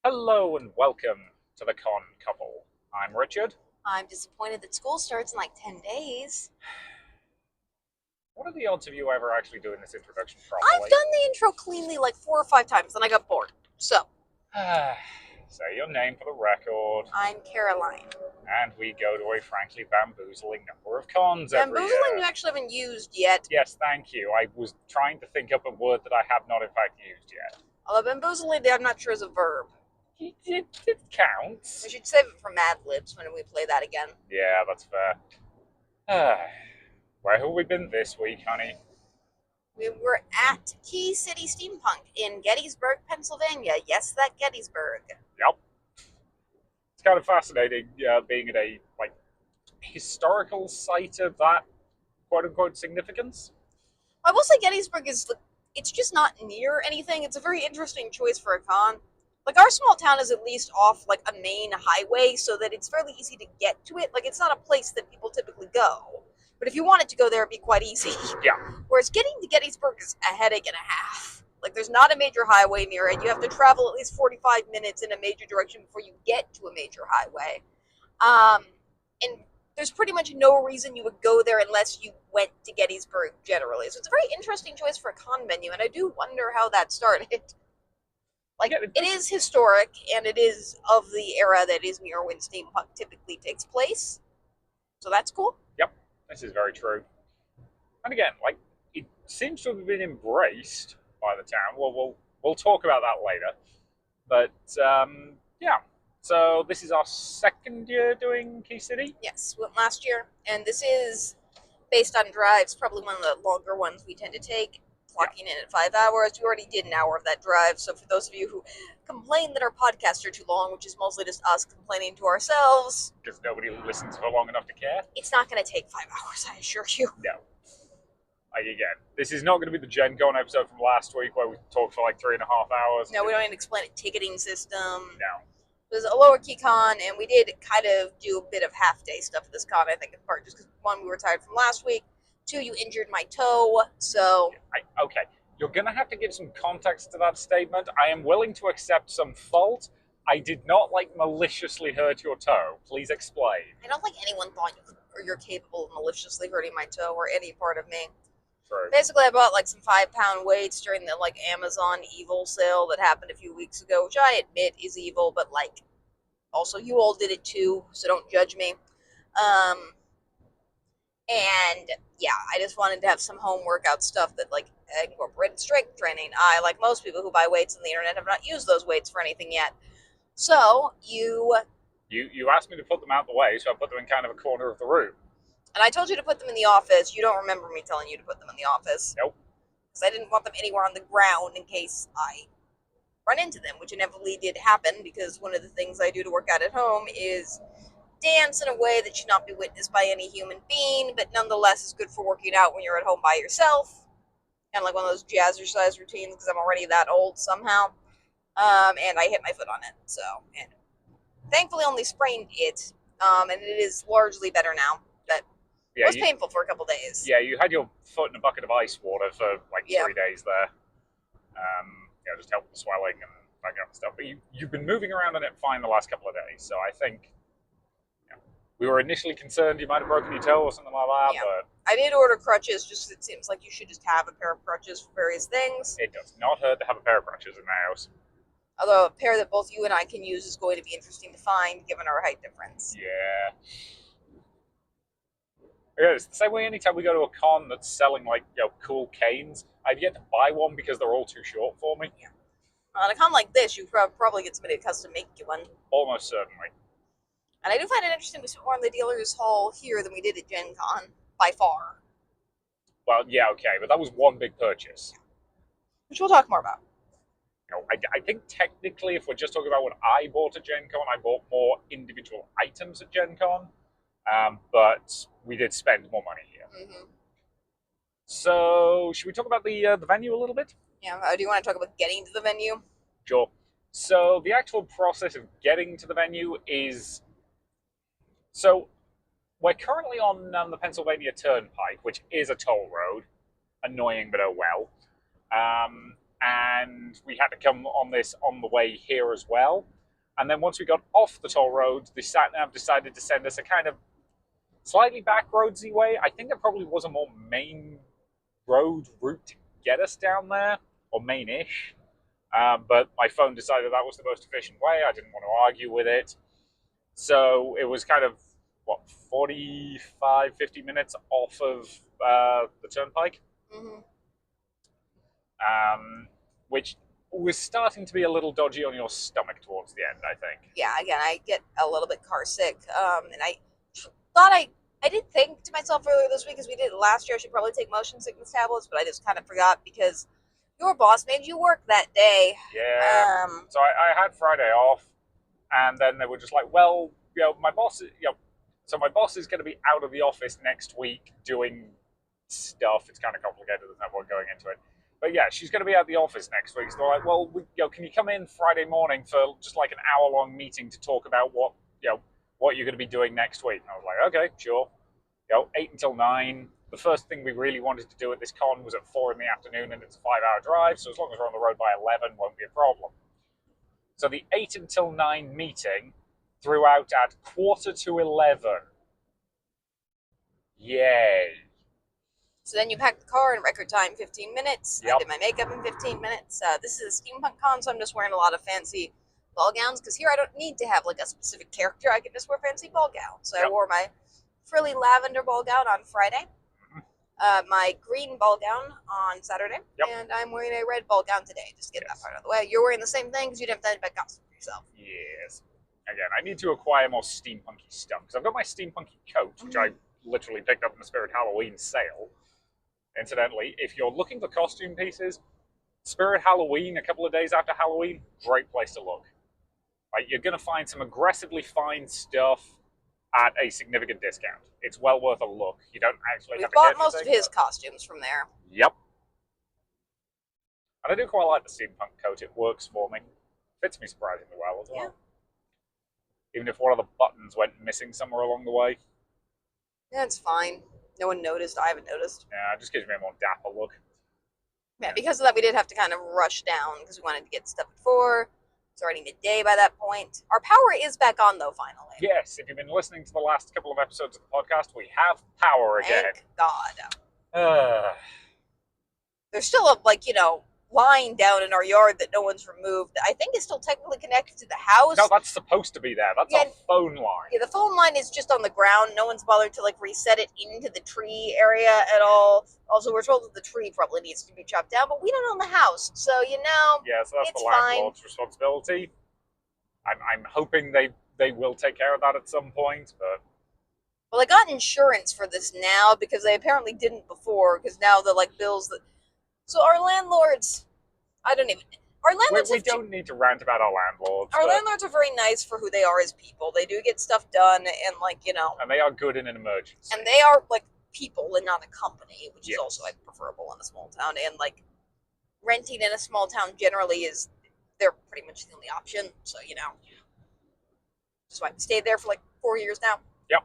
Hello and welcome to the Con Couple. I'm Richard. I'm disappointed that school starts in like 10 days. What are the odds of you ever actually doing this introduction I've properly? done the intro cleanly like 4 or 5 times, and I got bored. So, Say your name for the record, I'm Caroline. and we go to a frankly bamboozling number of cons every Bamboozling you year. actually haven't used yet, Yes, thank you. I was trying to think up a word that I have not in fact used yet. although bamboozling I'm not sure is a verb. It counts. We should save it for Mad Libs when we play that again. Yeah, that's fair. Where have we been this week, honey? We were at Key City Steampunk in Gettysburg, Pennsylvania. Yes, that Gettysburg. Yep. It's kind of fascinating being at a historical site of that quote unquote significance. I will say Gettysburg is it's just not near anything. It's a very interesting choice for a con. Like our small town is at least off like a main highway so that it's fairly easy to get to it. Like it's not a place that people typically go. But if you wanted to go there, it'd be quite easy. Yeah. Whereas getting to Gettysburg is a headache and a half. Like there's not a major highway near it. You have to travel at least 45 minutes in a major direction before you get to a major highway. And there's pretty much no reason you would go there unless you went to Gettysburg generally. So it's a very interesting choice for a con venue, and I do wonder how that started. Like, Yeah, it is historic, and it is of the era that is near when steampunk typically takes place. So that's cool. Yep, this is very true. And again, it seems to have been embraced by the town. We'll talk about that later. But yeah, so this is our second year doing Key City. Yes, went last year, and this is based on drives, probably one of the longer ones we tend to take, Yeah, clocking in at 5 hours. We already did an hour of that drive, so for those of you who complain that our podcasts are too long, which is mostly just us complaining to ourselves, because nobody listens for long enough to care. it's not going to take 5 hours, I assure you. No. Again, this is not going to be the Gen Con episode from last week where we talked for like 3.5 hours. No, we don't even explain a ticketing system. No. It was a lower key con, and we did kind of do a bit of half day stuff at this con, I think, in part just because, one, we were tired from last week, two, you injured my toe, so. Okay, you're going to have to give some context to that statement. I am willing to accept some fault. I did not maliciously hurt your toe. Please explain. I don't think anyone thought you could, or you're capable of maliciously hurting my toe or any part of me. True. Basically, I bought some 5 pound weights during the Amazon evil sale that happened a few weeks ago, which I admit is evil, but also you all did it too, so don't judge me. And yeah, I just wanted to have some home workout stuff that incorporated strength training. I, like most people who buy weights on the internet, have not used those weights for anything yet. So You asked me to put them out the way, so I put them in kind of a corner of the room. and I told you to put them in the office. You don't remember me telling you to put them in the office. Nope. Because I didn't want them anywhere on the ground in case I run into them, which inevitably did happen because one of the things I do to work out at home is dance in a way that should not be witnessed by any human being, but nonetheless is good for working out when you're at home by yourself. Kind of like one of those jazzercise routines because I'm already that old somehow. And I hit my foot on it. So, and thankfully only sprained it. And it is largely better now. But Yeah, it was painful for a couple days. Yeah, you had your foot in a bucket of ice water for 3 days there. Just helping the swelling and that kind of stuff. But you've been moving around on it fine the last couple of days, so I think we were initially concerned you might have broken your toe or something like that, Yeah. but I did order crutches just because it seems like you should just have a pair of crutches for various things. it does not hurt to have a pair of crutches in the house. Although a pair that both you and I can use is going to be interesting to find given our height difference. Yeah. Yeah, it's the same way anytime we go to a con that's selling cool canes, I've yet to buy one because they're all too short for me. Yeah. On a con like this, you probably get somebody to custom make you one. Almost certainly. And I do find it interesting we spent more in the dealer's hall here than we did at Gen Con, by far. Well, yeah, okay, but that was one big purchase. Which we'll talk more about. I think technically, if we're just talking about what I bought at Gen Con, I bought more individual items at Gen Con, but we did spend more money here. Mm-hmm. So, should we talk about the venue a little bit? Yeah, do you want to talk about getting to the venue? Sure. So, the actual process of getting to the venue is... So, we're currently on the Pennsylvania Turnpike, which is a toll road. Annoying, but oh well. and we had to come on this on the way here as well. And then once we got off the toll road, the sat-nav decided to send us a kind of slightly back-roadsy way. I think there probably was a more main road route to get us down there, or main-ish. But my phone decided that was the most efficient way. I didn't want to argue with it. So it was kind of, 45, 50 minutes off of the turnpike. Mm-hmm. Which was starting to be a little dodgy on your stomach towards the end, I think. Yeah, again, I get a little bit car sick. And I thought I did think to myself earlier this week, as we did it last year, I should probably take motion sickness tablets, but I just kind of forgot because your boss made you work that day. Yeah. So I had Friday off, and then they were just like, well, my boss, so my boss is going to be out of the office next week doing stuff. It's kind of complicated. There's no point going into it. But yeah, she's going to be at the office next week. So they're like, well, can you come in Friday morning for just like an hour-long meeting to talk about what you're going to be doing next week? And I was like, okay, sure. 8 until 9. The first thing we really wanted to do at this con was at 4 in the afternoon, and it's a 5-hour drive. So as long as we're on the road by 11, won't be a problem. So the 8 until 9 meeting threw out at 11:15. Yay. So then you packed the car in record time, 15 minutes. Yep. I did my makeup in 15 minutes. This is a steampunk con, so I'm just wearing a lot of fancy ball gowns, because here I don't need to have like a specific character. I can just wear fancy ball gowns. So I wore my frilly lavender ball gown on Friday, my green ball gown on Saturday, and I'm wearing a red ball gown today. Just to get that part out of the way. You're wearing the same thing because you didn't have to buy costume for yourself. Yes. Again, I need to acquire more steampunky stuff, because I've got my steampunky coat, which I literally picked up in the Spirit Halloween sale. Incidentally, if you're looking for costume pieces, Spirit Halloween, a couple of days after Halloween, great place to look. Like, you're going to find some aggressively fine stuff at a significant discount. It's well worth a look. You don't actually have to bought get most of anything, his costumes from there. Yep. And I do quite like the steampunk coat. It works for me. Fits me surprisingly well as well. Yeah. Even if one of the buttons went missing somewhere along the way. Yeah, it's fine. No one noticed. I haven't noticed. Yeah, it just gives me a more dapper look. Yeah, because of that, we did have to kind of rush down because we wanted to get stuff at 4. It's already midday by that point. Our power is back on, though, finally. Yes, if you've been listening to the last couple of episodes of the podcast, we have power again. Thank God. There's still a, line down in our yard that no one's removed. I think it's still technically connected to the house. No, that's supposed to be there. That's our phone line. Yeah, the phone line is just on the ground. No one's bothered to reset it into the tree area at all. Also, we're told that the tree probably needs to be chopped down, but we don't own the house, so yeah, so that's it's the landlord's responsibility. I'm hoping they will take care of that at some point, but well, I got insurance for this now because they apparently didn't before. Because now the bills that. So our landlords, our landlords. We don't need to rant about our landlords. Our landlords are very nice for who they are as people. They do get stuff done, and and they are good in an emergency. And they are people and not a company, which is also preferable in a small town. And renting in a small town generally they're pretty much the only option. So that's why we stayed there for 4 years now. Yep.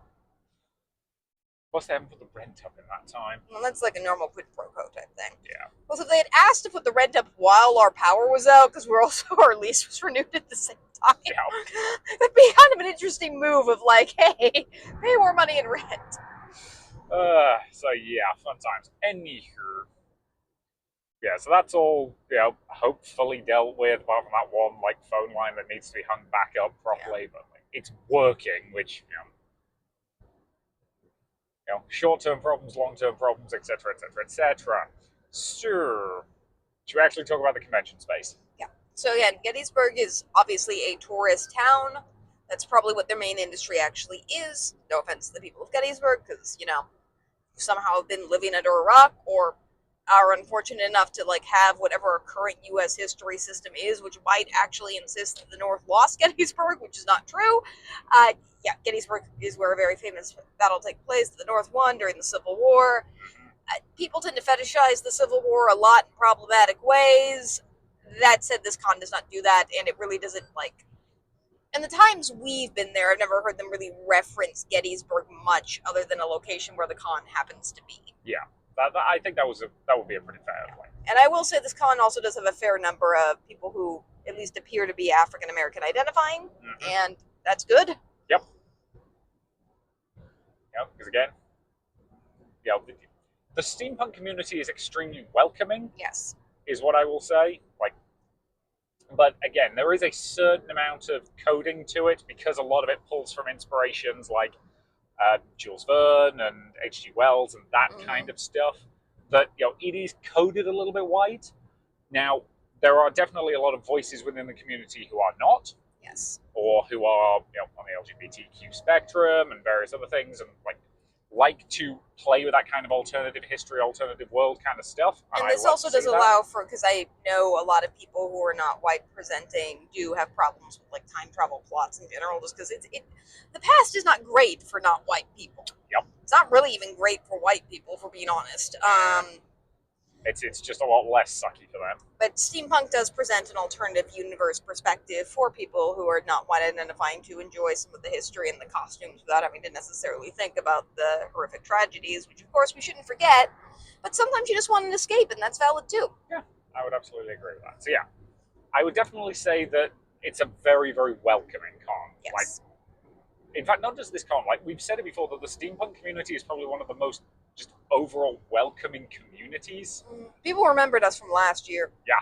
Plus, they haven't put the rent up in that time. Well, that's a normal quid pro quo type thing. Yeah. Well, if they had asked to put the rent up while our power was out, because our lease was renewed at the same time, that'd be kind of an interesting move of hey, pay more money in rent. So yeah, fun times. Anywho, yeah, so that's all, hopefully dealt with, apart from that one phone line that needs to be hung back up properly, but it's working, which short-term problems, long-term problems, etc., etc., etc. So, should we actually talk about the convention space? Yeah. So again, Gettysburg is obviously a tourist town. That's probably what their main industry actually is. No offense to the people of Gettysburg, because somehow have been living under a rock, or are unfortunate enough to have whatever our current U.S. history system is, which might actually insist that the North lost Gettysburg, which is not true. Gettysburg is where a very famous battle took place. The North won during the Civil War. People tend to fetishize the Civil War a lot in problematic ways. That said, this con does not do that, and it really doesn't And the times we've been there, I've never heard them really reference Gettysburg much, other than a location where the con happens to be. Yeah. I think that would be a pretty fair claim. And I will say this con also does have a fair number of people who at least appear to be African American identifying, and that's good. Yep. Yep. Because again, the steampunk community is extremely welcoming. Yes. Is what I will say. But again, there is a certain amount of coding to it because a lot of it pulls from inspirations like Jules Verne and H.G. Wells and that kind of stuff. That it is coded a little bit wide. Now, there are definitely a lot of voices within the community who are not. Yes. Or who are on the LGBTQ spectrum and various other things, and like to play with that kind of alternative history, alternative world kind of stuff. And this also does allow for, because I know a lot of people who are not white presenting do have problems with time travel plots in general, just because the past is not great for not white people. Yep. It's not really even great for white people, if we're being honest. It's just a lot less sucky for them. But steampunk does present an alternative universe perspective for people who are not white identifying to enjoy some of the history and the costumes without having to necessarily think about the horrific tragedies, which of course we shouldn't forget. But sometimes you just want an escape, and that's valid too. Yeah, I would absolutely agree with that. So yeah, I would definitely say that it's a very, very welcoming con. Yes. In fact, not just this con, we've said it before, that the steampunk community is probably one of the most just overall welcoming communities. People remembered us from last year. Yeah.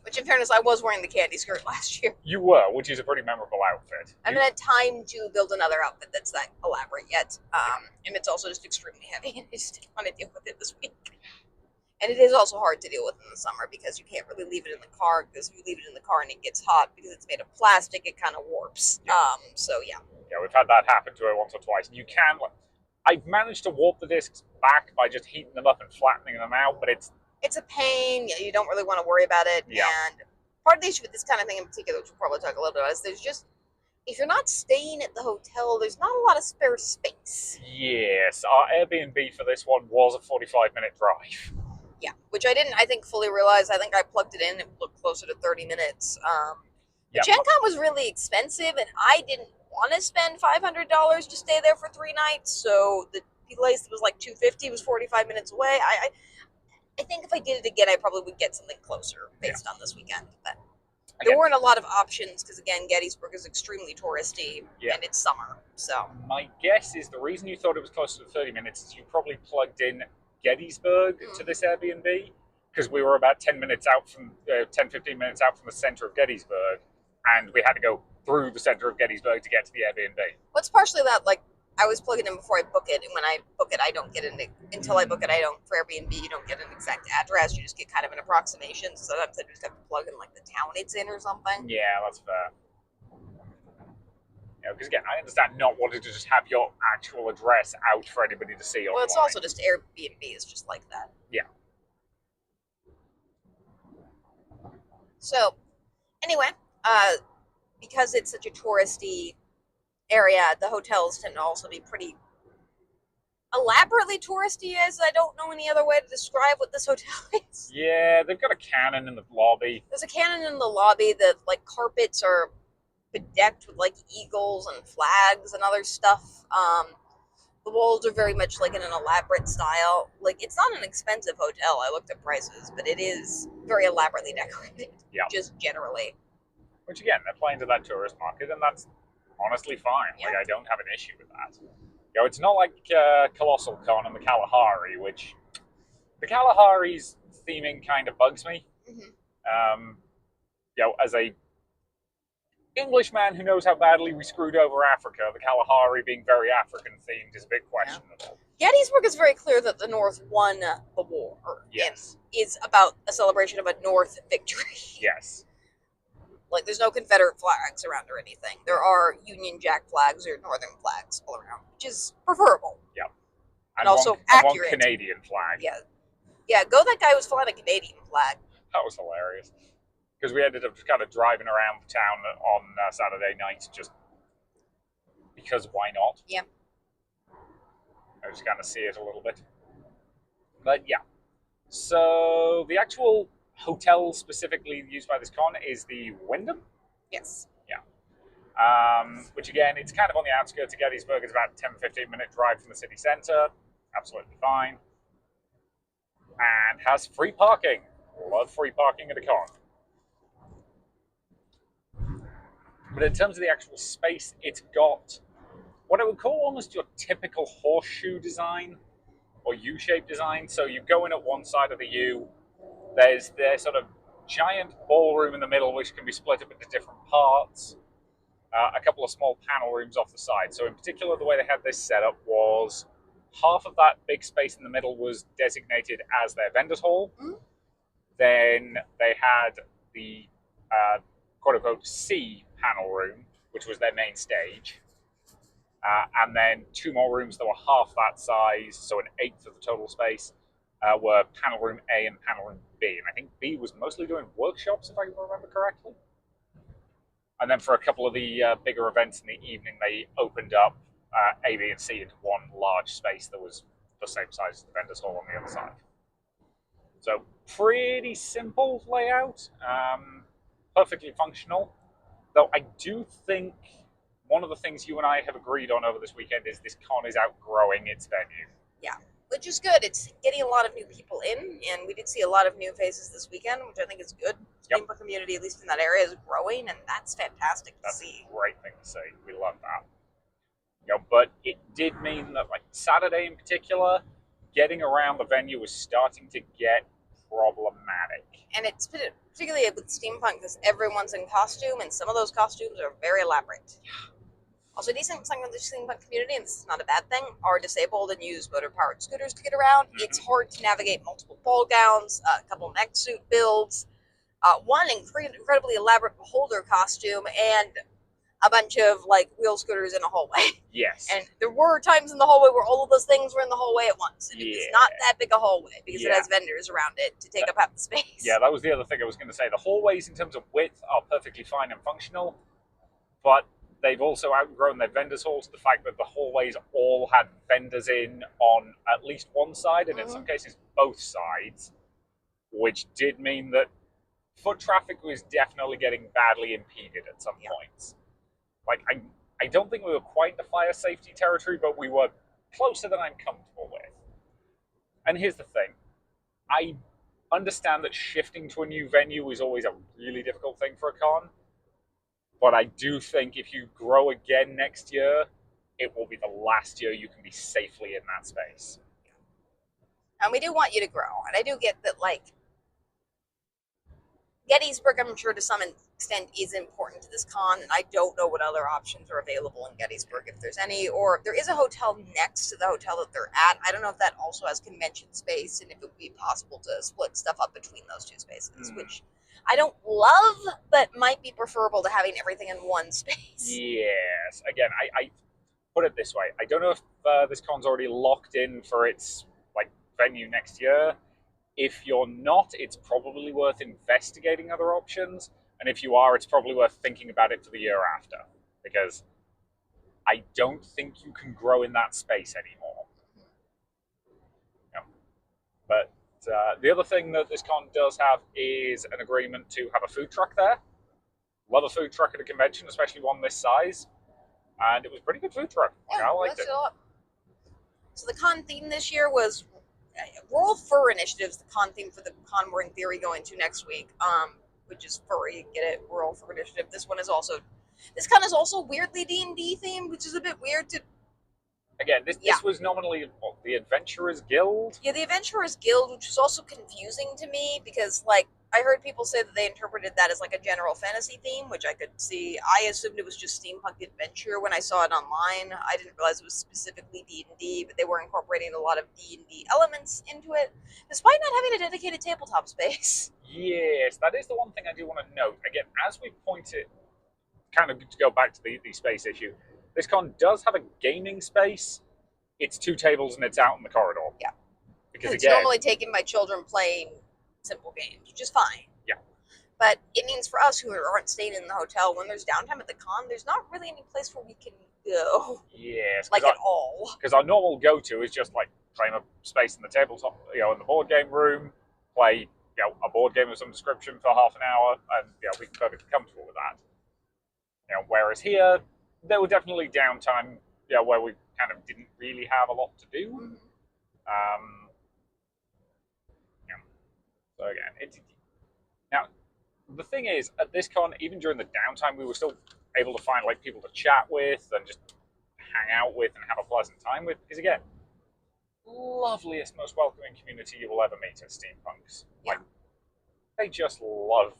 Which, in fairness, I was wearing the candy skirt last year. You were, which is a pretty memorable outfit. I haven't had time to build another outfit that's that elaborate yet. And it's also just extremely heavy, and I just didn't want to deal with it this week. And it is also hard to deal with in the summer because you can't really leave it in the car, because if you leave it in the car and it gets hot, because it's made of plastic, it kind of warps. Yeah. So, yeah. Yeah, we've had that happen to it once or twice. You can, I've managed to warp the discs back by just heating them up and flattening them out, but it's a pain. You don't really want to worry about it. Yeah. And part of the issue with this kind of thing in particular, which we'll probably talk a little bit about, is there's just, if you're not staying at the hotel, there's not a lot of spare space. Yes, our Airbnb for this one was a 45-minute drive. Yeah, which I didn't, I think, fully realize. I think I plugged it in, it looked closer to 30 minutes. Gen Con was really expensive, and I didn't want to spend $500 to stay there for 3 nights, so the place that was $250 was 45 minutes away. I think if I did it again, I probably would get something closer based on this weekend. But there weren't a lot of options because, again, Gettysburg is extremely touristy, and it's summer. So my guess is the reason you thought it was closer to 30 minutes is you probably plugged in Gettysburg to this Airbnb, because we were about 10, 15 minutes out from the center of Gettysburg, and we had to go through the center of Gettysburg to get to the Airbnb. What's partially that, I was plugging in before I book it, and when I book it, I don't get until I book it, for Airbnb, you don't get an exact address, you just get kind of an approximation, so sometimes I just have to plug in, the town it's in or something. Yeah, that's fair. Because again, I understand not wanting to just have your actual address out for anybody to see online. Well, it's also just Airbnb is just like that. Yeah. So, anyway, because it's such a touristy area, the hotels tend to also be pretty elaborately touristy, as I don't know any other way to describe what this hotel is. Yeah, they've got a cannon in the lobby. There's a cannon in the lobby. The carpets are bedecked with eagles and flags and other stuff. The walls are very much in an elaborate style. It's not an expensive hotel. I looked at prices, but it is very elaborately decorated. Yeah. Just generally. Which again, they're playing to that tourist market, and that's honestly fine. Yeah. I don't have an issue with that. It's not like Colossal Con and the Kalahari, which the Kalahari's theming kind of bugs me. Mm-hmm. As a Englishman who knows how badly we screwed over Africa, the Kalahari being very African themed is a bit questionable. Yeah. Gettysburg is very clear that the North won the war. Yes. Is about a celebration of a North victory. Yes. There's no Confederate flags around or anything. There are Union Jack flags or Northern flags all around, which is preferable. Yeah. And also accurate. One Canadian flag. Yeah. Yeah, go that guy who was flying a Canadian flag. That was hilarious. Because we ended up kind of driving around the town on Saturday night, just because why not? Yeah. I just kind of see it a little bit. But yeah. So the actual hotel specifically used by this con is the Wyndham. Yes. Yeah. which again, it's kind of on the outskirts of Gettysburg. It's about a 10-15 minute drive from the city centre. Absolutely fine. And has free parking. Love free parking at a con. But in terms of the actual space, it's got what I would call almost your typical horseshoe design or U-shaped design. So you go in at one side of the U, there's their sort of giant ballroom in the middle, which can be split up into different parts. A couple of small panel rooms off the side. So in particular, the way they had this set up was half of that big space in the middle was designated as their vendors hall. Mm-hmm. Then they had the quote-unquote C panel room, which was their main stage. And then two more rooms that were half that size, so an eighth of the total space, were panel room A and panel room B. And I think B was mostly doing workshops, if I remember correctly. And then for a couple of the bigger events in the evening, they opened up A, B, and C into one large space that was the same size as the vendors hall on the other side. So pretty simple layout, perfectly functional. Though I do think one of the things you and I have agreed on over this weekend is this con is outgrowing its venue. Yeah, which is good. It's getting a lot of new people in, and we did see a lot of new faces this weekend, which I think is good. The Steampunk community, at least in that area, is growing, and that's fantastic to see. That's a great thing to see. We love that. But it did mean that, like Saturday in particular, getting around the venue was starting to get problematic. And it's particularly with steampunk because everyone's in costume, and some of those costumes are very elaborate. Also, decent some of the steampunk community, and this is not a bad thing, are disabled and use motor-powered scooters to get around. Mm-hmm. It's hard to navigate multiple ball gowns, a couple mech suit builds, one incredibly elaborate beholder costume, and a bunch of like wheel scooters in a hallway. Yes. And there were times in the hallway where all of those things were in the hallway at once. And it was not that big a hallway because it has vendors around it to take up half the space. Yeah, that was the other thing I was going to say. The hallways in terms of width are perfectly fine and functional, but they've also outgrown their vendors halls to the fact that the hallways all had vendors in on at least one side and in some cases both sides, which did mean that foot traffic was definitely getting badly impeded at some points. Like, I don't think we were quite the fire safety territory, but we were closer than I'm comfortable with. And here's the thing. I understand that shifting to a new venue is always a really difficult thing for a con, but I do think if you grow again next year, it will be the last year you can be safely in that space. And we do want you to grow, and I do get that, like, Gettysburg, I'm sure to some extent, is important to this con, and I don't know what other options are available in Gettysburg, if there's any, or there is a hotel next to the hotel that they're at. I don't know if that also has convention space, and if it would be possible to split stuff up between those two spaces, which I don't love, but might be preferable to having everything in one space. Yes. Again, I put it this way. I don't know if this con's already locked in for its venue next year. If you're not, it's probably worth investigating other options. And if you are, it's probably worth thinking about it for the year after. Because I don't think you can grow in that space anymore. But the other thing that this con does have is an agreement to have a food truck there. Love a food truck at a convention, especially one this size. And it was a pretty good food truck. Yeah, I liked it. So the con theme this year was Rural Fur Initiatives, the con theme for the con we're in theory going to next week, which is furry, get it, Rural Fur Initiative. This con is also weirdly D&D themed, which is a bit weird to... Again, this was nominally the Adventurers Guild. Yeah, the Adventurers Guild, which was also confusing to me because, I heard people say that they interpreted that as a general fantasy theme, which I could see. I assumed it was just steampunk adventure when I saw it online. I didn't realize it was specifically D&D, but they were incorporating a lot of D&D elements into it, despite not having a dedicated tabletop space. Yes, that is the one thing I do want to note. Again, as we pointed, kind of to go back to the space issue, this con does have a gaming space. It's 2 tables and it's out in the corridor. Yeah. Because it's normally taken by children playing simple games, which is fine. Yeah. But it means for us who aren't staying in the hotel, when there's downtime at the con, there's not really any place where we can go. Yes. At all. Because our normal go-to is just claim a space in the tabletop, in the board game room, play, a board game of some description for half an hour, and we're perfectly comfortable with that. whereas here, there were definitely downtime, where we kind of didn't really have a lot to do. Mm-hmm. So again, now the thing is, at this con, even during the downtime, we were still able to find like people to chat with and just hang out with and have a pleasant time with. Because again, loveliest, most welcoming community you will ever meet at Steampunks. Yeah. Like, they just love.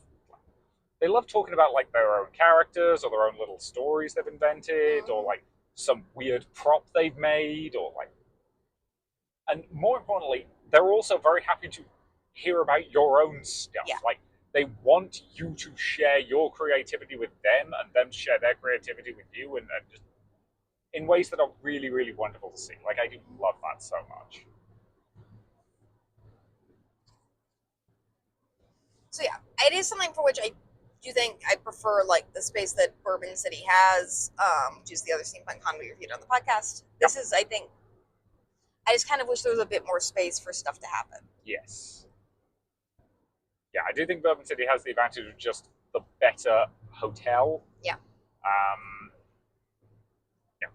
They love talking about like their own characters or their own little stories they've invented, or like some weird prop they've made, or like. And more importantly, they're also very happy to hear about your own stuff. Yeah. Like, they want you to share your creativity with them and them share their creativity with you, and just in ways that are really, really wonderful to see. Like, I do love that so much. So yeah, it is something for which I do think I prefer, like the space that Bourbon City has, which is the other steampunk con we reviewed on the podcast. This is, I think, I just kind of wish there was a bit more space for stuff to happen. Yes. Yeah, I do think Bourbon City has the advantage of just the better hotel. Yeah. Yeah.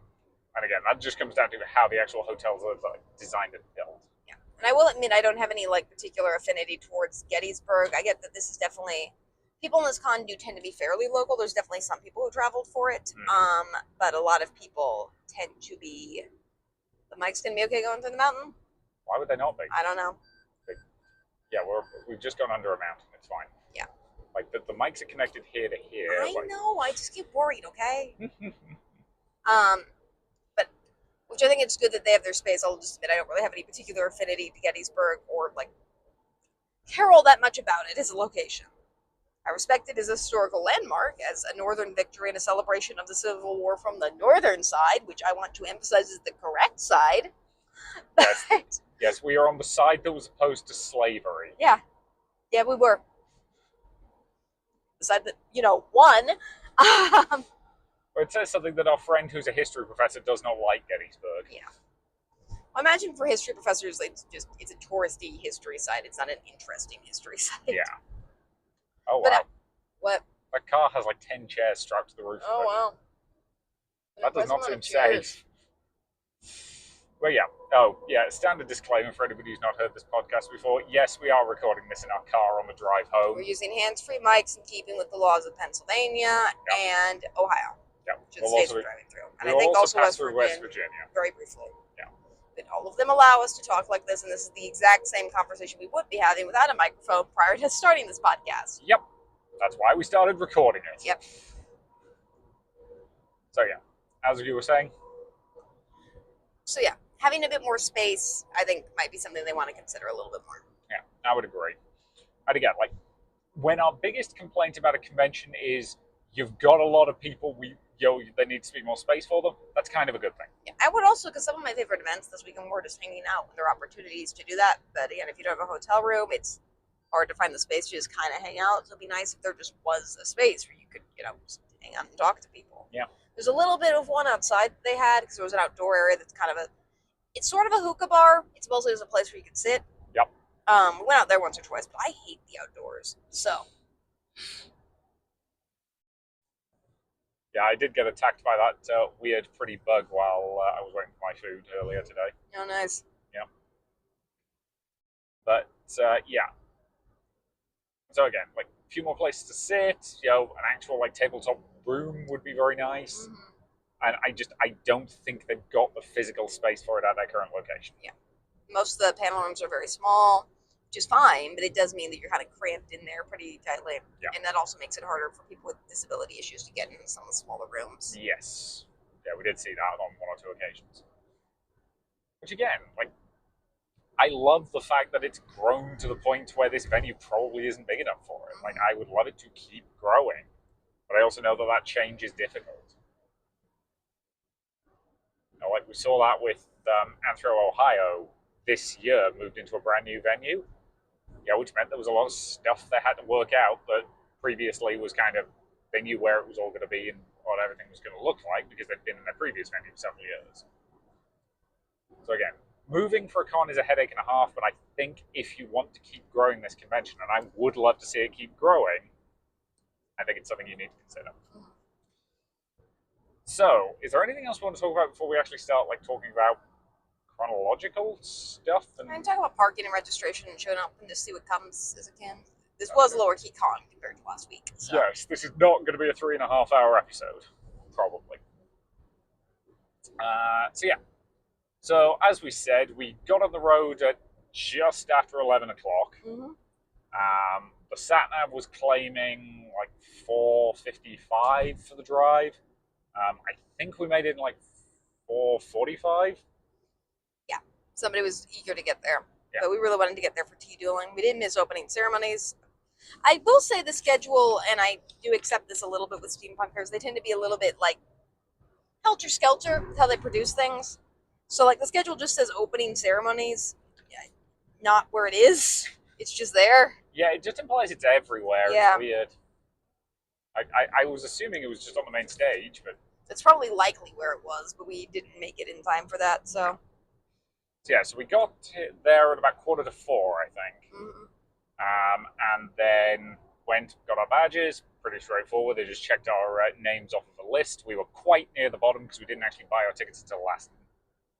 And again, that just comes down to how the actual hotels are like, designed and built. Yeah. And I will admit, I don't have any like particular affinity towards Gettysburg. I get that this is definitely, people in this con do tend to be fairly local. There's definitely some people who traveled for it. But a lot of people tend to be, the Mike's going to be okay going through the mountain? Why would they not be? I don't know. Yeah, we've just gone under a mountain. It's fine. Yeah. Like, the mics are connected here to here. I know. I just get worried, okay? But, which I think it's good that they have their space. I'll just admit, I don't really have any particular affinity to Gettysburg or, like, care all that much about it as a location. I respect it as a historical landmark, as a northern victory and a celebration of the Civil War from the northern side, which I want to emphasize is the correct side. Yes. Yes, we are on the side that was opposed to slavery. Yeah. Yeah, we were. The side that, won. It says something that our friend who's a history professor does not like Gettysburg. Yeah. Well, imagine for history professors, it's a touristy history site. It's not an interesting history site. Yeah. Oh, wow. But, what? That car has like 10 chairs strapped to the roof. Oh, wow. That does not seem safe. Well, yeah. Oh, yeah. Standard disclaimer for anybody who's not heard this podcast before. Yes, we are recording this in our car on the drive home. We're using hands-free mics in keeping with the laws of Pennsylvania and Ohio. Yeah. Which the states we're driving through. And I we'll think also pass through West Virginia. Very briefly. Yeah. But all of them allow us to talk like this, and this is the exact same conversation we would be having without a microphone prior to starting this podcast. Yep. That's why we started recording it. Yep. So, yeah. As you were saying. So, yeah. Having a bit more space, I think, might be something they want to consider a little bit more. Yeah, I would agree. And again, like, when our biggest complaint about a convention is you've got a lot of people, there needs to be more space for them, that's kind of a good thing. Yeah, I would also, because some of my favorite events this weekend were just hanging out, when there are opportunities to do that. But again, if you don't have a hotel room, it's hard to find the space to just kind of hang out. So it'd be nice if there just was a space where you could, just hang out and talk to people. Yeah. There's a little bit of one outside that they had, because there was an outdoor area that's kind of it's sort of a hookah bar. It's mostly just a place where you can sit. Yep. We went out there once or twice, but I hate the outdoors. So. Yeah, I did get attacked by that weird pretty bug while I was waiting for my food earlier today. Oh, nice. Yeah. But, yeah. So again, like, a few more places to sit, an actual, like, tabletop room would be very nice. Mm-hmm. And I don't think they've got the physical space for it at their current location. Yeah. Most of the panel rooms are very small, which is fine, but it does mean that you're kind of cramped in there pretty tightly. Yeah. And that also makes it harder for people with disability issues to get in some of the smaller rooms. Yes. Yeah, we did see that on one or two occasions. Which again, like, I love the fact that it's grown to the point where this venue probably isn't big enough for it. Like, I would love it to keep growing, but I also know that change is difficult. Like we saw that with Anthro, Ohio this year, moved into a brand new venue. Yeah, which meant there was a lot of stuff they had to work out that previously was kind of, they knew where it was all going to be and what everything was going to look like because they'd been in their previous venue for several years. So again, moving for a con is a headache and a half, but I think if you want to keep growing this convention, and I would love to see it keep growing, I think it's something you need to consider. So, is there anything else we want to talk about before we actually start, like, talking about chronological stuff? And I'm talking about parking and registration and showing up and just see what comes as it can. This was lower key con compared to last week. So. Yes, this is not going to be a 3.5 hour episode, probably. So yeah. So as we said, we got on the road at just after 11 o'clock. Mm-hmm. The sat nav was claiming like 4:55 for the drive. I think we made it in like 4:45. Yeah, somebody was eager to get there, Yeah. but we really wanted to get there for tea dueling. We didn't miss opening ceremonies. I will say the schedule, and I do accept this a little bit with steampunkers, they tend to be a little bit like helter-skelter with how they produce things. So like the schedule just says opening ceremonies, not where it is. It's just there. Yeah, it just implies it's everywhere. Yeah. It's weird. I was assuming it was just on the main stage, but It's probably likely where it was, but we didn't make it in time for that, so. yeah, so we got there at about 3:45, I think. Mm-hmm. And then got our badges, pretty straightforward. They just checked our names off of a list. We were quite near the bottom because we didn't actually buy our tickets until last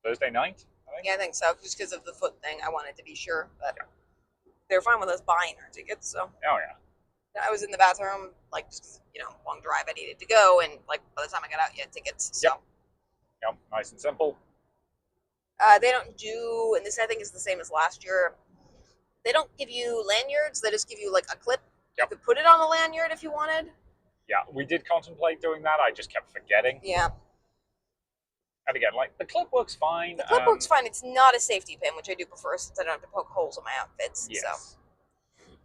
Thursday night, I think. Yeah, I think so, just because of the foot thing. I wanted to be sure, but they were fine with us buying our tickets, so. Oh, yeah. I was in the bathroom, like, just, long drive I needed to go, and, like, by the time I got out, you had tickets, so. Yep, nice and simple. They don't do, and this I think is the same as last year, they don't give you lanyards, they just give you, like, a clip. Yep. You could put it on a lanyard if you wanted. Yeah, we did contemplate doing that. I just kept forgetting. Yeah. And again, like, the clip works fine. The clip works fine. It's not a safety pin, which I do prefer since I don't have to poke holes in my outfits. Yes. So.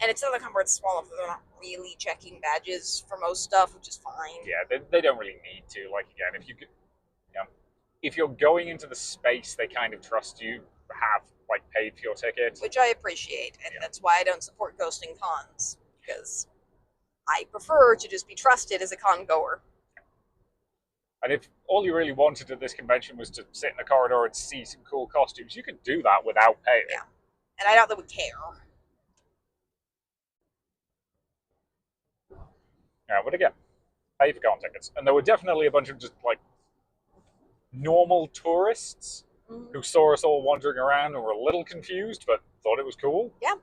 And it's another company that's small enough that they're not really checking badges for most stuff, which is fine. Yeah, they don't really need to. Like, again, if you're going into the space, they kind of trust you have, like, paid for your ticket. Which I appreciate, and that's why I don't support ghosting cons, because I prefer to just be trusted as a con goer. And if all you really wanted at this convention was to sit in the corridor and see some cool costumes, you could do that without paying. Yeah. And I doubt they would care. Yeah, but again, pay for con tickets. And there were definitely a bunch of just, like, normal tourists who saw us all wandering around and were a little confused, but thought it was cool. Yeah. In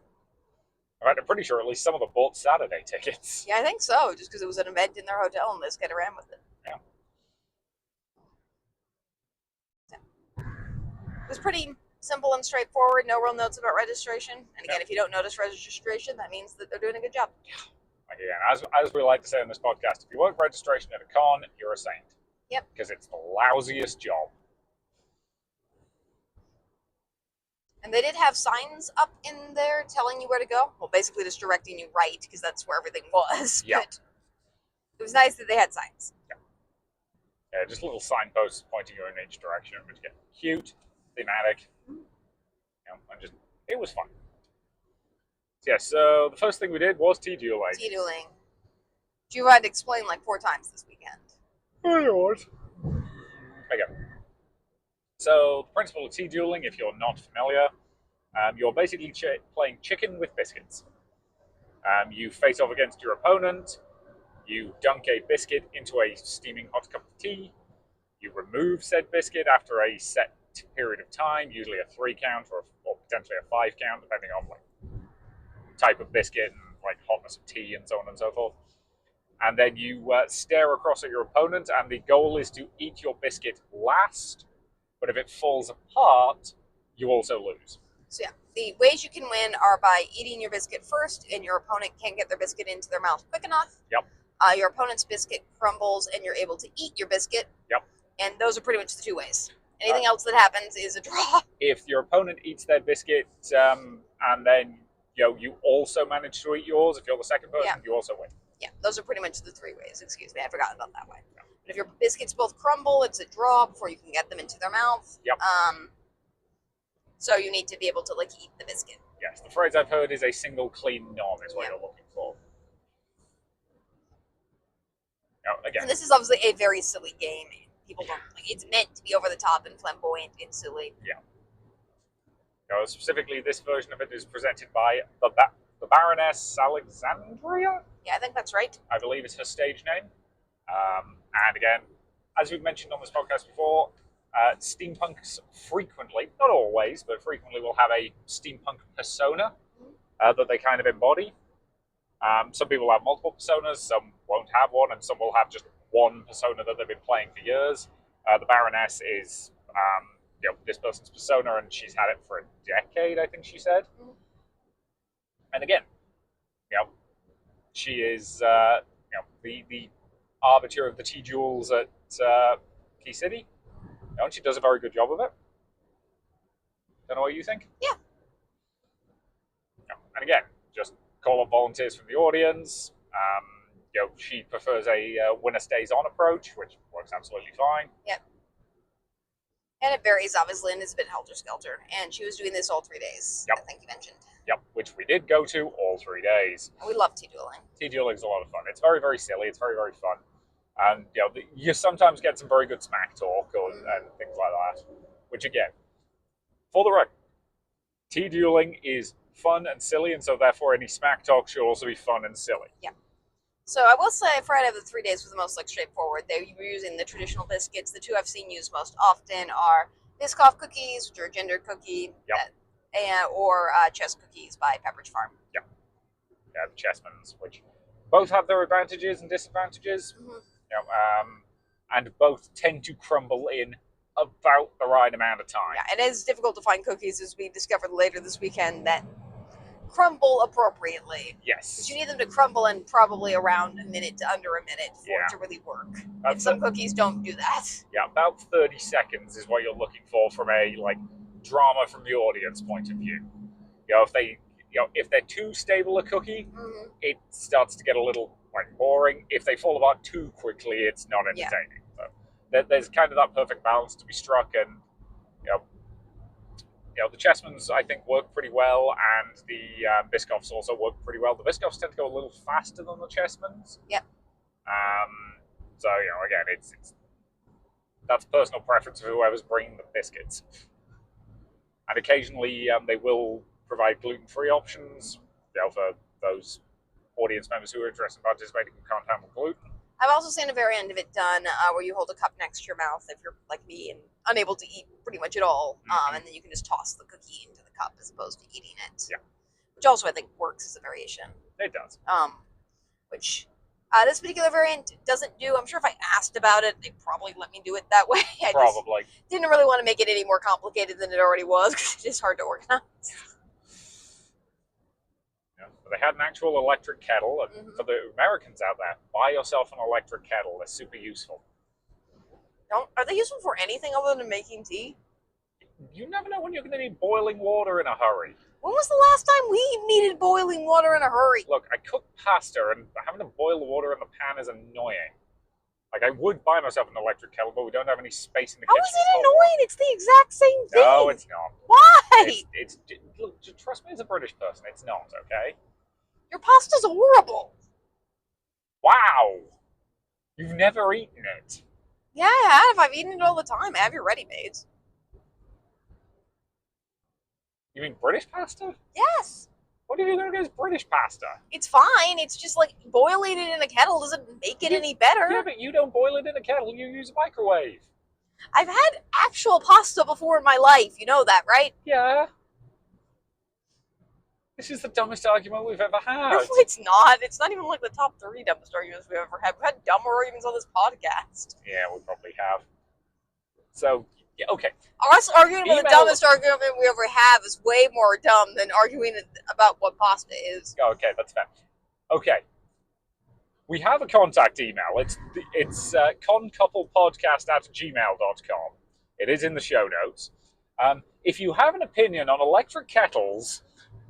fact, I'm pretty sure at least some of them bought Saturday tickets. Yeah, I think so, just because it was an event in their hotel and they just got around with it. Yeah. It was pretty simple and straightforward, no real notes about registration. And again, if you don't notice registration, that means that they're doing a good job. Again, as we like to say on this podcast, if you want registration at a con, you're a saint. Yep. Because it's the lousiest job. And they did have signs up in there telling you where to go. Well, basically just directing you right, because that's where everything was. Yeah. But it was nice that they had signs. Yeah, just little signposts pointing you in each direction, which get cute, thematic. And just, it was fun. Yeah, so the first thing we did was tea dueling. Tea dueling. You had to explain like 4 times this weekend. It was. Okay. So, the principle of tea dueling, if you're not familiar, you're basically playing chicken with biscuits. You face off against your opponent, you dunk a biscuit into a steaming hot cup of tea, you remove said biscuit after a set period of time, usually a 3 count or potentially a 5 count, depending on like type of biscuit and like hotness of tea and so on and so forth. And then you stare across at your opponent, and the goal is to eat your biscuit last. But if it falls apart, you also lose. So yeah, the ways you can win are by eating your biscuit first, and your opponent can't get their biscuit into their mouth quick enough. Yep. Your opponent's biscuit crumbles, and you're able to eat your biscuit. Yep. And those are pretty much the 2 ways. Anything else that happens is a draw. If your opponent eats their biscuit, and then you also manage to eat yours, if you're the second person, you also win. Yeah, those are pretty much the 3 ways. Excuse me, I forgot about that way. Yeah. If your biscuits both crumble, it's a draw before you can get them into their mouth. Yep. So you need to be able to like eat the biscuit. Yes, the phrase I've heard is a single clean nom is what you're looking for. Now, again. And this is obviously a very silly game. People don't it's meant to be over the top and flamboyant and silly. Yeah. Specifically, this version of it is presented by the Baroness Alexandria. Yeah, I think that's right. I believe it's her stage name. And again, as we've mentioned on this podcast before, steampunks frequently, not always, but frequently will have a steampunk persona that they kind of embody. Some people have multiple personas, some won't have one, and some will have just one persona that they've been playing for years. The Baroness is this person's persona, and she's had it for a decade, I think she said. And again, she is the arbiter of the tea duels at Key City. And she does a very good job of it. Don't know what you think? Yeah. And again, just call up volunteers from the audience. She prefers a winner stays on approach, which works absolutely fine. Yep. And it varies, obviously, and it's a bit helter-skelter. And she was doing this all 3 days, I think you mentioned. Yep, which we did go to all 3 days. And we love tea dueling. Tea dueling is a lot of fun. It's very, very silly. It's very, very fun. And you sometimes get some very good smack talk and things like that. Which, again, for the record, tea dueling is fun and silly, and so therefore any smack talk should also be fun and silly. Yeah. So I will say Friday of the 3 days was the most straightforward. They were using the traditional biscuits. The two I've seen used most often are Biscoff cookies, which are a gender cookie, or chess cookies by Pepperidge Farm. Yeah, the Chessmans, which both have their advantages and disadvantages, and both tend to crumble in about the right amount of time. Yeah, and it's difficult to find cookies, as we discovered later this weekend, that crumble appropriately. Yes. Because you need them to crumble in probably around a minute to under a minute for it to really work. And some cookies don't do that. Yeah, about 30 seconds is what you're looking for from a drama from the audience point of view. If they're too stable a cookie, it starts to get a little boring. If they fall apart too quickly, it's not entertaining. So there's kind of that perfect balance to be struck, and the Chessmans, I think, work pretty well, and the Biscoffs also work pretty well. The Biscoffs tend to go a little faster than the Chessmans. Yep. So, again, it's that's personal preference of whoever's bringing the biscuits. And occasionally they will provide gluten-free options for those audience members who are interested in participating who can't handle gluten. I've also seen a variant of it done where you hold a cup next to your mouth if you're like me and unable to eat pretty much at all, and then you can just toss the cookie into the cup as opposed to eating it. Yeah. Which also I think works as a variation. It does. Which this particular variant doesn't do. I'm sure if I asked about it, they'd probably let me do it that way. I probably. Didn't really want to make it any more complicated than it already was, because it is hard to organize. They had an actual electric kettle, and for the Americans out there, buy yourself an electric kettle. They're super useful. Are they useful for anything other than making tea? You never know when you're going to need boiling water in a hurry. When was the last time we needed boiling water in a hurry? Look, I cook pasta, and having to boil the water in the pan is annoying. I would buy myself an electric kettle, but we don't have any space in the kitchen. How is it annoying? It's the exact same thing. No, it's not. Why? Look, trust me as a British person, it's not, okay? Your pasta's horrible. Wow. You've never eaten it. Yeah, I have. I've eaten it all the time. I have your ready-mades. You mean British pasta? Yes. What are you going to do with British pasta? It's fine. It's just boiling it in a kettle doesn't make it any better. Yeah, but you don't boil it in a kettle. You use a microwave. I've had actual pasta before in my life. You know that, right? Yeah. This is the dumbest argument we've ever had. No, it's not. It's not even the top 3 dumbest arguments we've ever had. We've had dumber arguments on this podcast. Yeah, we probably have. So, yeah, okay. Us arguing about the dumbest argument we ever have is way more dumb than arguing about what pasta is. Okay, that's fair. Okay. We have a contact email. It's concouplepodcast@gmail.com. It is in the show notes. If you have an opinion on electric kettles,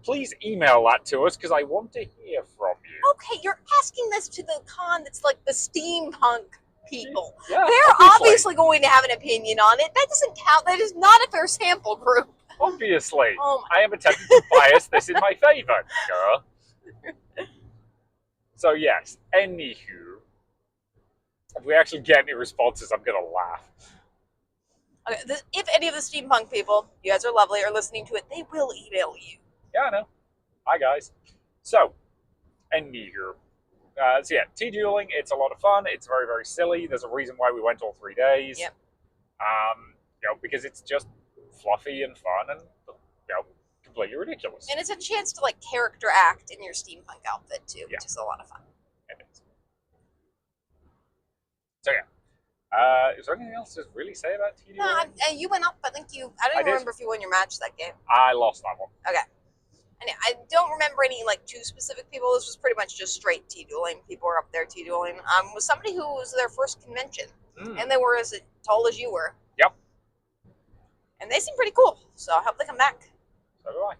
please email that to us, because I want to hear from you. Okay, you're asking this to the con that's the steampunk people. Yeah, they're obviously going to have an opinion on it. That doesn't count. That is not a fair sample group. Obviously. Oh I am attempting to bias this in my favour, girl. So yes, anywho, if we actually get any responses, I'm going to laugh. Okay, if any of the steampunk people, you guys are lovely, are listening to it, they will email you. Yeah, I know. Hi, guys. So, anywho, So yeah, tea dueling. It's a lot of fun. It's very, very silly. There's a reason why we went all 3 days. Yep. Because it's just fluffy and fun and completely ridiculous. And it's a chance to like character act in your steampunk outfit too, which is a lot of fun. It is. So yeah. Is there anything else to really say about tea dueling? No, you went up. I think you. I don't even remember if you won your match that game. I lost that one. Okay. And I don't remember any like too specific people. This was pretty much just straight tea dueling. People were up there tea dueling. Was somebody who was their first convention, and they were as tall as you were. Yep. And they seem pretty cool. So I hope they come back. So do I.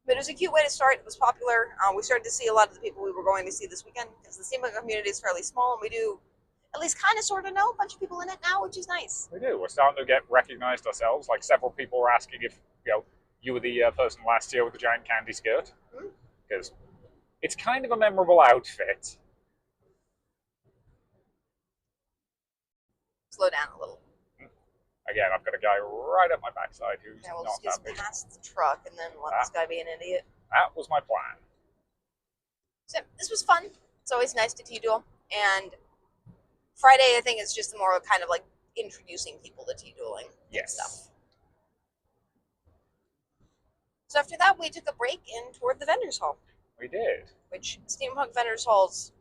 But it was a cute way to start. It was popular. We started to see a lot of the people we were going to see this weekend because the steampunk community is fairly small, and we do at least kind of sort of know a bunch of people in it now, which is nice. We do. We're starting to get recognized ourselves. Like several people were asking if you were the person last year with the giant candy skirt, because it's kind of a memorable outfit. Slow down a little. Again, I've got a guy right up my backside who's we'll not just happy. Past the truck and then let this guy be an idiot. That was my plan. So this was fun. It's always nice to tea duel. And Friday, I think, is just more kind of like introducing people to tea dueling and stuff. So after that, we took a break and toured the vendors hall. We did. Which steampunk vendors halls,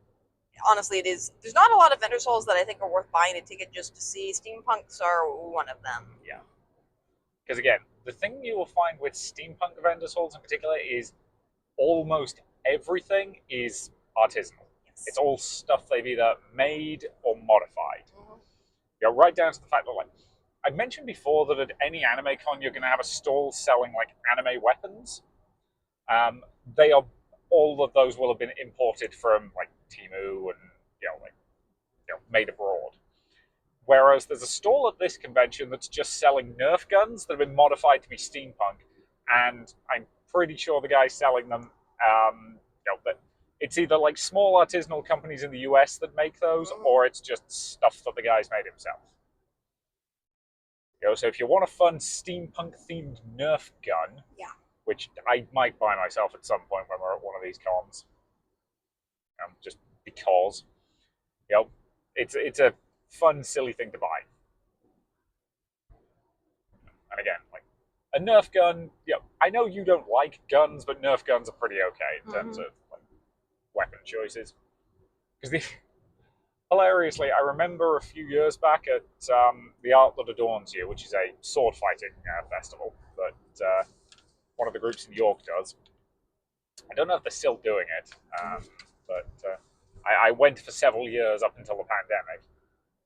honestly, it is. There's not a lot of vendors halls that I think are worth buying a ticket just to see. Steampunks are one of them. Yeah. Because again, the thing you will find with steampunk vendors halls in particular is almost everything is artisanal. Yes. It's all stuff they've either made or modified. Right down to the fact that, like, I mentioned before that at any anime con you're going to have a stall selling like anime weapons. They are all of those will have been imported from like Temu and made abroad. Whereas there's a stall at this convention that's just selling Nerf guns that have been modified to be steampunk, and I'm pretty sure the guy selling them, that it's either like small artisanal companies in the US that make those, or it's just stuff that the guy's made himself. So if you want a fun steampunk-themed Nerf gun, which I might buy myself at some point when we're at one of these cons, just because, it's a fun, silly thing to buy. And again, like a Nerf gun, I know you don't like guns, but Nerf guns are pretty okay in terms of like weapon choices. Because hilariously, I remember a few years back at the Art That Adorns You, which is a sword fighting festival that one of the groups in York does. I don't know if they're still doing it, but I went for several years up until the pandemic,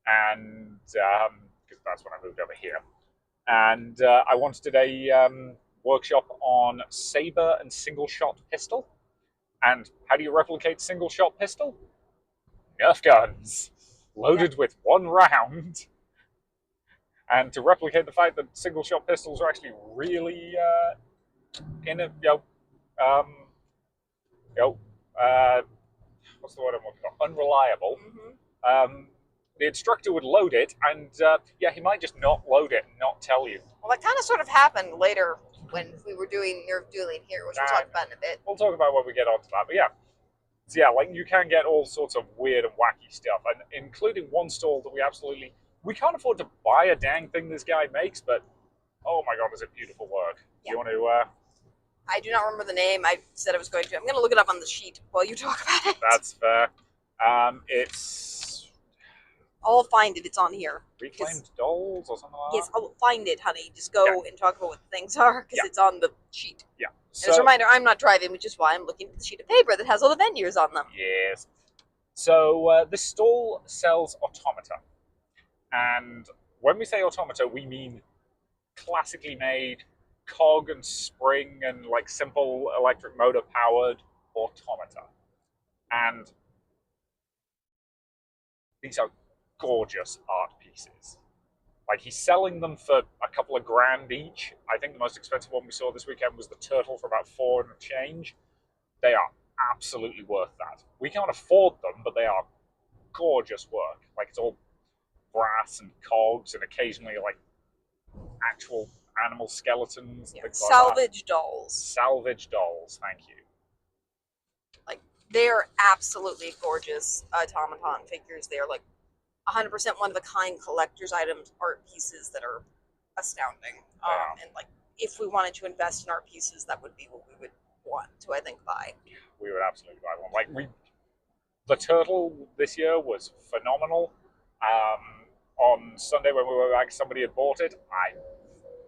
and because that's when I moved over here. And I wanted a workshop on saber and single-shot pistol. And how do you replicate single-shot pistol? Nerf guns, loaded with one round. And to replicate the fact that single-shot pistols are actually really what's the word I'm looking for? Unreliable. The instructor would load it, and he might just not load it and not tell you. Well, that kind of sort of happened later when we were doing Nerf dueling here, which we'll talk about in a bit. We'll talk about when we get onto that, but so like you can get all sorts of weird and wacky stuff, and including one stall that we can't afford to buy a dang thing this guy makes, but oh my god, is it beautiful work. You want to I do not remember the name. I said I was going to. I'm going to look it up on the sheet while you talk about it. That's fair. I'll find it. It's on here. Reclaimed Dolls or something like that? Yes, I'll find it, honey. Just go and talk about what the things are, because it's on the sheet. Yeah. So, as a reminder, I'm not driving, which is why I'm looking at the sheet of paper that has all the venues on them. Yes. So this stall sells automata. And when we say automata, we mean classically made cog and spring and like simple electric motor powered automata. And these are gorgeous art pieces. Like, he's selling them for a couple of grand each. I think the most expensive one we saw this weekend was the turtle for about $4 and change. They are absolutely worth that. We can't afford them, but they are gorgeous work. Like, it's all brass and cogs and occasionally like actual animal skeletons. Salvage dolls. Salvage dolls, thank you. Like They're absolutely gorgeous automaton figures. They are like 100% one of a kind collector's items, art pieces that are astounding. And like, if we wanted to invest in art pieces, that would be what we would want to, I think, buy. We would absolutely buy one. Like the turtle this year was phenomenal. On Sunday when we were back, somebody had bought it.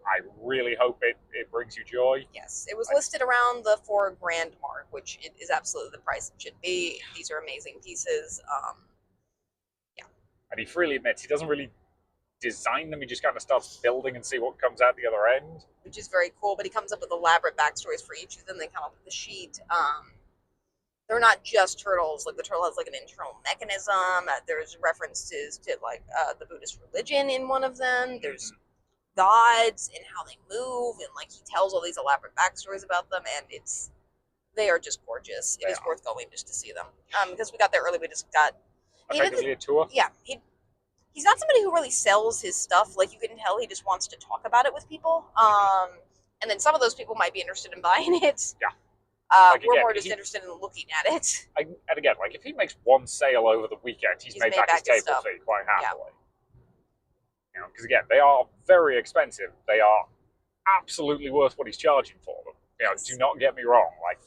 I really hope it brings you joy. Yes, it was listed around the $4,000 mark, which it is absolutely the price it should be. These are amazing pieces. And he freely admits he doesn't really design them. He just kind of starts building and see what comes out the other end, which is very cool. But he comes up with elaborate backstories for each of them. They come up with a sheet. They're not just turtles. Like the turtle has like an internal mechanism. There's references to like the Buddhist religion in one of them. There's gods and how they move, and like he tells all these elaborate backstories about them, and they are just gorgeous. It is worth going just to see them. Because we got there early, we just got effectively a tour. Yeah, he's not somebody who really sells his stuff. Like you can tell, he just wants to talk about it with people. And then some of those people might be interested in buying it. Yeah. We're more just interested in looking at it. And again, like if he makes one sale over the weekend, he's made back his table fee quite happily. Yeah. You know, because again, they are very expensive. They are absolutely worth what he's charging for them. You know, do not get me wrong. Like,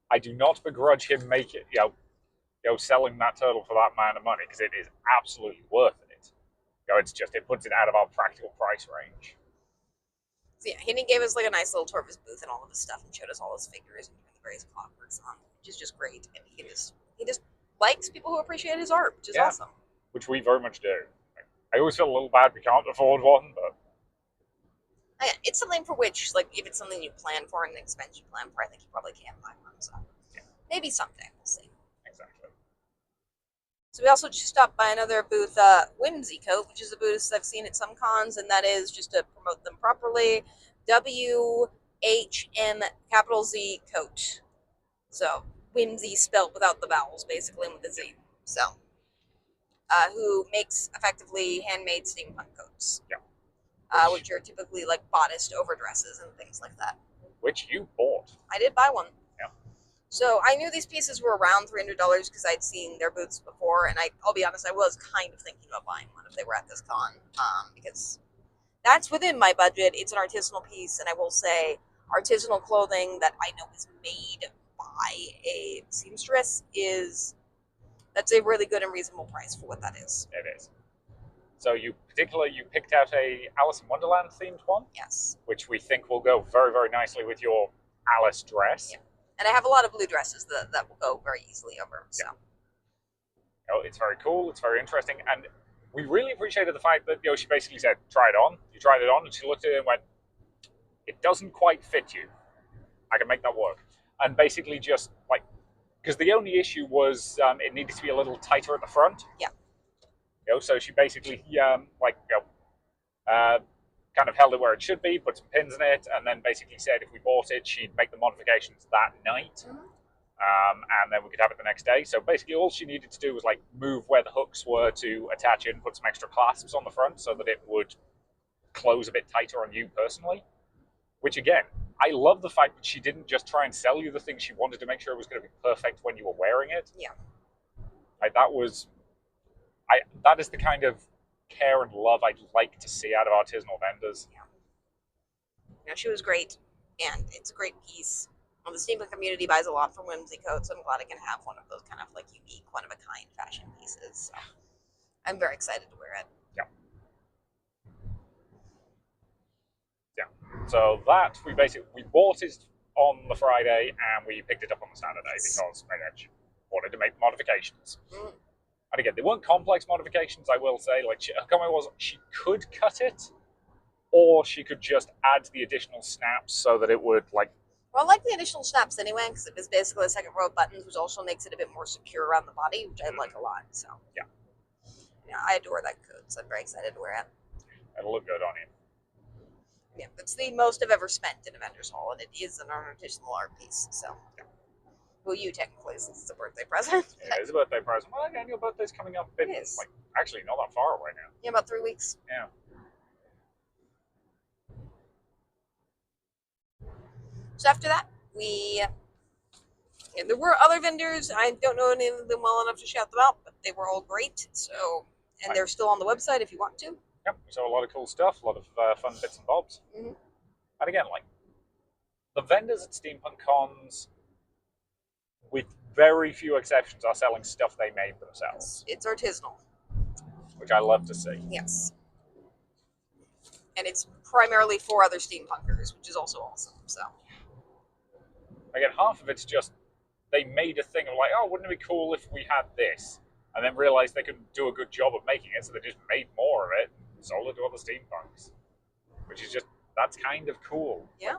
I do not begrudge him making, selling that turtle for that amount of money, because it is absolutely worth it. You know, it's just, it puts it out of our practical price range. So yeah, he gave us like a nice little tour of his booth and all of his stuff, and showed us all his figures and the various clockworks on, which is just great. And he just likes people who appreciate his art, which is awesome. Which we very much do. I always feel a little bad we can't afford one, but it's something for which, like, if it's something you plan for and an expense you plan for, I think you probably can buy one. So maybe someday, we'll see. Exactly. So we also just stopped by another booth, Whimsy Coat, which is a booth I've seen at some cons, and that is, just to promote them properly, WHM capital Z Coat. So Whimsy spelled without the vowels, basically, and with a Z. So, who makes effectively handmade steampunk coats. Yeah. Which are typically like bodiced overdresses and things like that. Which you bought. I did buy one. Yeah. So I knew these pieces were around $300 because I'd seen their booths before, and I'll be honest, I was kind of thinking about buying one if they were at this con, because that's within my budget. It's an artisanal piece, and I will say, artisanal clothing that I know is made by a seamstress that's a really good and reasonable price for what that is. It is. So you picked out a Alice in Wonderland themed one? Yes. Which we think will go very, very nicely with your Alice dress. Yeah. And I have a lot of blue dresses that will go very easily over. So. Yeah. It's very cool, it's very interesting, and we really appreciated the fact that she basically said, try it on. You tried it on, and she looked at it and went, it doesn't quite fit you. I can make that work. And basically just like, because the only issue was it needed to be a little tighter at the front. Yeah. So she basically, kind of held it where it should be, put some pins in it, and then basically said if we bought it, she'd make the modifications that night, and then we could have it the next day. So basically all she needed to do was like move where the hooks were to attach it and put some extra clasps on the front so that it would close a bit tighter on you personally. Which again, I love the fact that she didn't just try and sell you the thing. She wanted to make sure it was going to be perfect when you were wearing it. Yeah. Like that is the kind of care and love I'd like to see out of artisanal vendors. Yeah. She was great, and it's a great piece. Well, the steampunk community buys a lot from Whimsy Coat, so I'm glad I can have one of those kind of like unique, one-of-a-kind fashion pieces. So I'm very excited to wear it. Yeah. So that we bought it on the Friday and we picked it up on the Saturday because Edge wanted to make modifications. And again, they weren't complex modifications, I will say. Like, her comment was she could cut it, or she could just add the additional snaps so that it would, like... Well, I like the additional snaps anyway, because it was basically a second row of buttons, which also makes it a bit more secure around the body, which I like a lot, so... Yeah. Yeah, I adore that coat, so I'm very excited to wear it. It'll look good on you. Yeah, it's the most I've ever spent in a vendor's hall, and it is an artisanal art piece, so... Yeah. Well, you technically, since it's a birthday present. Yeah, it's a birthday present. Well, again, your birthday's coming up. It is. Like, actually, not that far away now. Yeah, about 3 weeks. Yeah. So after that, we And there were other vendors. I don't know any of them well enough to shout them out, but they were all great. So, and they're still on the website if you want to. Yep, we saw a lot of cool stuff, a lot of fun bits and bobs. Mm-hmm. And again, like, the vendors at Steampunk Cons, with very few exceptions, are selling stuff they made themselves. It's artisanal. Which I love to see. Yes. And it's primarily for other steampunkers, which is also awesome. So, again, half of it's just they made a thing of like, oh, wouldn't it be cool if we had this? And then realized they could do a good job of making it, so they just made more of it and sold it to other steampunks. Which is just, that's kind of cool. Yeah.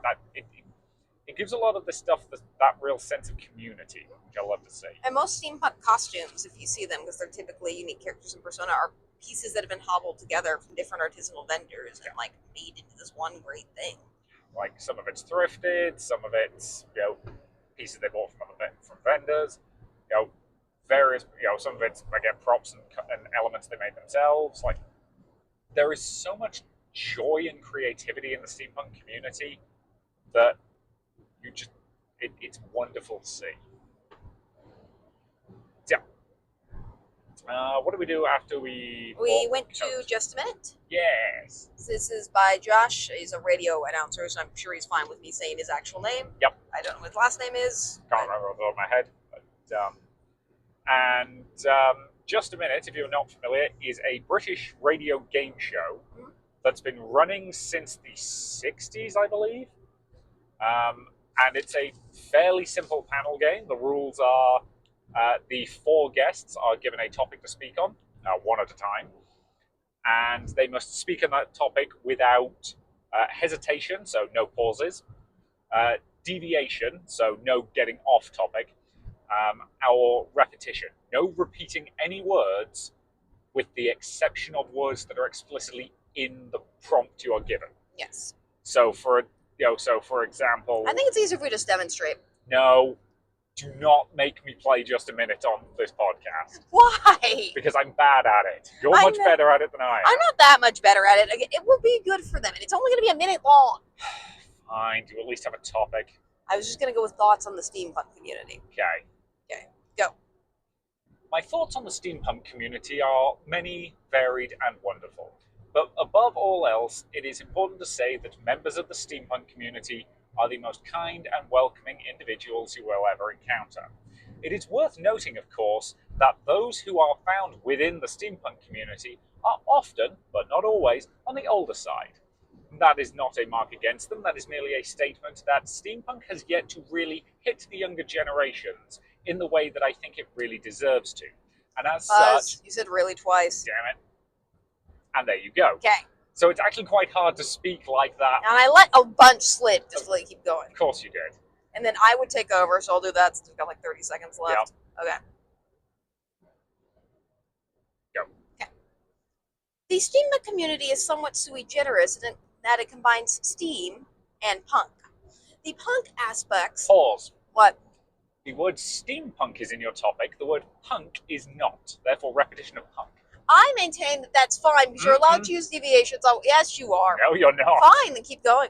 It gives a lot of the stuff that real sense of community, which I love to see. And most steampunk costumes, if you see them, because they're typically unique characters and persona, are pieces that have been hobbled together from different artisanal vendors and like made into this one great thing. Like, some of it's thrifted, some of it's, pieces they bought from vendors, various, some of it's, again, props and elements they made themselves. Like, there is so much joy and creativity in the steampunk community that you just, it's wonderful to see. So, yeah. What do we do after we... We went to Just a Minute. Yes. This is by Josh. He's a radio announcer, so I'm sure he's fine with me saying his actual name. Yep. I don't know what his last name is. Can't remember off the top of my head. But, Just a Minute, if you're not familiar, is a British radio game show that's been running since the 60s, I believe. And it's a fairly simple panel game. The rules are the 4 guests are given a topic to speak on, one at a time. And they must speak on that topic without hesitation, so no pauses, deviation, so no getting off topic, or repetition. No repeating any words with the exception of words that are explicitly in the prompt you are given. Yes. So for example, I think it's easier if we just demonstrate. No, do not make me play Just a Minute on this podcast. Why? Because I'm bad at it. You're much better at it than I am. I'm not that much better at it. It will be good for them, and it's only going to be a minute long. Fine, do at least have a topic. I was just going to go with thoughts on the steampunk community. Okay, go. My thoughts on the steampunk community are many, varied, and wonderful. But above all else, it is important to say that members of the steampunk community are the most kind and welcoming individuals you will ever encounter. It is worth noting, of course, that those who are found within the steampunk community are often, but not always, on the older side. That is not a mark against them, that is merely a statement that steampunk has yet to really hit the younger generations in the way that I think it really deserves to. And as such... You said really twice. Damn it. And there you go. Okay. So it's actually quite hard to speak like that. And I let a bunch slip just to let you keep going. Of course you did. And then I would take over, so I'll do that since we've got like 30 seconds left. Yep. Okay. Go. Okay. The steampunk community is somewhat sui generis in that it combines steam and punk. The punk aspects... Pause. What? The word steampunk is in your topic. The word punk is not. Therefore, repetition of punk. I maintain that that's fine because you're allowed to use deviations. Oh, yes, you are. No, you're not. Fine, then keep going.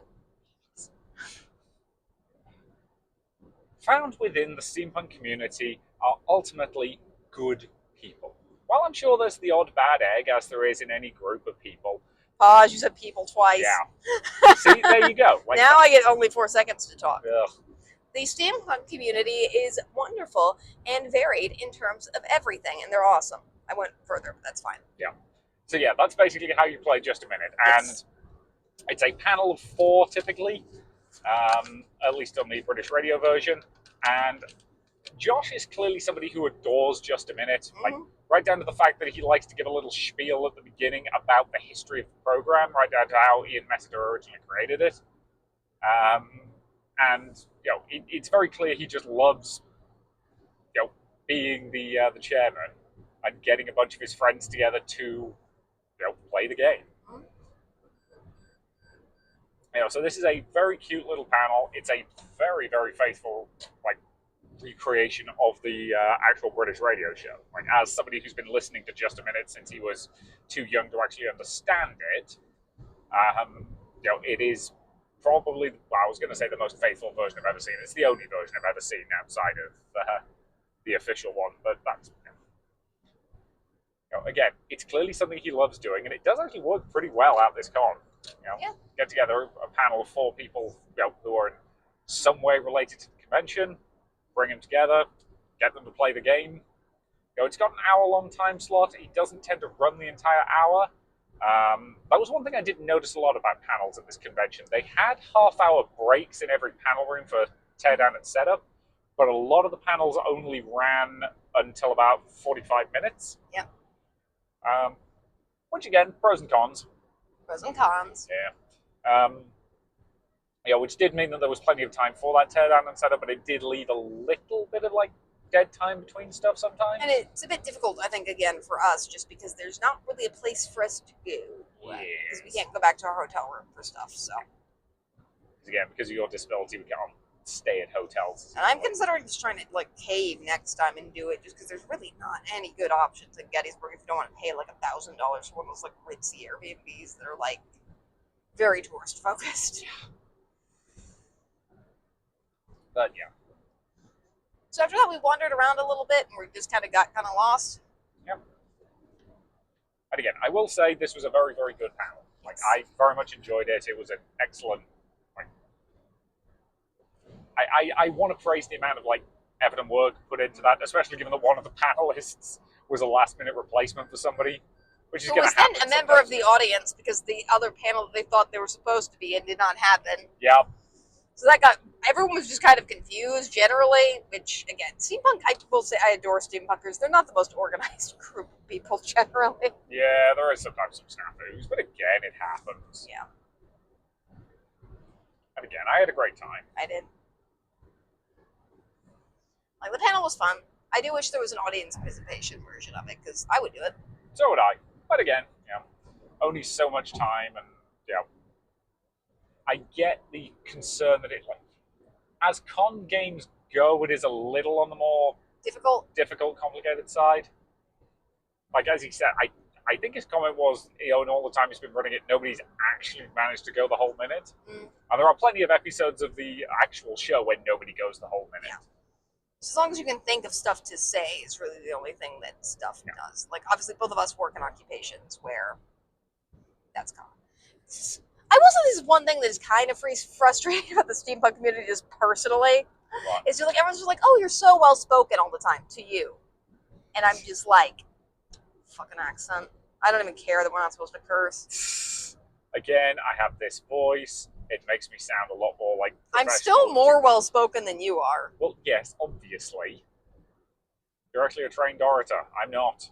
Found within the steampunk community are ultimately good people. While I'm sure there's the odd bad egg, as there is in any group of people. Pause, you said people twice. Yeah. See, there you go. Like now I get only 4 seconds to talk. Ugh. The steampunk community is wonderful and varied in terms of everything, and they're awesome. I went further, but that's fine. Yeah. So yeah, that's basically how you play Just a Minute. And it's a panel of 4 typically, at least on the British radio version. And Josh is clearly somebody who adores Just a Minute, like right down to the fact that he likes to give a little spiel at the beginning about the history of the program, right down to how Ian Messiter originally created it. And it's very clear he just loves being the chairman and getting a bunch of his friends together to play the game. So this is a very cute little panel. It's a very, very faithful recreation of the actual British radio show. Like, as somebody who's been listening to Just a Minute since he was too young to actually understand it, it is probably, well, I was going to say the most faithful version I've ever seen. It's the only version I've ever seen outside of the official one, but that's, again, it's clearly something he loves doing, and it does actually work pretty well at this con. Yeah. Get together a panel of 4 people, who are in some way related to the convention, bring them together, get them to play the game. It's got an hour-long time slot. He doesn't tend to run the entire hour. That was one thing I didn't notice a lot about panels at this convention. They had half-hour breaks in every panel room for teardown and setup, but a lot of the panels only ran until about 45 minutes. Yeah. Which, again, pros and cons. Pros and cons. Yeah. Which did mean that there was plenty of time for that teardown and setup, but it did leave a little bit of, dead time between stuff sometimes. And it's a bit difficult, I think, again, for us, just because there's not really a place for us to go. Because we can't go back to our hotel room for stuff, so. Again, because of your disability, we can't stay at hotels. And I'm considering just trying to, cave next time and do it, just because there's really not any good options in Gettysburg if you don't want to pay, $1,000 for one of those, ritzy Airbnbs that are, very tourist-focused. But, yeah. So after that, we wandered around a little bit, and we just got lost. Yep. And again, I will say this was a very, very good panel. Yes. I very much enjoyed it. It was an excellent. I want to praise the amount of effort and work put into that, especially given that one of the panelists was a last-minute replacement for somebody, which is going to happen. Then a member of the audience because the other panel that they thought they were supposed to be in did not happen. Yeah. So everyone was just kind of confused generally, which, again, steampunk, I will say I adore steampunkers. They're not the most organized group of people generally. Yeah, there is sometimes some snafus, but again, it happens. Yeah. And again, I had a great time. I did. The panel was fun. I do wish there was an audience participation version of it, because I would do it. So would I. But again, only so much time, and, I get the concern that as con games go, it is a little on the more difficult, complicated side. As he said, I think his comment was, in all the time he's been running it, nobody's actually managed to go the whole minute. And there are plenty of episodes of the actual show where nobody goes the whole minute. Yeah. As long as you can think of stuff to say is really the only thing that stuff does. Obviously, both of us work in occupations where that's common. I will say this is one thing that is kind of frustrating about the steampunk community just personally. What? Is everyone's just oh, you're so well-spoken all the time to you. And I'm just fucking accent. I don't even care that we're not supposed to curse. Again, I have this voice. It makes me sound a lot more I'm still more well-spoken than you are. Well, yes, obviously. You're actually a trained orator. I'm not.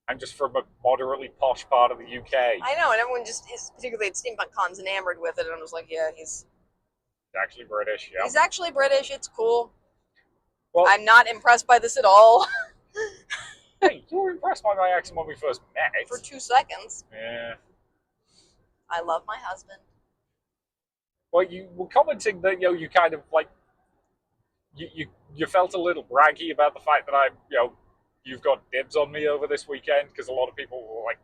I'm just from a moderately posh part of the UK. I know, and everyone just is, particularly at Steampunk Cons, enamored with it, and I'm just yeah, he's actually British, yeah. He's actually British, it's cool. Well, I'm not impressed by this at all. Hey, you were impressed by my accent when we first met. For 2 seconds. Yeah. I love my husband. Well, you were commenting that, you kind of, you felt a little braggy about the fact that you've got dibs on me over this weekend, because a lot of people were,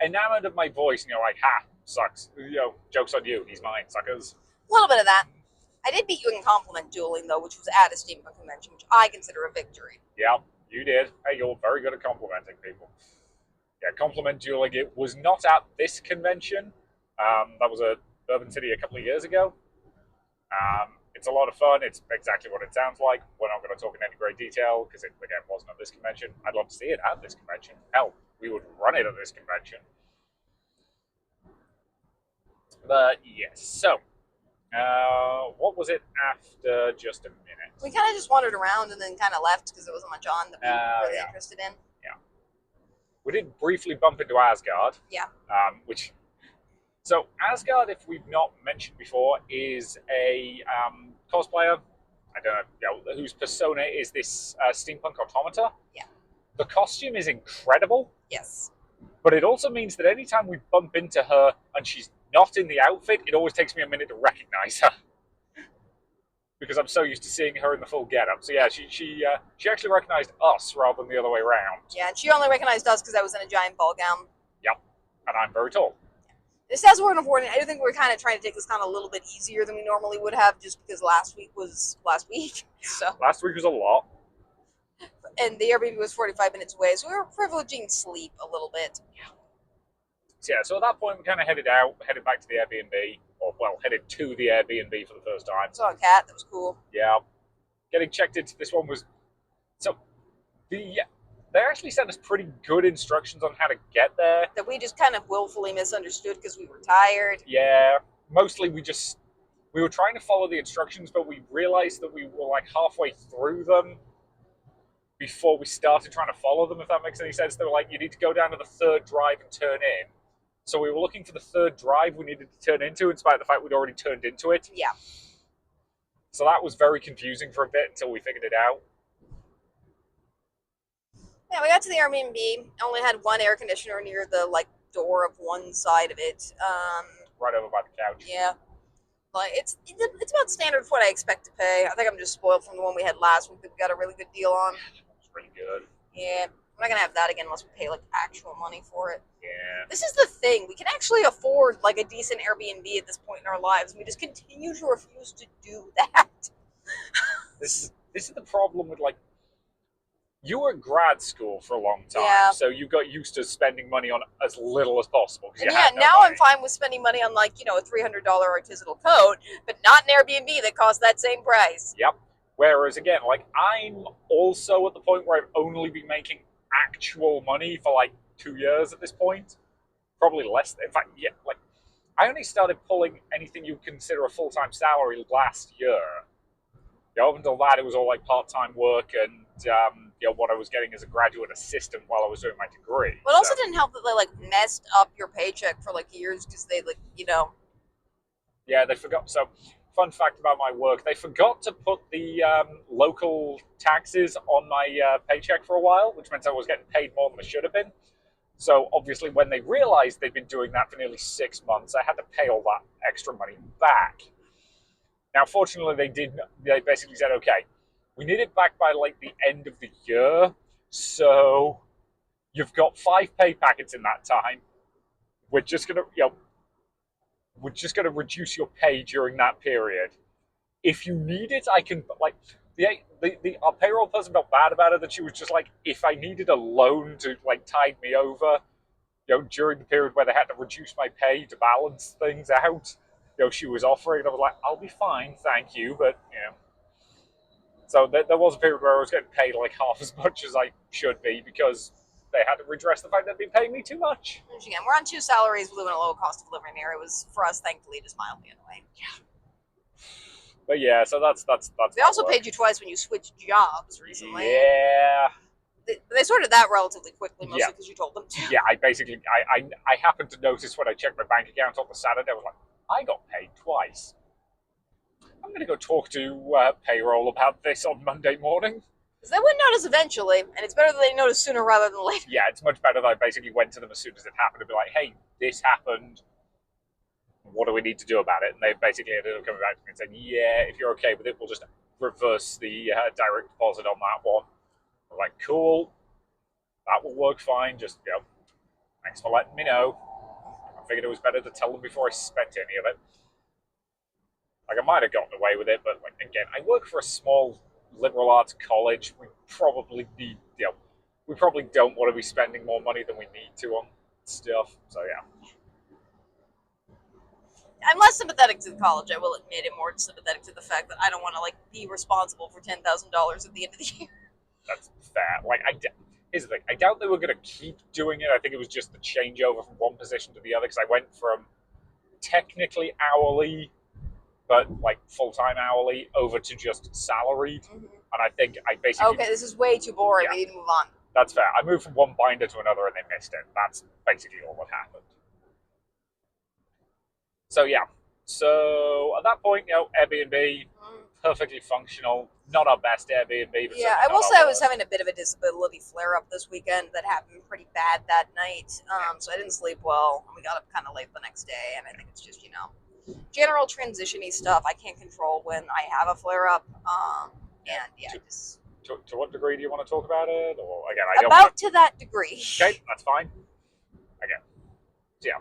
enamored of my voice, and ha, sucks. Joke's on you, he's mine, suckers. A little bit of that. I did beat you in compliment dueling, though, which was at a steampunk convention, which I consider a victory. Yeah, you did. Hey, you're very good at complimenting people. Yeah, compliment dueling. It was not at this convention. That was at Urban City a couple of years ago. It's a lot of fun. It's exactly what it sounds like. We're not going to talk in any great detail, because it, again, wasn't at this convention. I'd love to see it at this convention. Hell, we would run it at this convention. But, yes, so... what was it after just a minute? We kind of just wandered around and then kind of left because there wasn't much on that we were really interested in. Yeah. We did briefly bump into Asgard. Yeah. So Asgard, if we've not mentioned before, is a cosplayer. I don't know whose persona is this steampunk automata. Yeah. The costume is incredible. Yes. But it also means that anytime we bump into her and she's not in the outfit, it always takes me a minute to recognize her. Because I'm so used to seeing her in the full getup. So yeah, she actually recognized us rather than the other way around. Yeah, and she only recognized us because I was in a giant ball gown. Yep, and I'm very tall. This as we're avoiding, I do think we're kind of trying to take this kind of a little bit easier than we normally would have, just because last week was last week. So Last week was a lot. and the Airbnb was 45 minutes away, so we were privileging sleep a little bit. So yeah, so at that point we kind of headed back to the Airbnb, or well, headed to the Airbnb for the first time. Saw a cat, that was cool. Yeah, getting checked into this one was so they actually sent us pretty good instructions on how to get there. That we just kind of willfully misunderstood because we were tired. Yeah, mostly we were trying to follow the instructions, but we realized that we were like halfway through them before we started trying to follow them, if that makes any sense. They were like, you need to go down to the third drive and turn in. So we were looking for the third drive we needed to turn into, in spite of the fact we'd already turned into it. Yeah. So that was very confusing for a bit until we figured it out. Yeah, we got to the Airbnb. Only had one air conditioner near the door of one side of it. Right over by the couch. Yeah. But it's about standard for what I expect to pay. I think I'm just spoiled from the one we had last week that we got a really good deal on. It's pretty good. Yeah. I'm not gonna have that again unless we pay actual money for it. Yeah. This is the thing. We can actually afford a decent Airbnb at this point in our lives. And we just continue to refuse to do that. This is the problem with you were at grad school for a long time, yeah. So you got used to spending money on as little as possible. And yeah, now I'm fine with spending money on a $300 artisanal coat, but not an Airbnb that costs that same price. Yep. Whereas again, I'm also at the point where I've only been making actual money for 2 years at this point, probably less. In fact, yeah, I only started pulling anything you consider a full-time salary last year. Up until that, it was all part-time work and what I was getting as a graduate assistant while I was doing my degree. But it also didn't help that they messed up your paycheck for years because they Yeah, they forgot. So, fun fact about my work: they forgot to put the local taxes on my paycheck for a while, which meant I was getting paid more than I should have been. So obviously, when they realized they'd been doing that for nearly 6 months, I had to pay all that extra money back. Now, fortunately, they basically said, okay, we need it back by the end of the year, so you've got 5 pay packets in that time. We're just gonna reduce your pay during that period. If you need it, I can our payroll person felt bad about it, that she was just if I needed a loan to tide me over, during the period where they had to reduce my pay to balance things out, she was offering. I was like, I'll be fine, thank you, but So there was a period where I was getting paid half as much as I should be because they had to redress the fact they'd been paying me too much. Again, we're on 2 salaries. We live in a low cost of living area. It was, for us, thankfully, just mildly annoying. Yeah. But yeah, so that's. They also paid you twice when you switched jobs recently. Yeah. They sorted that relatively quickly, mostly because you told them to. Yeah, I happened to notice when I checked my bank account on the Saturday, I was like, I got paid twice. I'm going to go talk to payroll about this on Monday morning. Because they would notice eventually, and it's better that they notice sooner rather than later. Yeah, it's much better that I basically went to them as soon as it happened to be like, hey, this happened. What do we need to do about it? And they basically ended up coming back to me and saying, yeah, if you're okay with it, we'll just reverse the direct deposit on that one. I'm like, cool. That will work fine. Just, thanks for letting me know. I figured it was better to tell them before I spent any of it. I might have gotten away with it, but again, I work for a small liberal arts college. We probably need, we probably don't want to be spending more money than we need to on stuff. So yeah. I'm less sympathetic to the college, I will admit, and more sympathetic to the fact that I don't want to be responsible for $10,000 at the end of the year. That's fair. Here's the thing. I doubt they were going to keep doing it. I think it was just the changeover from one position to the other, because I went from technically hourly, but full-time hourly, over to just salaried. Mm-hmm. And I think I basically... Okay, this is way too boring. We need to move on. That's fair. I moved from one binder to another and they missed it. That's basically all that happened. So yeah. So at that point, Airbnb, perfectly functional. Not our best Airbnb, but yeah, I will say I was having a bit of a disability flare-up this weekend that happened pretty bad that night. So I didn't sleep well. We got up kind of late the next day, and I think it's just, general transition-y stuff. I can't control when I have a flare-up. To what degree do you want to talk about it? Or again, to that degree. Okay, that's fine. Again, so yeah.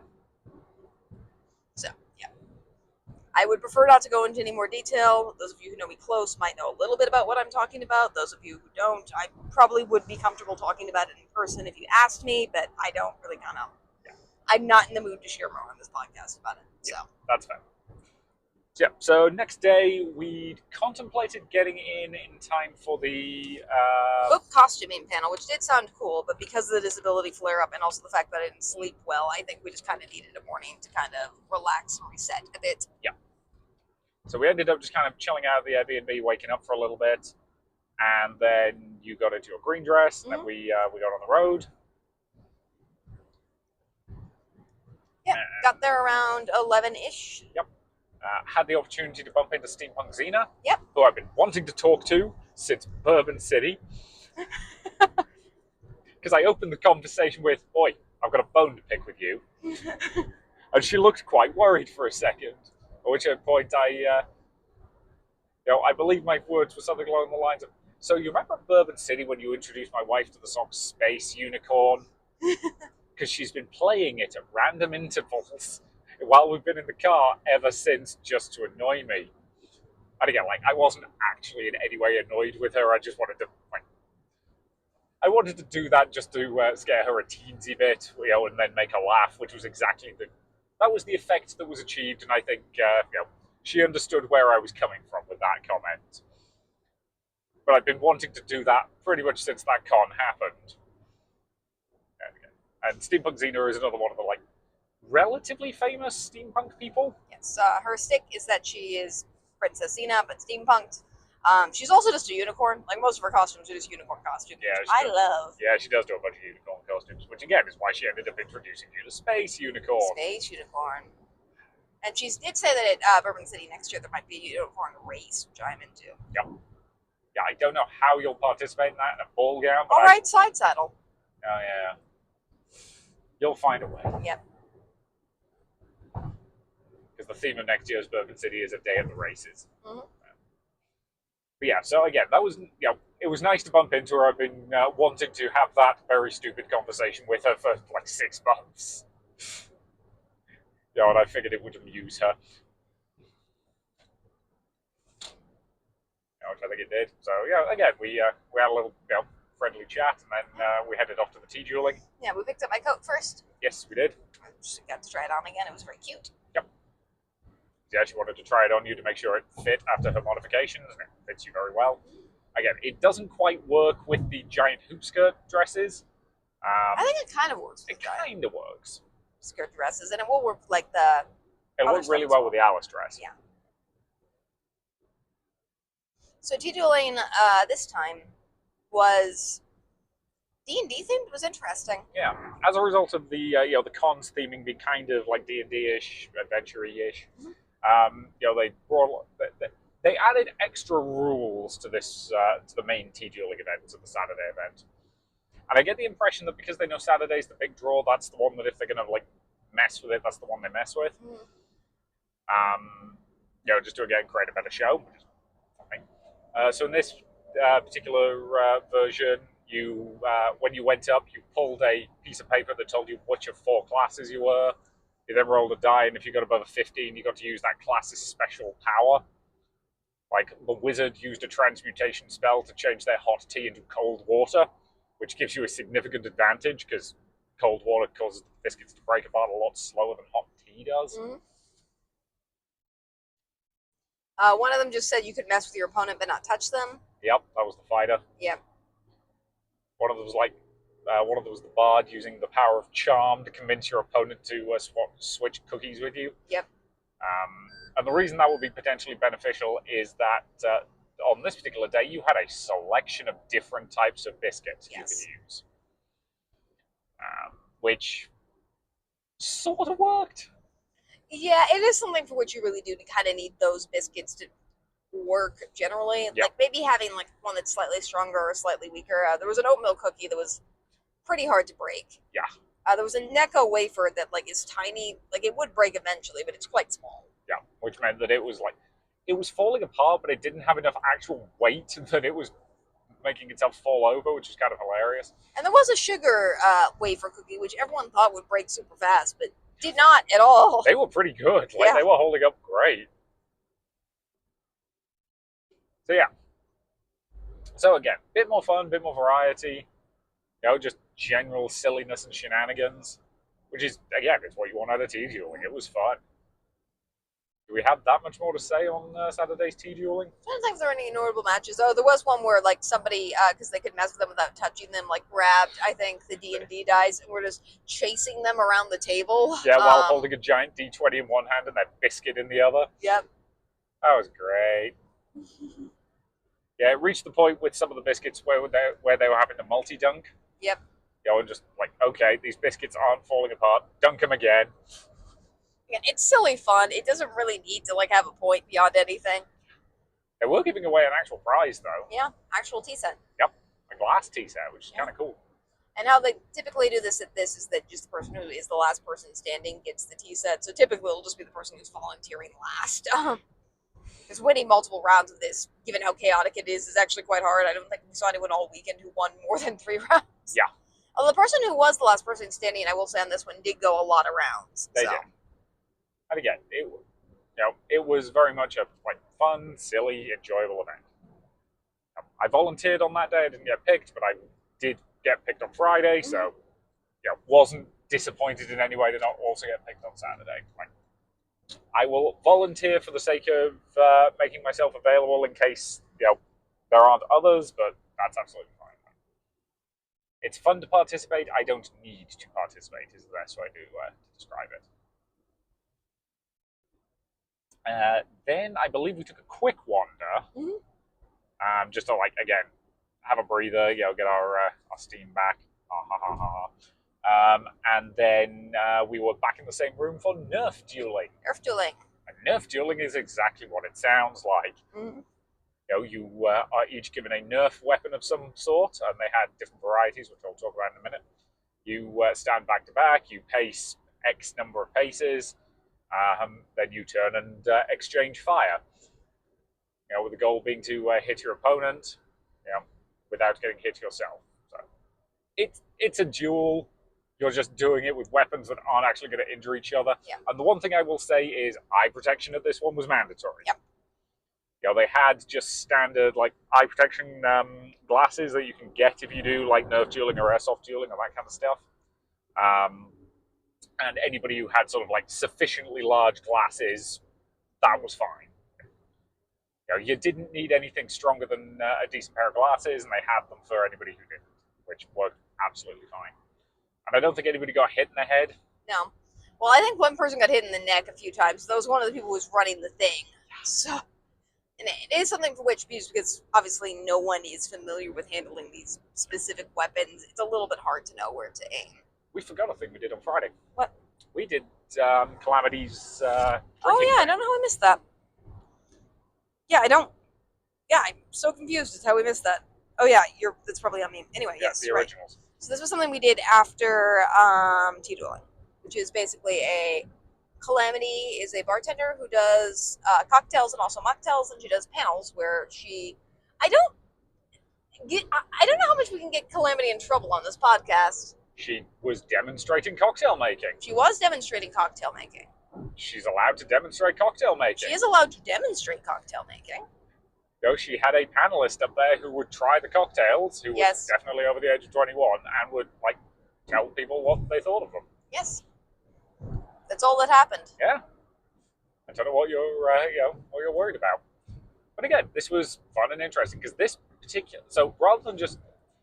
I would prefer not to go into any more detail. Those of you who know me close might know a little bit about what I'm talking about. Those of you who don't, I probably would be comfortable talking about it in person if you asked me, but I don't really kind of. Yeah. I'm not in the mood to share more on this podcast about it. So that's fair. Yeah, so next day we contemplated getting in time for the book costuming panel, which did sound cool, but because of the disability flare up and also the fact that I didn't sleep well, I think we just kind of needed a morning to kind of relax and reset a bit. Yeah. So we ended up just kind of chilling out at the Airbnb, waking up for a little bit, and then you got into your green dress, and then we got on the road. Yeah, got there around 11-ish. Yep. Had the opportunity to bump into Steampunk Xena, yep, who I've been wanting to talk to since Bourbon City. Because I opened the conversation with, "Oi, I've got a bone to pick with you." And she looked quite worried for a second, at which point I believe my words were something along the lines of, "So you remember Bourbon City when you introduced my wife to the song Space Unicorn? Because she's been playing it at random intervals while we've been in the car ever since, just to annoy me." And again, I wasn't actually in any way annoyed with her. I just wanted to, I wanted to do that just to scare her a teensy bit, and then make her laugh, which was exactly that was the effect that was achieved. And I think, she understood where I was coming from with that comment. But I've been wanting to do that pretty much since that con happened. And Steampunk Xena is another one of the relatively famous steampunk people. Yes, her stick is that she is Princess Xena, but steampunked. She's also just a unicorn. Like most of her costumes are just unicorn costumes. Yeah, I love. Yeah, she does do a bunch of unicorn costumes, which again is why she ended up introducing you to Space Unicorn. Space Unicorn. And she did say that at Bourbon City next year there might be a unicorn race, which I'm into. Yep. Yeah, I don't know how you'll participate in that in a ball gown. All right, side saddle. Oh, yeah. You'll find a way. Yep. Because the theme of next year's Bourbon City is a day of the races. Mm-hmm. But yeah, so again, that was, it was nice to bump into her. I've been wanting to have that very stupid conversation with her for 6 months. And I figured it would amuse her. Which I think it did. So yeah, again, we had a little friendly chat, and then we headed off to the tea dueling. Yeah, we picked up my coat first. Yes, we did. I just got to try it on again. It was very cute. Yep. Yeah, she wanted to try it on you to make sure it fit after her modifications, and it fits you very well. Again, it doesn't quite work with the giant hoop skirt dresses. I think it kind of works. It kind of works. Skirt dresses, and it will work like the. It worked really well with the Alice dress. Yeah. So tea dueling this time was D&D themed. Was interesting. Yeah, as a result of the the cons theming being kind of like D&D-ish, adventure-ish. Mm-hmm. They added extra rules to this to the main tea dueling event, to the Saturday event. And I get the impression that because they know Saturday's the big draw, that's the one that if they're going to mess with it, that's the one they mess with. Mm. Just to again create a better show. Which is fine. So in this particular version, you when you went up, you pulled a piece of paper that told you which of 4 classes you were. You then rolled a die, and if you got above a 15, you got to use that class's special power. Like the wizard used a transmutation spell to change their hot tea into cold water, which gives you a significant advantage because cold water causes the biscuits to break apart a lot slower than hot tea does. Mm-hmm. One of them just said you could mess with your opponent but not touch them. Yep, that was the fighter. Yep. One of them was the bard using the power of charm to convince your opponent to switch cookies with you. Yep. And the reason that would be potentially beneficial is that on this particular day, you had a selection of different types of biscuits you could use. Which sort of worked. Yeah, it is something for which you really do kind of need those biscuits to work generally. Yep. Like maybe having one that's slightly stronger or slightly weaker. There was an oatmeal cookie that was pretty hard to break. Yeah. There was a Necco wafer that is tiny. It would break eventually, but it's quite small. Yeah, which meant that it was falling apart, but it didn't have enough actual weight that it was making itself fall over, which is kind of hilarious. And there was a sugar wafer cookie, which everyone thought would break super fast, but did not at all. They were pretty good. They were holding up great. So yeah. So again, bit more fun, bit more variety. Just general silliness and shenanigans, which is again, it's what you want out of tea dueling. It was fun. Do we have that much more to say on Saturday's tea dueling? I don't think there were any notable matches. Oh, there was one where like somebody, because they could mess with them without touching them, like grabbed, I think, the D&D dice and were just chasing them around the table. Yeah, while holding a giant D20 in one hand and that biscuit in the other. Yep. That was great. Yeah, it reached the point with some of the biscuits where they were having to multi-dunk. Yep. And just like, okay, these biscuits aren't falling apart. Dunk them again. Yeah, it's silly fun. It doesn't really need to like have a point beyond anything. They were giving away an actual prize though. Yeah, actual tea set. Yep, a glass tea set, which is kind of cool. And how they typically do this at this is that just the person who is the last person standing gets the tea set. So typically it'll just be the person who's volunteering last. Because winning multiple rounds of this, given how chaotic it is actually quite hard. I don't think we saw anyone all weekend who won more than 3 rounds. Yeah. Although the person who was the last person standing, I will say on this one, did go a lot of rounds. They did. And again, it was very much a fun, silly, enjoyable event. I volunteered on that day. I didn't get picked, but I did get picked on Friday, so wasn't disappointed in any way to not also get picked on Saturday. I will volunteer for the sake of making myself available in case there aren't others, but that's absolutely fine. It's fun to participate. I don't need to participate is the best way to describe it. Then I believe we took a quick wander, just to again have a breather, get our steam back, and then we were back in the same room for Nerf dueling. Nerf dueling. And Nerf dueling is exactly what it sounds like. You are each given a Nerf weapon of some sort, and they had different varieties, which I'll talk about in a minute. You stand back to back, you pace X number of paces, then you turn and exchange fire. With the goal being to hit your opponent, without getting hit yourself. So it's a duel. You're just doing it with weapons that aren't actually going to injure each other. Yeah. And the one thing I will say is eye protection at this one was mandatory. Yep. They had just standard eye protection glasses that you can get if you do Nerf dueling or airsoft dueling or that kind of stuff. And anybody who had sort of sufficiently large glasses, that was fine. You didn't need anything stronger than a decent pair of glasses, and they had them for anybody who didn't, which worked absolutely fine. And I don't think anybody got hit in the head. No. Well, I think one person got hit in the neck a few times. That was one of the people who was running the thing. So, and it is something for which, because obviously no one is familiar with handling these specific weapons, it's a little bit hard to know where to aim. We forgot a thing we did on Friday. What? We did Calamity's oh, yeah, I don't know how I missed that. Yeah, I don't. Yeah, I'm so confused as how we missed that. Oh, yeah, that's probably on me. Anyway, yes, the originals. Right. So this was something we did after tea dueling, which is basically Calamity is a bartender who does cocktails and also mocktails, and she does panels where I don't know how much we can get Calamity in trouble on this podcast. She was demonstrating cocktail making. She was demonstrating cocktail making. She's allowed to demonstrate cocktail making. She is allowed to demonstrate cocktail making. She had a panelist up there who would try the cocktails, who was definitely over the age of 21, and would tell people what they thought of them. Yes, that's all that happened. Yeah, I don't know what you're worried about. But again, this was fun and interesting because this particular. So rather than just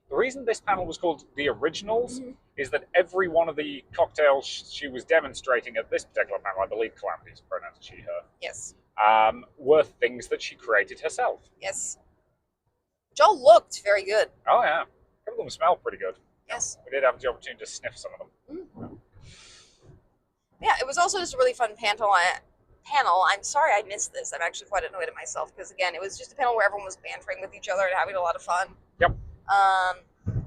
the reason this panel was called the Originals is that every one of the cocktails she was demonstrating at this particular panel, I believe Calamity's pronouns she, her. Yes. Were things that she created herself. Yes. Which all looked very good. Oh, yeah. Some of them smell pretty good. Yes. We did have the opportunity to sniff some of them. Yeah, it was also just a really fun panel. I'm sorry I missed this. I'm actually quite annoyed at myself because, again, it was just a panel where everyone was bantering with each other and having a lot of fun. Yep.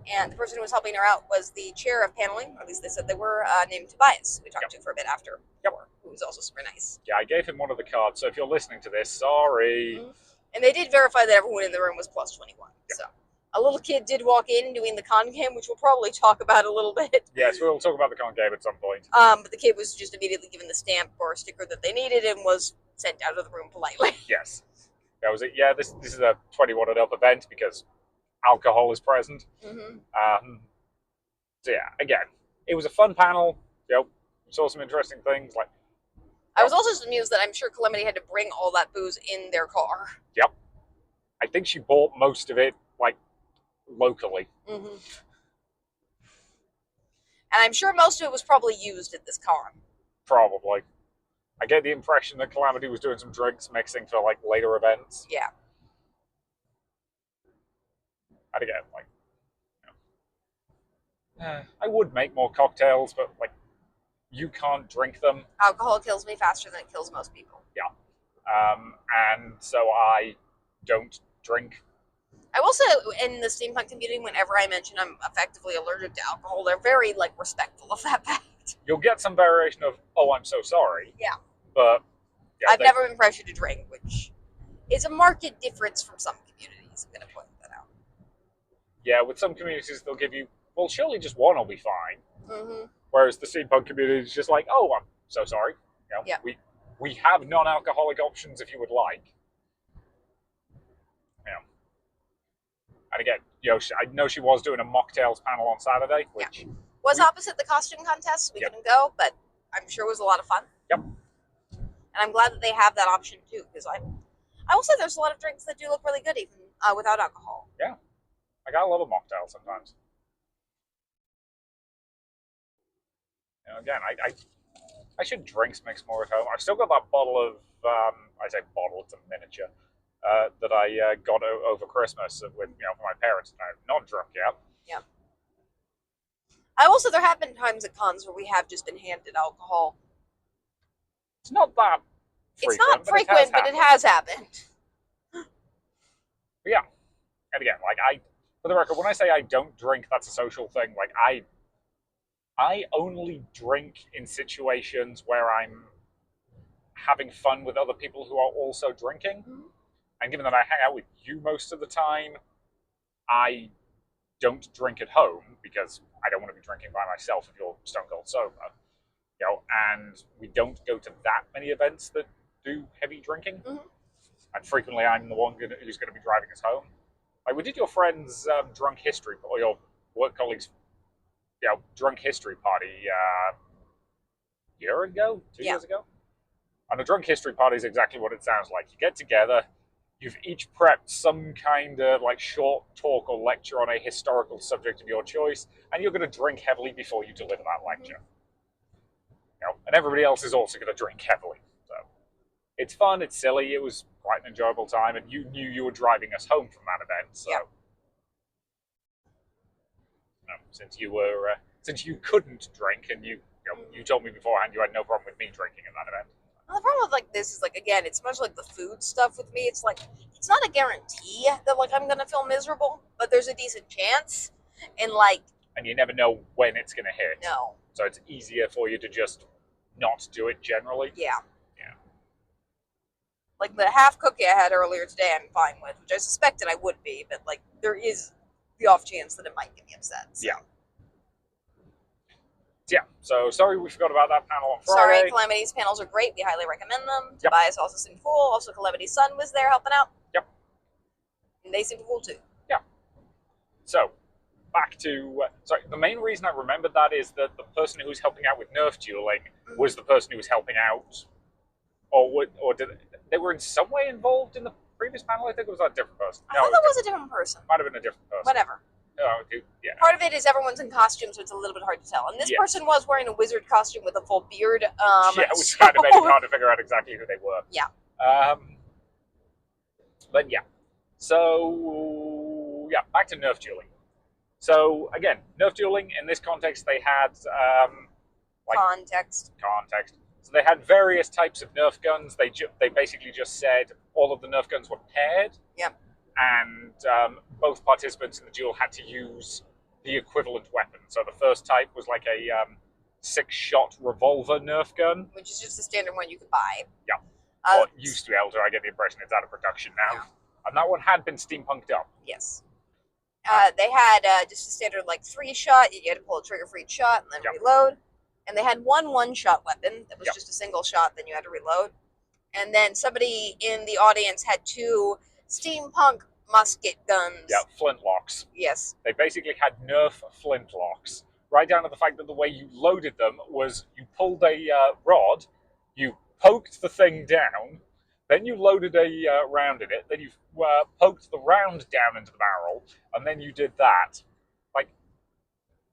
And the person who was helping her out was the chair of paneling, or at least they said they were, named Tobias, we talked to for a bit after. Yep. Who was also super nice. Yeah, I gave him one of the cards, so if you're listening to this, sorry. And they did verify that everyone in the room was plus 21. Yep. So a little kid did walk in doing the con game, which we'll probably talk about a little bit. Yes, we'll talk about the con game at some point. But the kid was just immediately given the stamp or sticker that they needed and was sent out of the room politely. Yes. I was like, yeah, this is a 21 and up event because alcohol is present. So yeah, again, it was a fun panel. You know, saw some interesting things. Like, I was also just amused that I'm sure Calamity had to bring all that booze in their car. Yep, I think she bought most of it like locally. And I'm sure most of it was probably used at this con. Probably. I get the impression that Calamity was doing some drinks mixing for like later events. Yeah. And again, like, you know, I would make more cocktails, but like, you can't drink them. Alcohol kills me faster than it kills most people. Yeah. And so I don't drink. I will say, in the steampunk community, whenever I mention I'm effectively allergic to alcohol, they're very like respectful of that fact. You'll get some variation of, "Oh, I'm so sorry." Yeah. But yeah, I've never been pressured to drink, which is a marked difference from some communities. I'm going to point that out. Yeah, with some communities they'll give you, well, surely just one will be fine. Whereas the steampunk community is just like, "Oh, I'm so sorry. You know, yeah. We have non-alcoholic options if you would like." You know. And again, you know, I know she was doing a mocktails panel on Saturday, which was opposite the costume contest. So we couldn't go, but I'm sure it was a lot of fun. Yep. And I'm glad that they have that option too, because I will say there's a lot of drinks that do look really good even without alcohol. Yeah, like I love a mocktail sometimes. You know, again, I should drinks mix more at home. I've still got that bottle of I say bottle, it's a miniature. That I got over Christmas with, you know, for my parents, and I'm not drunk yet. Yeah. I also, there have been times at cons where we have just been handed alcohol. It's not that frequent. It's not frequent, but it has happened. But yeah. And again, like for the record, when I say I don't drink, that's a social thing. Like I only drink in situations where I'm having fun with other people who are also drinking. And given that I hang out with you most of the time, I don't drink at home because I don't want to be drinking by myself if you're stone cold sober. You know, and we don't go to that many events that do heavy drinking. And frequently I'm the one who's going to be driving us home. Like, we did your friend's drunk history, or your work colleagues' drunk history party a year ago, 2 years ago. And a drunk history party is exactly what it sounds like. You get together, you've each prepped some kind of like short talk or lecture on a historical subject of your choice, and you're going to drink heavily before you deliver that lecture. You know, and everybody else is also going to drink heavily. So it's fun, it's silly, it was quite an enjoyable time, and you knew you were driving us home from that event. So since you couldn't drink, and you told me beforehand you had no problem with me drinking at that event. Well, the problem with like this is like, again, it's much like the food stuff with me. It's like, it's not a guarantee that like I'm gonna feel miserable, but there's a decent chance, and you never know when it's gonna hit. No. So it's easier for you to just not do it generally. Yeah. Like the half cookie I had earlier today, I'm fine with, which I suspected I would be, but like there is the off chance that it might get me upset. So. Yeah, so sorry we forgot about that panel on Friday. Sorry, Calamity's panels are great. We highly recommend them. Tobias also seemed cool. Also, Calamity's son was there helping out. Yep. And they seemed cool too. Yeah. So, back to... the main reason I remembered that is that the person who was helping out with Nerf dueling was the person who was helping out... Or did they were in some way involved in the previous panel? I think it was a different person. I thought that was a different person. Might have been a different person. Whatever. Yeah. Part of it is everyone's in costume, so it's a little bit hard to tell. And this person was wearing a wizard costume with a full beard. Which kind of made it hard to figure out exactly who they were. Yeah. But yeah. So, back to Nerf dueling. So, again, Nerf dueling, in this context, they had... Context. So they had various types of Nerf guns. They basically just said all of the Nerf guns were paired. Yep. And both participants in the duel had to use the equivalent weapon. So the first type was like a 6-shot revolver Nerf gun. Which is just a standard one you could buy. Yeah. Or it used to be able to. I get the impression it's out of production now. Yeah. And that one had been steampunked up. Yes. They had just a standard 3-shot. You had to pull a trigger for each shot and then reload. And they had one 1-shot weapon that was just a single shot, then you had to reload. And then somebody in the audience had 2 steampunk musket guns. Yeah, flintlocks. Yes. They basically had Nerf flintlocks, right down to the fact that the way you loaded them was you pulled a rod, you poked the thing down, then you loaded a round in it, then you poked the round down into the barrel, and then you did that. Like,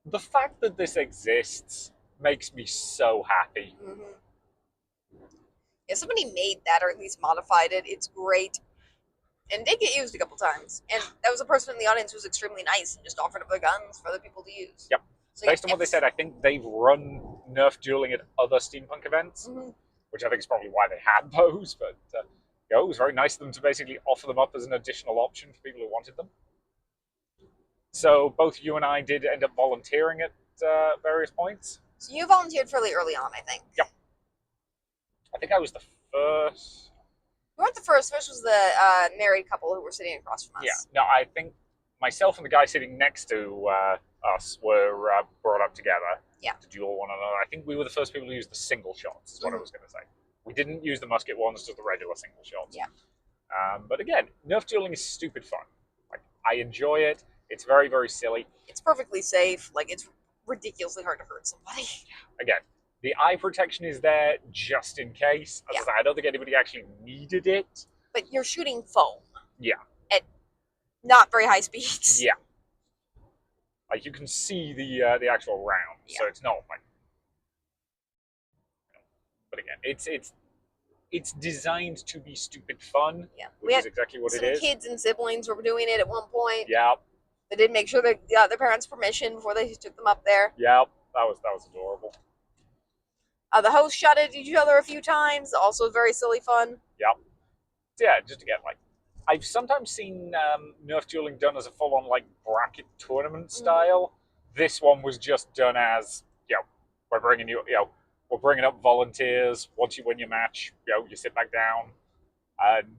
the fact that this exists makes me so happy. Mm-hmm. Yeah, somebody made that, or at least modified it. It's great. And did get used a couple times. And that was a person in the audience who was extremely nice and just offered up their guns for other people to use. Yep. So, based on what they said, I think they've run Nerf dueling at other steampunk events, which I think is probably why they had those. But it was very nice of them to basically offer them up as an additional option for people who wanted them. So both you and I did end up volunteering at various points. So you volunteered fairly early on, I think. Yep. I think I was the first. You weren't the first. First was the married couple who were sitting across from us. Yeah. No, I think myself and the guy sitting next to us were brought up together to duel one another. I think we were the first people to use the single shots, is what I was going to say. We didn't use the musket ones, just the regular single shots. Yeah. But again, Nerf dueling is stupid fun. Like, I enjoy it. It's very, very silly. It's perfectly safe. Like, it's ridiculously hard to hurt somebody. Again, the eye protection is there just in case. As I say, I don't think anybody actually needed it. But you're shooting foam. Yeah. At not very high speeds. Yeah. Like, you can see the actual round, so it's not like. But again, it's designed to be stupid fun. Yeah. Which is exactly what it is. Some kids and siblings were doing it at one point. Yeah. They did make sure they got their parents' permission before they took them up there. Yeah, that was adorable. The hosts shot at each other a few times. Also very silly fun. Yeah. So yeah, just again, like, I've sometimes seen Nerf dueling done as a full-on, like, bracket tournament style. This one was just done as, we're bringing up volunteers. Once you win your match, you sit back down. And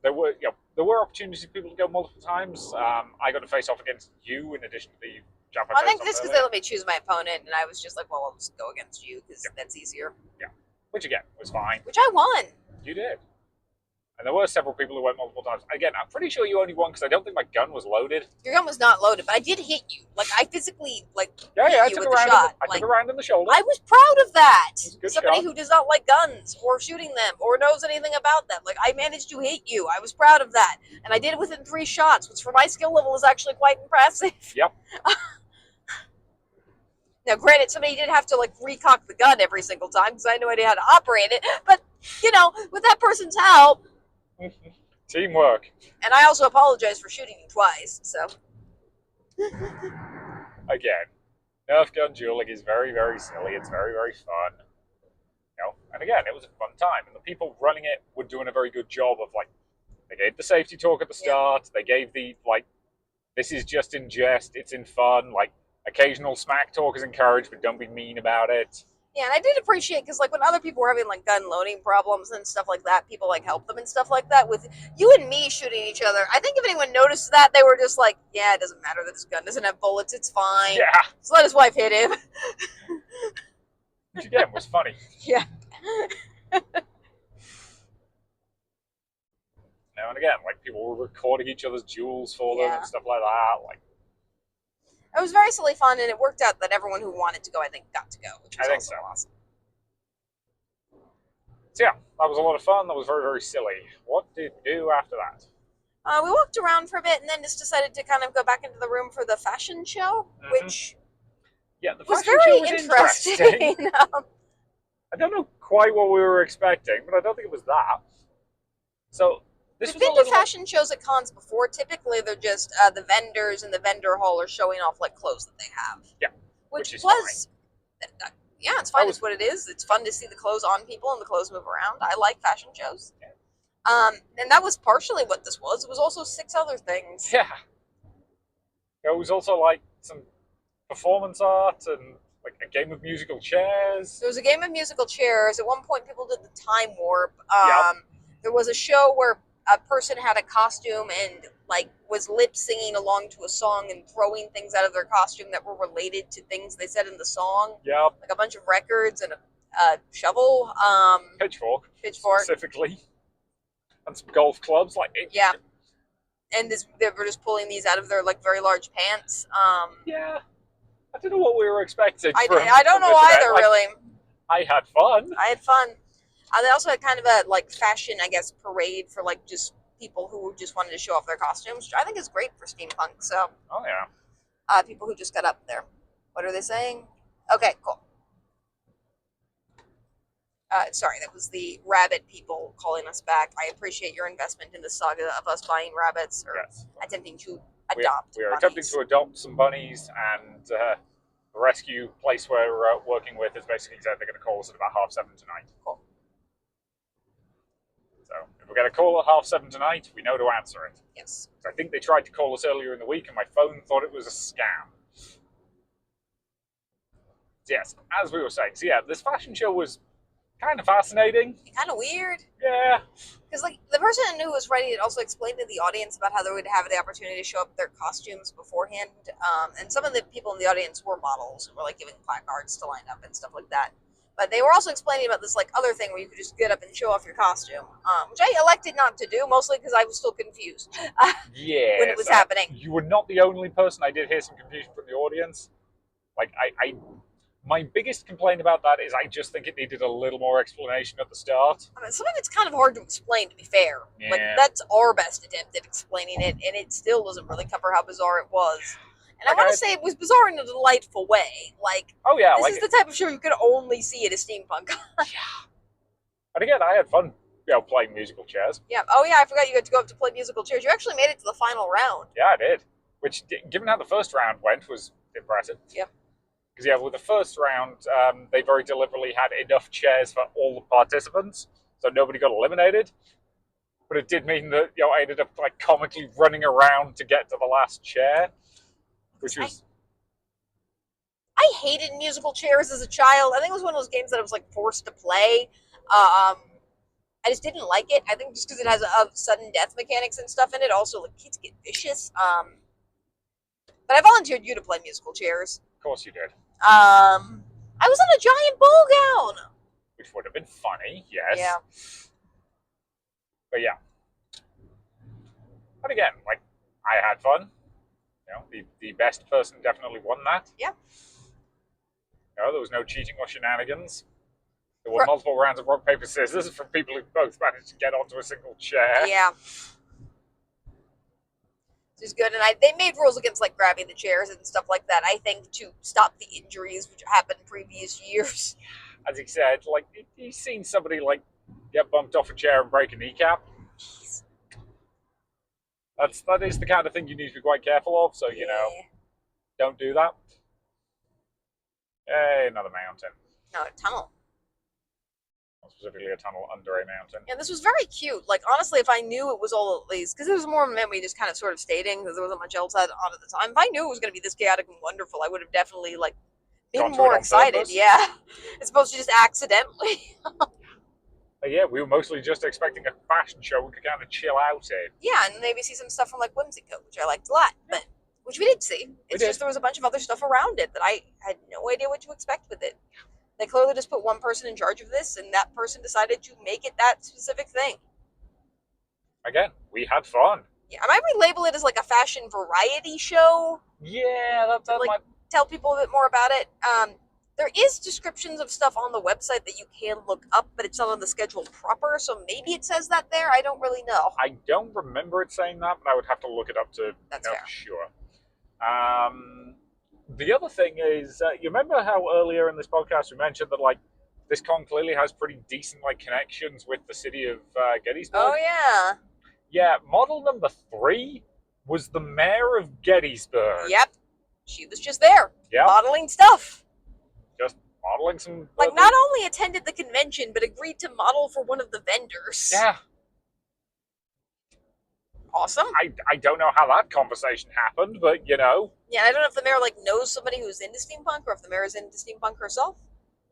there were opportunities for people to go multiple times. I got to face off against you in addition to the jump. I think this because they let me choose my opponent, and I was just like, well, I'll just go against you because that's easier. Yeah, which again was fine. Which I won. You did. And there were several people who went multiple times. Again, I'm pretty sure you only won because I don't think my gun was loaded. Your gun was not loaded, but I did hit you. Like, I physically, hit I you took with a a shot. I took a round in the shoulder. I was proud of that. Somebody shot. who does not like guns or shooting them or knows anything about them. Like, I managed to hit you. I was proud of that. And I did it within 3 shots, which for my skill level is actually quite impressive. Yep. Now, granted, somebody did have to, like, recock the gun every single time because I had no idea how to operate it. But, with that person's help... Teamwork. And I also apologize for shooting you twice, so... Again, Nerf gun dueling is very, very silly. It's very, very fun. And again, it was a fun time. And the people running it were doing a very good job of, like, they gave the safety talk at the start. They gave the, like, this is just in jest. It's in fun. Like, occasional smack talk is encouraged, but don't be mean about it. Yeah, and I did appreciate, because, like, when other people were having, like, gun loading problems and stuff like that, people, like, helped them and stuff like that. With you and me shooting each other, I think if anyone noticed that, they were just like, yeah, it doesn't matter that this gun doesn't have bullets, it's fine. Yeah. Just let his wife hit him. Which, again, was funny. Yeah. Now and again, like, people were recording each other's duels for them and stuff like that. Like, it was very silly fun, and it worked out that everyone who wanted to go, I think, got to go, which was also awesome. So yeah, that was a lot of fun. That was very, very silly. What did we do after that? We walked around for a bit, and then just decided to kind of go back into the room for the fashion show, which the was fashion very show was interesting. I don't know quite what we were expecting, but I don't think it was that. So this We've was been to fashion shows at cons before. Typically, they're just the vendors in the vendor hall are showing off, like, clothes that they have. Yeah. Which is was... Yeah, it's fine. It's what it is. It's fun to see the clothes on people and the clothes move around. I like fashion shows. Yeah. And that was partially what this was. It was also 6 other things. Yeah. It was also, like, some performance art and, like, a game of musical chairs. There was a game of musical chairs. At one point, people did the time warp. There was a show where a person had a costume and, like, was lip singing along to a song and throwing things out of their costume that were related to things they said in the song. Yep. Like a bunch of records and shovel, Pitchfork, pitchfork. specifically, and some golf clubs. Yeah. And they were just pulling these out of their like very large pants. Yeah, I don't know what we were expecting. I don't from know this either, event. really. I had fun. I had fun. They also had kind of a like fashion, I guess, parade for like just people who just wanted to show off their costumes, which I think is great for steampunk. So, Oh yeah. People who just got up there. What are they saying? Okay, cool. Sorry, that was the rabbit people calling us back. I appreciate your investment in the saga of us buying rabbits or attempting to adopt. We are attempting to adopt some bunnies, and the rescue place we're working with has basically said they're going to call us at about 7:30 tonight. Cool. So if we get a call at 7:30 tonight, we know to answer it. Yes. I think they tried to call us earlier in the week, and my phone thought it was a scam. Yes, as we were saying. So yeah, this fashion show was kind of fascinating. Kind of weird. Yeah. Because like the person who was writing it also explained to the audience about how they would have the opportunity to show up their costumes beforehand. And some of the people in the audience were models and were like giving placards to line up and stuff like that. But they were also explaining about this like other thing where you could just get up and show off your costume, which I elected not to do, mostly because I was still confused Yeah. when it was happening. You were not the only person. I did hear some confusion from the audience. Like my biggest complaint about that is I just think it needed a little more explanation at the start. I mean, some of it's kind of hard to explain, to be fair. Yeah. Like, that's our best attempt at explaining it, and it still doesn't really cover how bizarre it was. And I want to say it was bizarre in a delightful way. Like, oh yeah, this is the type of show you could only see at a steampunk. Yeah. And again, I had fun, playing musical chairs. Yeah. Oh yeah, I forgot you got to go up to play musical chairs. You actually made it to the final round. Yeah, I did. Which, given how the first round went, was impressive. Yep. Because yeah, with the first round, they very deliberately had enough chairs for all the participants, so nobody got eliminated. But it did mean that I ended up like comically running around to get to the last chair, which was. I hated musical chairs as a child. I think it was one of those games that I was like forced to play. I just didn't like it. I think just because it has a sudden death mechanics and stuff in it. Also, like kids get vicious. But I volunteered you to play musical chairs. Of course you did. I was in a giant ball gown. Which would have been funny, yes. Yeah. But yeah. But again, like, I had fun. The best person definitely won that. Yeah. There was no cheating or shenanigans. There were multiple rounds of rock, paper, scissors from people who both managed to get onto a single chair. Yeah. Which is good. And they made rules against like grabbing the chairs and stuff like that, I think, to stop the injuries which happened in previous years. As he said, like, you've seen somebody like get bumped off a chair and break a kneecap. Jeez. That is the kind of thing you need to be quite careful of, so don't do that. Hey, another mountain. No, a tunnel. Specifically a tunnel under a mountain. Yeah, this was very cute. Like, honestly, if I knew it was all at least, because it was more of a memory just kind of sort of stating, because there wasn't much else on at the time. If I knew it was going to be this chaotic and wonderful, I would have definitely, like, been more excited. Purpose. Yeah. As opposed to just accidentally. Yeah, we were mostly just expecting a fashion show we could kind of chill out in. Yeah, and maybe see some stuff from, like, Whimsico, which I liked a lot. But which we did see. It's just there was a bunch of other stuff around it that I had no idea what to expect with it. They clearly just put one person in charge of this, and that person decided to make it that specific thing. Again, we had fun. Yeah, I might relabel it as like a fashion variety show. Yeah, that like, might tell people a bit more about it. There is descriptions of stuff on the website that you can look up, but it's not on the schedule proper, so maybe it says that there. I don't really know. I don't remember it saying that, but I would have to look it up to know for sure. The other thing is, you remember how earlier in this podcast we mentioned that, like, this con clearly has pretty decent, like, connections with the city of Gettysburg? Oh, yeah. Yeah, model number 3 was the mayor of Gettysburg. Yep. She was just there. Yep. Modeling stuff. Just modeling some... Like, not only attended the convention, but agreed to model for one of the vendors. Yeah. Awesome. I don't know how that conversation happened, but, Yeah, I don't know if the mayor, like, knows somebody who's into steampunk, or if the mayor is into steampunk herself.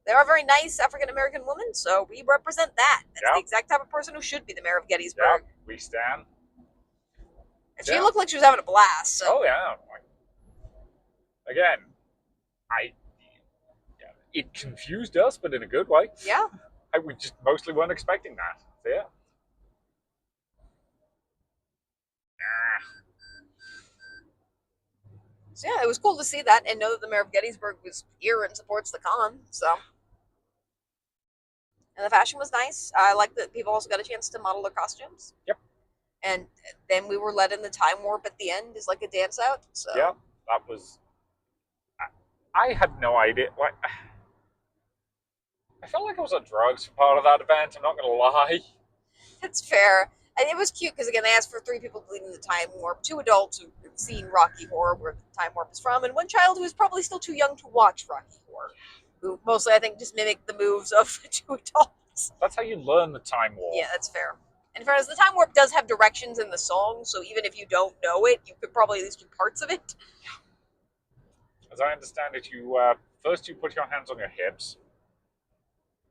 They are a very nice African-American woman, so we represent that. That's the exact type of person who should be the mayor of Gettysburg. Yeah, we stand. And she looked like she was having a blast, so... Oh, yeah. Again, it confused us, but in a good way. Yeah. We just mostly weren't expecting that. So, yeah. So yeah, it was cool to see that and know that the mayor of Gettysburg was here and supports the con. So, and the fashion was nice. I like that people also got a chance to model their costumes. Yep. And then we were led in the time warp at the end as like a dance out. So yeah, that was. I had no idea. Like, I felt like I was on drugs for part of that event. I'm not gonna lie. that's fair. And it was cute because again they asked for 3 people to lead in the time warp, 2 adults who've seen Rocky Horror, where the time warp is from, and 1 child who is probably still too young to watch Rocky Horror, who mostly I think just mimicked the moves of the 2 adults. That's how you learn the time warp. Yeah, that's fair. And in fairness, the time warp does have directions in the song, so even if you don't know it, you could probably at least do parts of it. As I understand it, you first you put your hands on your hips.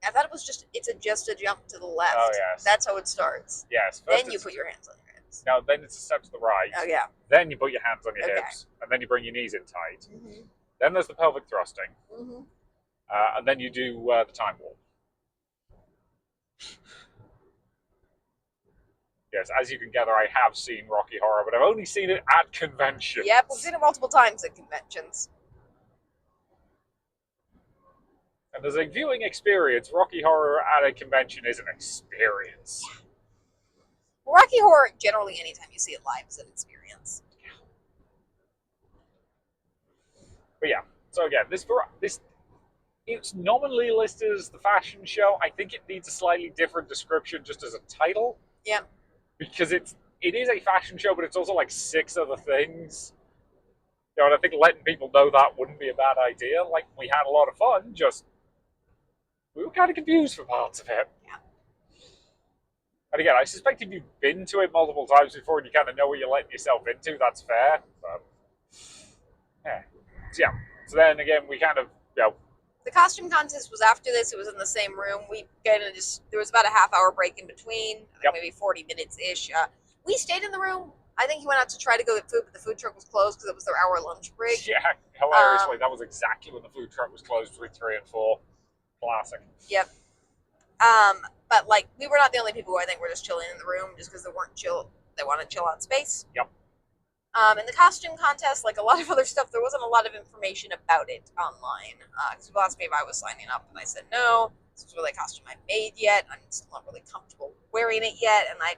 I thought it was just a jump to the left. Oh yes. That's how it starts. Yes. Then you put your hands on your hips. No, then it's a step to the right. Oh yeah. Then you put your hands on your Okay. hips, and then you bring your knees in tight. Mm-hmm. Then there's the pelvic thrusting, Mm-hmm. and then you do the time warp. Yes, as you can gather, I have seen Rocky Horror, but I've only seen it at conventions. Yep, we've seen it multiple times at conventions. And as a viewing experience, Rocky Horror at a convention is an experience. Well, Rocky Horror, generally, anytime you see it live, is an experience. But yeah, so again, this it's nominally listed as the fashion show. I think it needs a slightly different description just as a title. Yeah. Because it is a fashion show, but it's also like 6 other things. You know, and I think letting people know that wouldn't be a bad idea. Like, we had a lot of fun, just we were kind of confused for parts of it. Yeah. And again, I suspect if you've been to it multiple times before and you kind of know what you're letting yourself into, that's fair. But, yeah. So then again, we kind of, you know, the costume contest was after this. It was in the same room. There was about a half-hour break in between, maybe 40 minutes-ish. We stayed in the room. I think he went out to try to go get food, but the food truck was closed because it was their hour lunch break. Yeah, hilariously, that was exactly when the food truck was closed between 3 and 4. Classic. Yep. But like, we were not the only people who I think were just chilling in the room just because they wanted chill out space. Yep. In the costume contest, like a lot of other stuff, there wasn't a lot of information about it online. Because people asked me if I was signing up, and I said no. This was really a costume I made yet. I'm still not really comfortable wearing it yet, and I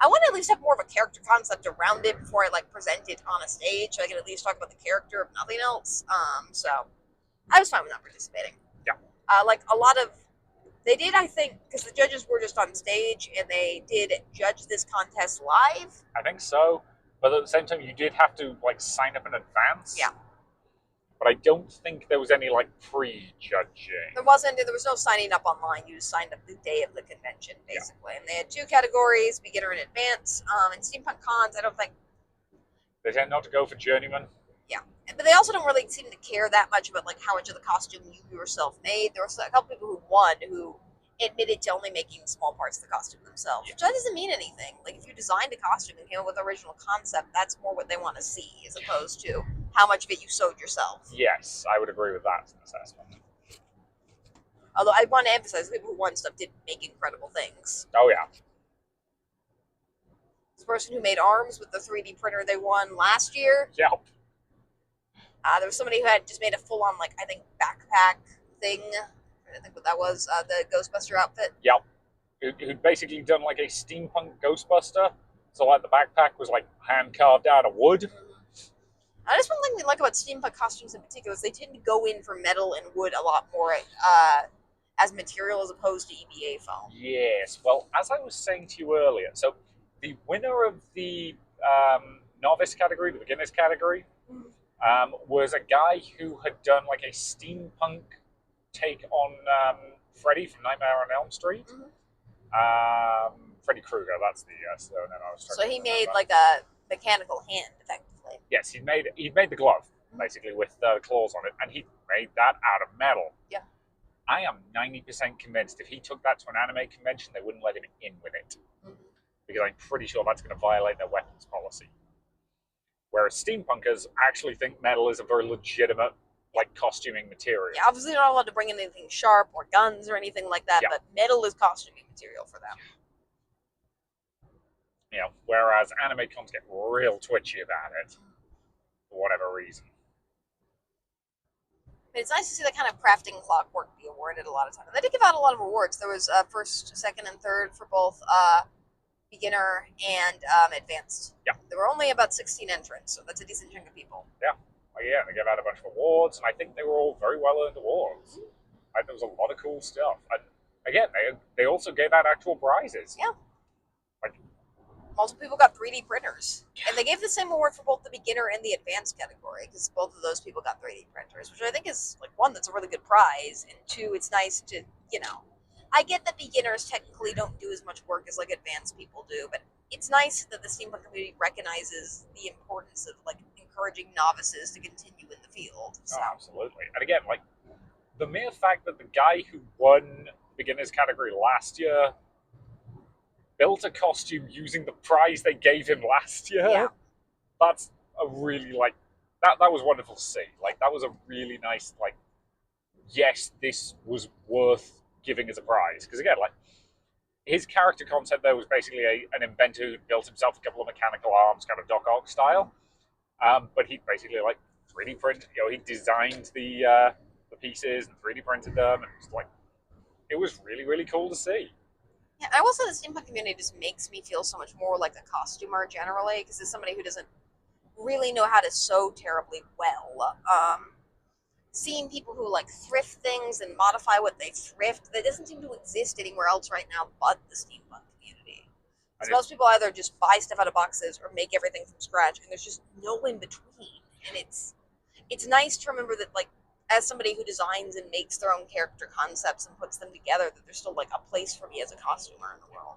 want to at least have more of a character concept around it before I like present it on a stage, so I can at least talk about the character, if nothing else. So I was fine with not participating. Yeah. Like a lot of they did, I think, because the judges were just on stage, and they did judge this contest live. I think so. But at the same time, you did have to like sign up in advance. Yeah. But I don't think there was any like pre-judging. There was no signing up online. You just signed up the day of the convention, basically. Yeah. And they had 2 categories, beginner and advanced. And steampunk cons, I don't think they tend not to go for journeyman. Yeah. But they also don't really seem to care that much about like how much of the costume you yourself made. There were a couple people who won who admitted to only making small parts of the costume themselves, which that doesn't mean anything. Like, if you designed a costume and came up with the original concept, that's more what they want to see, as opposed to how much of it you sewed yourself. Yes, I would agree with that assessment. Although I want to emphasize, people who won stuff did make incredible things. Oh, yeah. This person who made arms with the 3D printer they won last year. Yep. There was somebody who had just made a full-on, like, I think, backpack thing. I think what that was, the Ghostbuster outfit. Yep. Who'd basically done like a steampunk Ghostbuster. So like the backpack was like hand carved out of wood. That's one thing we like about steampunk costumes in particular is they tend to go in for metal and wood a lot more as material as opposed to EVA foam. Yes. Well, as I was saying to you earlier, so the winner of the novice category, the beginners category, was a guy who had done like a steampunk take on Freddy from Nightmare on Elm Street. Freddy Krueger, that's the name I was trying to remember. Made like a mechanical hand, effectively. Yes, he made the glove, basically, with claws on it, and he made that out of metal. Yeah. I am 90% convinced if he took that to an anime convention, they wouldn't let him in with it. Because I'm pretty sure that's going to violate their weapons policy. Whereas steampunkers actually think metal is a very legitimate like costuming material. Yeah, obviously they're not allowed to bring in anything sharp or guns or anything like that, but metal is costuming material for them. Whereas anime cons get real twitchy about it for whatever reason. But it's nice to see that kind of crafting clockwork be awarded a lot of times. They did give out a lot of awards. There was first, second, and third for both beginner and advanced. Yeah. There were only about 16 entrants, so that's a decent chunk of people. Yeah. Yeah, they gave out a bunch of awards, and I think they were all very well-earned awards. There was a lot of cool stuff. And again, they also gave out actual prizes. Yeah. Multiple people got 3D printers. And they gave the same award for both the beginner and the advanced category, because both of those people got 3D printers, which I think is, one, that's a really good prize, and two, it's nice to, I get that beginners technically don't do as much work as, advanced people do, but it's nice that the steampunk community recognizes the importance of, encouraging novices to continue in the field. So. Oh, absolutely. And again, the mere fact that the guy who won beginners category last year built a costume using the prize they gave him last year, that's a really, that was wonderful to see. That was a really nice, yes, this was worth giving as a prize. Because again, his character concept there was basically an inventor who built himself a couple of mechanical arms, kind of Doc Ock style. But he basically 3D printed, he designed the pieces and 3D printed them, and it was really, really cool to see. Yeah, I will say the steampunk community just makes me feel so much more like a costumer generally, because as somebody who doesn't really know how to sew terribly well, seeing people who thrift things and modify what they thrift, that doesn't seem to exist anywhere else right now but the steampunk community. Because most people either just buy stuff out of boxes or make everything from scratch, and there's just no in between. And it's nice to remember that as somebody who designs and makes their own character concepts and puts them together, that there's still a place for me as a costumer in the world.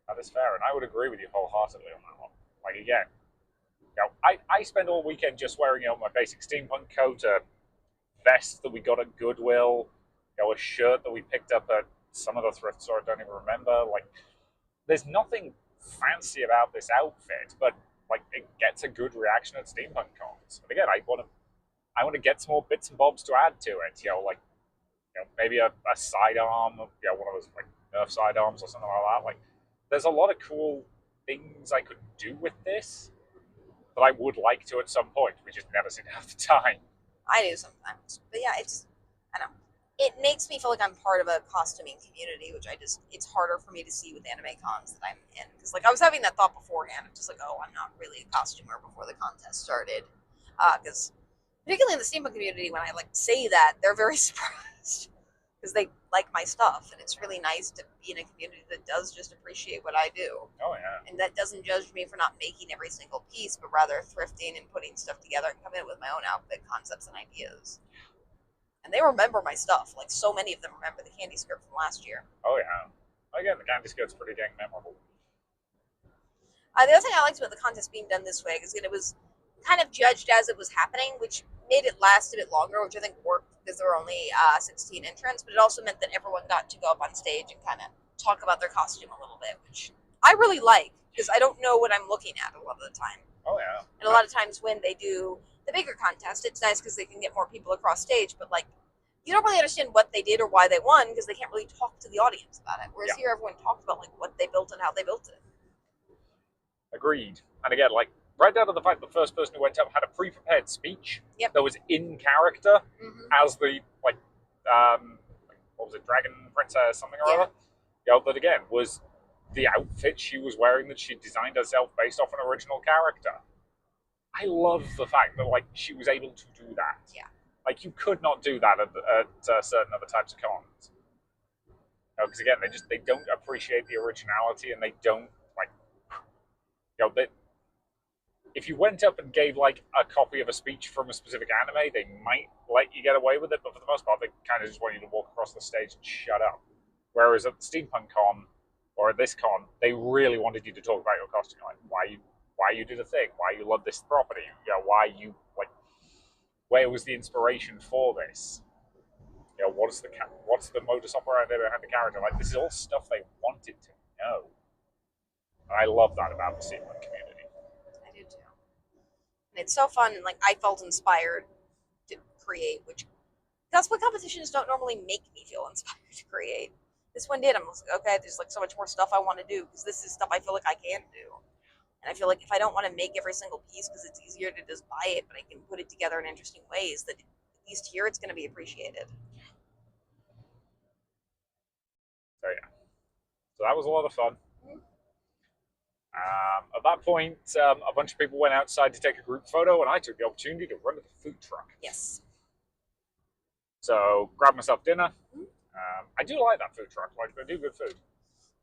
That is fair, and I would agree with you wholeheartedly on that one. Again, I spend all weekend just wearing my basic steampunk coat, a vest that we got at Goodwill, a shirt that we picked up at some of the thrift store I don't even remember. There's nothing fancy about this outfit, but it gets a good reaction at steampunk cons. And again, I want to get some more bits and bobs to add to it. Maybe a sidearm, one of those Nerf sidearms or something like that. There's a lot of cool things I could do with this that I would like to at some point. We just never seem to have the time. I do sometimes, but yeah, I don't know. It makes me feel like I'm part of a costuming community, which it's harder for me to see with anime cons that I'm in. Because I was having that thought beforehand, of just oh, I'm not really a costumer before the contest started. Because particularly in the steampunk community, when I say that, they're very surprised because they like my stuff, and it's really nice to be in a community that does just appreciate what I do. Oh yeah. And that doesn't judge me for not making every single piece, but rather thrifting and putting stuff together and coming in with my own outfit concepts and ideas. And they remember my stuff. So many of them remember the candy skirt from last year. Oh yeah. Again, the candy skirt's pretty dang memorable. The other thing I liked about the contest being done this way is that it was kind of judged as it was happening, which made it last a bit longer, which I think worked because there were only 16 entrants, but it also meant that everyone got to go up on stage and kind of talk about their costume a little bit, which I really like because I don't know what I'm looking at a lot of the time. Oh yeah. And a lot of times when they do the bigger contest, it's nice because they can get more people across stage, but you don't really understand what they did or why they won because they can't really talk to the audience about it. Whereas here everyone talked about what they built and how they built it. Agreed. And again, right down to the fact the first person who went up had a pre-prepared speech that was in character as the what was it, Dragon Princess something or other. That again was the outfit she was wearing that she designed herself based off an original character. I love the fact that she was able to do that. Yeah. You could not do that at certain other types of cons. Because again, they don't appreciate the originality, and they don't if you went up and gave a copy of a speech from a specific anime, they might let you get away with it, but for the most part, they kind of just want you to walk across the stage and shut up. Whereas at the Steampunk Con or at this con, they really wanted you to talk about your costume, why you did a thing, why you love this property, why you where was the inspiration for this? What's the modus operandi behind the character? This is all stuff they wanted to know. And I love that about the steampunk community. I do too. And it's so fun, and I felt inspired to create, which cosplay competitions don't normally make me feel inspired to create. This one did. I'm like, okay, there's like so much more stuff I want to do because this is stuff I feel like I can do. And I feel like if I don't want to make every single piece because it's easier to just buy it, but I can put it together in interesting ways, that at least here it's going to be appreciated. So yeah, so that was a lot of fun. At that point, a bunch of people went outside to take a group photo, and I took the opportunity to run to the food truck. Yes. So, grabbed myself dinner. I do like that food truck. Like, they do good food.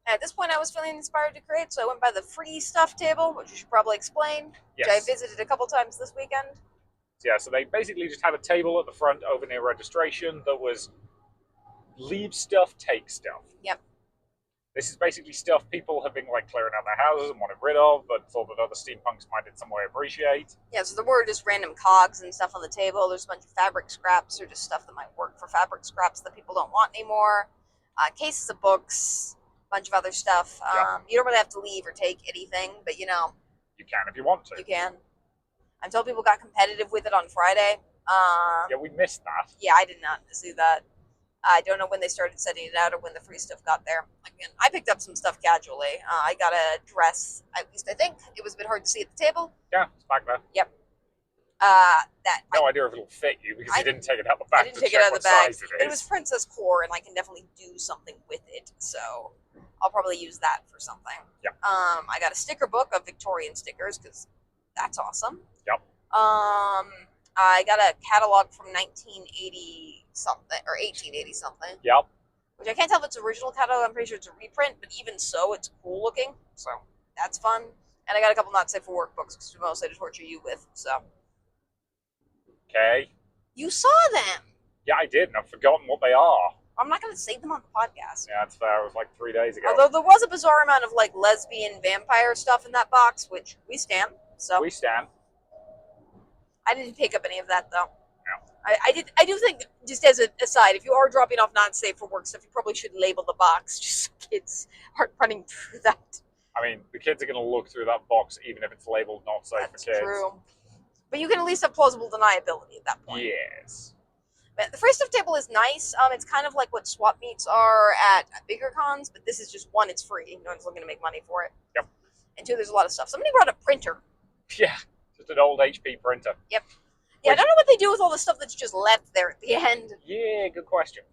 At this point, I was feeling inspired to create, so I went by the free stuff table, which you should probably explain, Yes. which I visited a couple times this weekend. Yeah, so they basically just had a table at the front over near registration that was leave stuff, take stuff. Yep. This is basically stuff people have been like clearing out their houses and wanted rid of, but thought that other steampunks might in some way appreciate. Yeah, so there were just random cogs and stuff on the table. There's a bunch of fabric scraps or just stuff that might work for fabric scraps that people don't want anymore. Cases of books, a bunch of other stuff. Yeah. You don't really have to leave or take anything, but you know. You can if you want to. You can. Until people got competitive with it on Friday. Yeah, we missed that. Yeah, I did not see that. I don't know when they started setting it out or when the free stuff got there. Again, I picked up some stuff casually. I got a dress, at least I think. It was a bit hard to see at the table. Yeah, it's back there. Yep. No idea if it'll fit you because you didn't take it out the bag. I didn't take it out of the bag. It was Princess Core, and I can definitely do something with it. So I'll probably use that for something. Yep. I got a sticker book of Victorian stickers because that's awesome. Yep. I got a catalog from 1980 something or 1880 something. Yep. Which I can't tell if it's original catalog. I'm pretty sure it's a reprint, but even so, it's cool looking. So that's fun. And I got a couple not safe for work books because we mostly to torture you with. So. Okay. You saw them. Yeah, I did, and I've forgotten what they are. I'm not going to say them on the podcast. Yeah, that's fair. It was like 3 days ago. Although there was a bizarre amount of like lesbian vampire stuff in that box, which we stand. So we stand. I didn't pick up any of that though. No. I do think, just as an aside, if you are dropping off not safe for work stuff, you probably should label the box just so kids aren't running through that. I mean, the kids are going to look through that box even if it's labeled not safe for kids. That's true. But you can at least have plausible deniability at that point. Yes. But the free stuff table is nice. It's kind of like what swap meets are at bigger cons, but this is just one, it's free. No one's looking to make money for it. Yep. And two, there's a lot of stuff. Somebody brought a printer. Yeah, just an old HP printer. Yep. Yeah, I don't know what they do with all the stuff that's just left there at the end. Yeah, good question.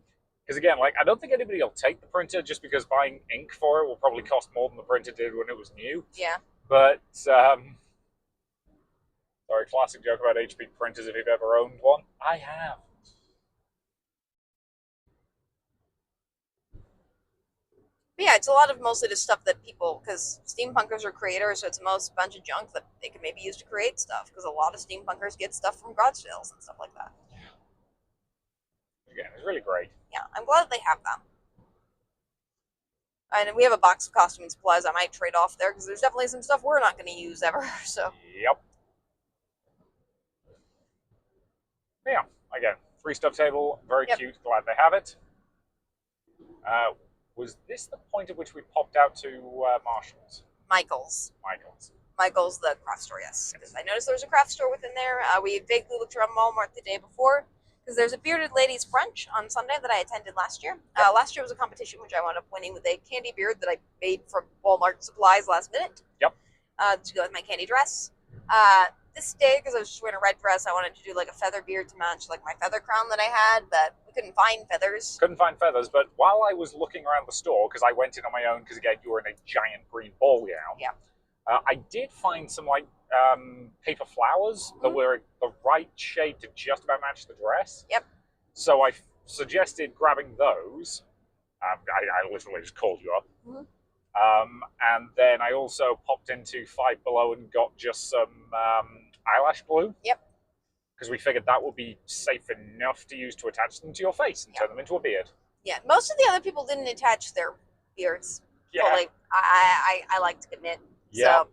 Because again, like, I don't think anybody will take the printer just because buying ink for it will probably cost more than the printer did when it was new. Yeah. But, sorry, classic joke about HP printers if you've ever owned one. I have. But yeah, it's a lot of mostly the stuff that people, because steampunkers are creators, so it's most bunch of junk that they can maybe use to create stuff, because a lot of steampunkers get stuff from garage sales and stuff like that. Again, it's really great. Yeah, I'm glad that they have them. And we have a box of costume and supplies I might trade off there, because there's definitely some stuff we're not going to use ever, so. Yep. Yeah, again, free stuff table, very cute, glad they have it. Was this the point at which we popped out to Marshall's? Michael's, the craft store, yes. Because I noticed there was a craft store within there. We vaguely looked around Walmart the day before, because there's a bearded ladies brunch on Sunday that I attended last year. Last year was a competition which I wound up winning with a candy beard that I made from Walmart supplies last minute. Yep. To go with my candy dress. This day, because I was just wearing a red dress, I wanted to do like a feather beard to match like my feather crown that I had, but we couldn't find feathers. Couldn't find feathers, but while I was looking around the store, because I went in on my own, because again, you were in a giant green ball gown. Yeah. I did find some like paper flowers that were the right shade to just about match the dress. Yep. So I suggested grabbing those. I literally just called you up. And then I also popped into Five Below and got just some eyelash glue. Yep. Because we figured that would be safe enough to use to attach them to your face and turn them into a beard. Yeah, most of the other people didn't attach their beards. Yeah. Fully. I like to commit. Yeah. So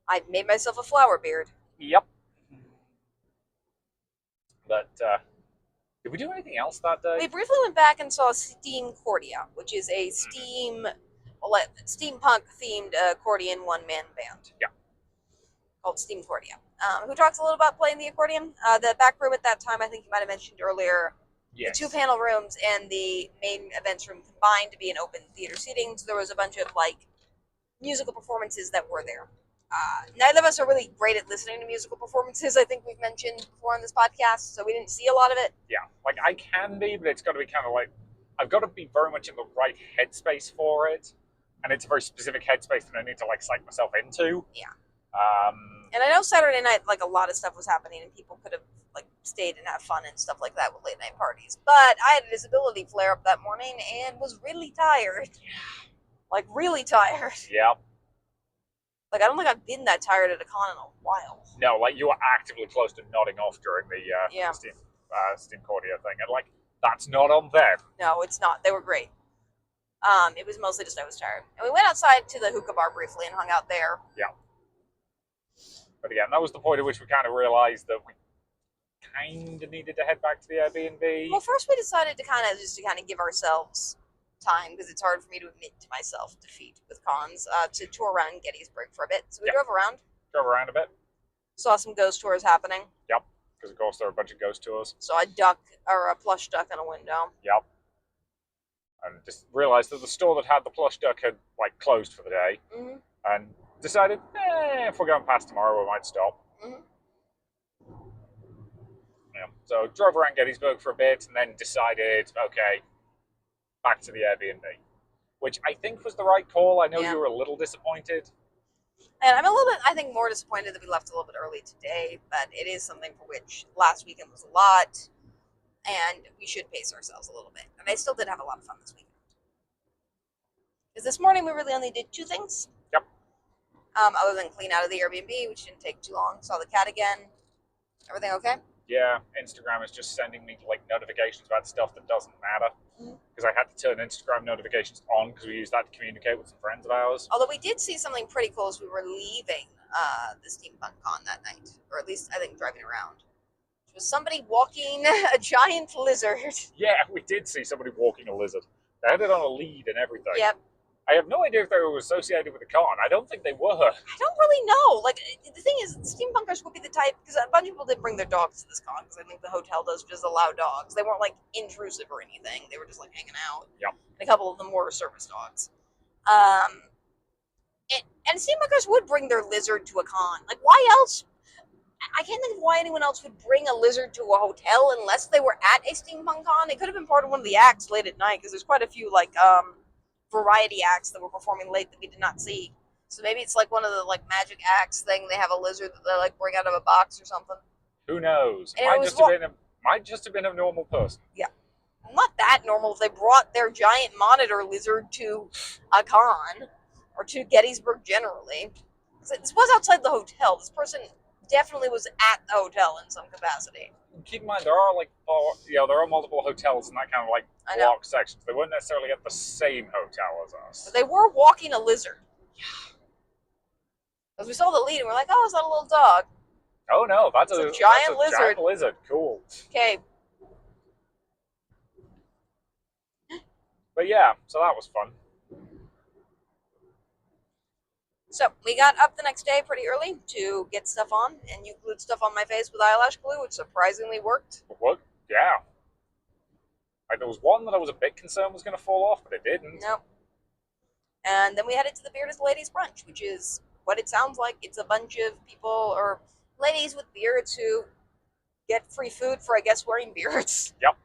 I made myself a flower beard. Yep. But did we do anything else that day? We briefly went back and saw Steam Cordia, which is a steampunk themed accordion one-man band. Yeah. Called Steam Cordia. who talks a little about playing the accordion. The back room at that time, I think you might have mentioned earlier, Yes. the 2 panel rooms and the main events room combined to be an open theater seating. So there was a bunch of like musical performances that were there. Neither of us are really great at listening to musical performances. I think we've mentioned before on this podcast, so we didn't see a lot of it. Yeah, like I can be, but it's got to be kind of like I've got to be very much in the right headspace for it, and it's a very specific headspace that I need to like psych myself into. Yeah. Um, And I know Saturday night, like a lot of stuff was happening, and people could have like stayed and have fun and stuff like that with late night parties. But I had a disability flare up that morning and was really tired. Like really tired. yeah. Like I don't think I've been that tired at a con in a while. No, like you were actively close to nodding off during the Yeah. Steam Cordia thing, and like that's not on them. No, it's not. They were great. It was mostly just I was tired. And we went outside to the hookah bar briefly and hung out there. Yeah. But again, that was the point at which we kind of realized that we kind of needed to head back to the Airbnb. Well, first we decided to kind of give ourselves time, because it's hard for me to admit to myself defeat with cons, to tour around Gettysburg for a bit. So we Yep. drove around a bit. saw some ghost tours happening. Yep, because of course there were a bunch of ghost tours. Saw a plush duck in a window. Yep. And just realized that the store that had the plush duck had like closed for the day, Mm-hmm. and decided, if we're going past tomorrow, we might stop. Mm-hmm. Yeah. So drove around Gettysburg for a bit, and then decided, okay, back to the Airbnb, which I think was the right call. I know Yeah. you were a little disappointed. And I'm a little bit, I think, more disappointed that we left a little bit early today, but it is something for which last weekend was a lot, and we should pace ourselves a little bit. And I still did have a lot of fun this weekend. Because this morning we really only did 2 things. Yep. Other than clean out of the Airbnb, which didn't take too long. Saw the cat again. Everything okay? Yeah, Instagram is just sending me like notifications about stuff that doesn't matter. Because I had to turn Instagram notifications on because we use that to communicate with some friends of ours. Although we did see something pretty cool as we were leaving the Steampunk Con that night. Or at least, I think, driving around. Which was somebody walking a giant lizard. Yeah, we did see somebody walking a lizard. They had it on a lead and everything. Yep. I have no idea if they were associated with the con. I don't think they were. I don't really know. Like, the thing is, steampunkers would be the type, because a bunch of people did bring their dogs to this con, because I think the hotel does just allow dogs. They weren't, like, intrusive or anything. They were just, like, hanging out. Yep. And a couple of them were service dogs. And steampunkers would bring their lizard to a con. Like, why else? I can't think of why anyone else would bring a lizard to a hotel unless they were at a steampunk con. It could have been part of one of the acts late at night, because there's quite a few, like, variety acts that were performing late that we did not see. So maybe it's like one of the like magic acts thing. They have a lizard that they like bring out of a box or something. Who knows? And Might just have been a normal person. Yeah, not that normal if they brought their giant monitor lizard to a con or to Gettysburg generally. This was outside the hotel. This person definitely was at the hotel in some capacity. Keep in mind, there are multiple hotels in that kind of like block sections. They weren't necessarily at the same hotel as us. But they were walking a lizard. Yeah. Because we saw the lead and we're like, oh, is that a little dog? Oh no, that's a giant lizard. Giant lizard. Cool. Okay. But yeah, so that was fun. So we got up the next day pretty early to get stuff on, and you glued stuff on my face with eyelash glue, which surprisingly worked. What? Yeah. Like, there was one that I was a bit concerned was going to fall off, but it didn't. Nope. And then we headed to the Bearded Ladies Brunch, which is what it sounds like. It's a bunch of people, or ladies with beards, who get free food for, I guess, wearing beards. Yep.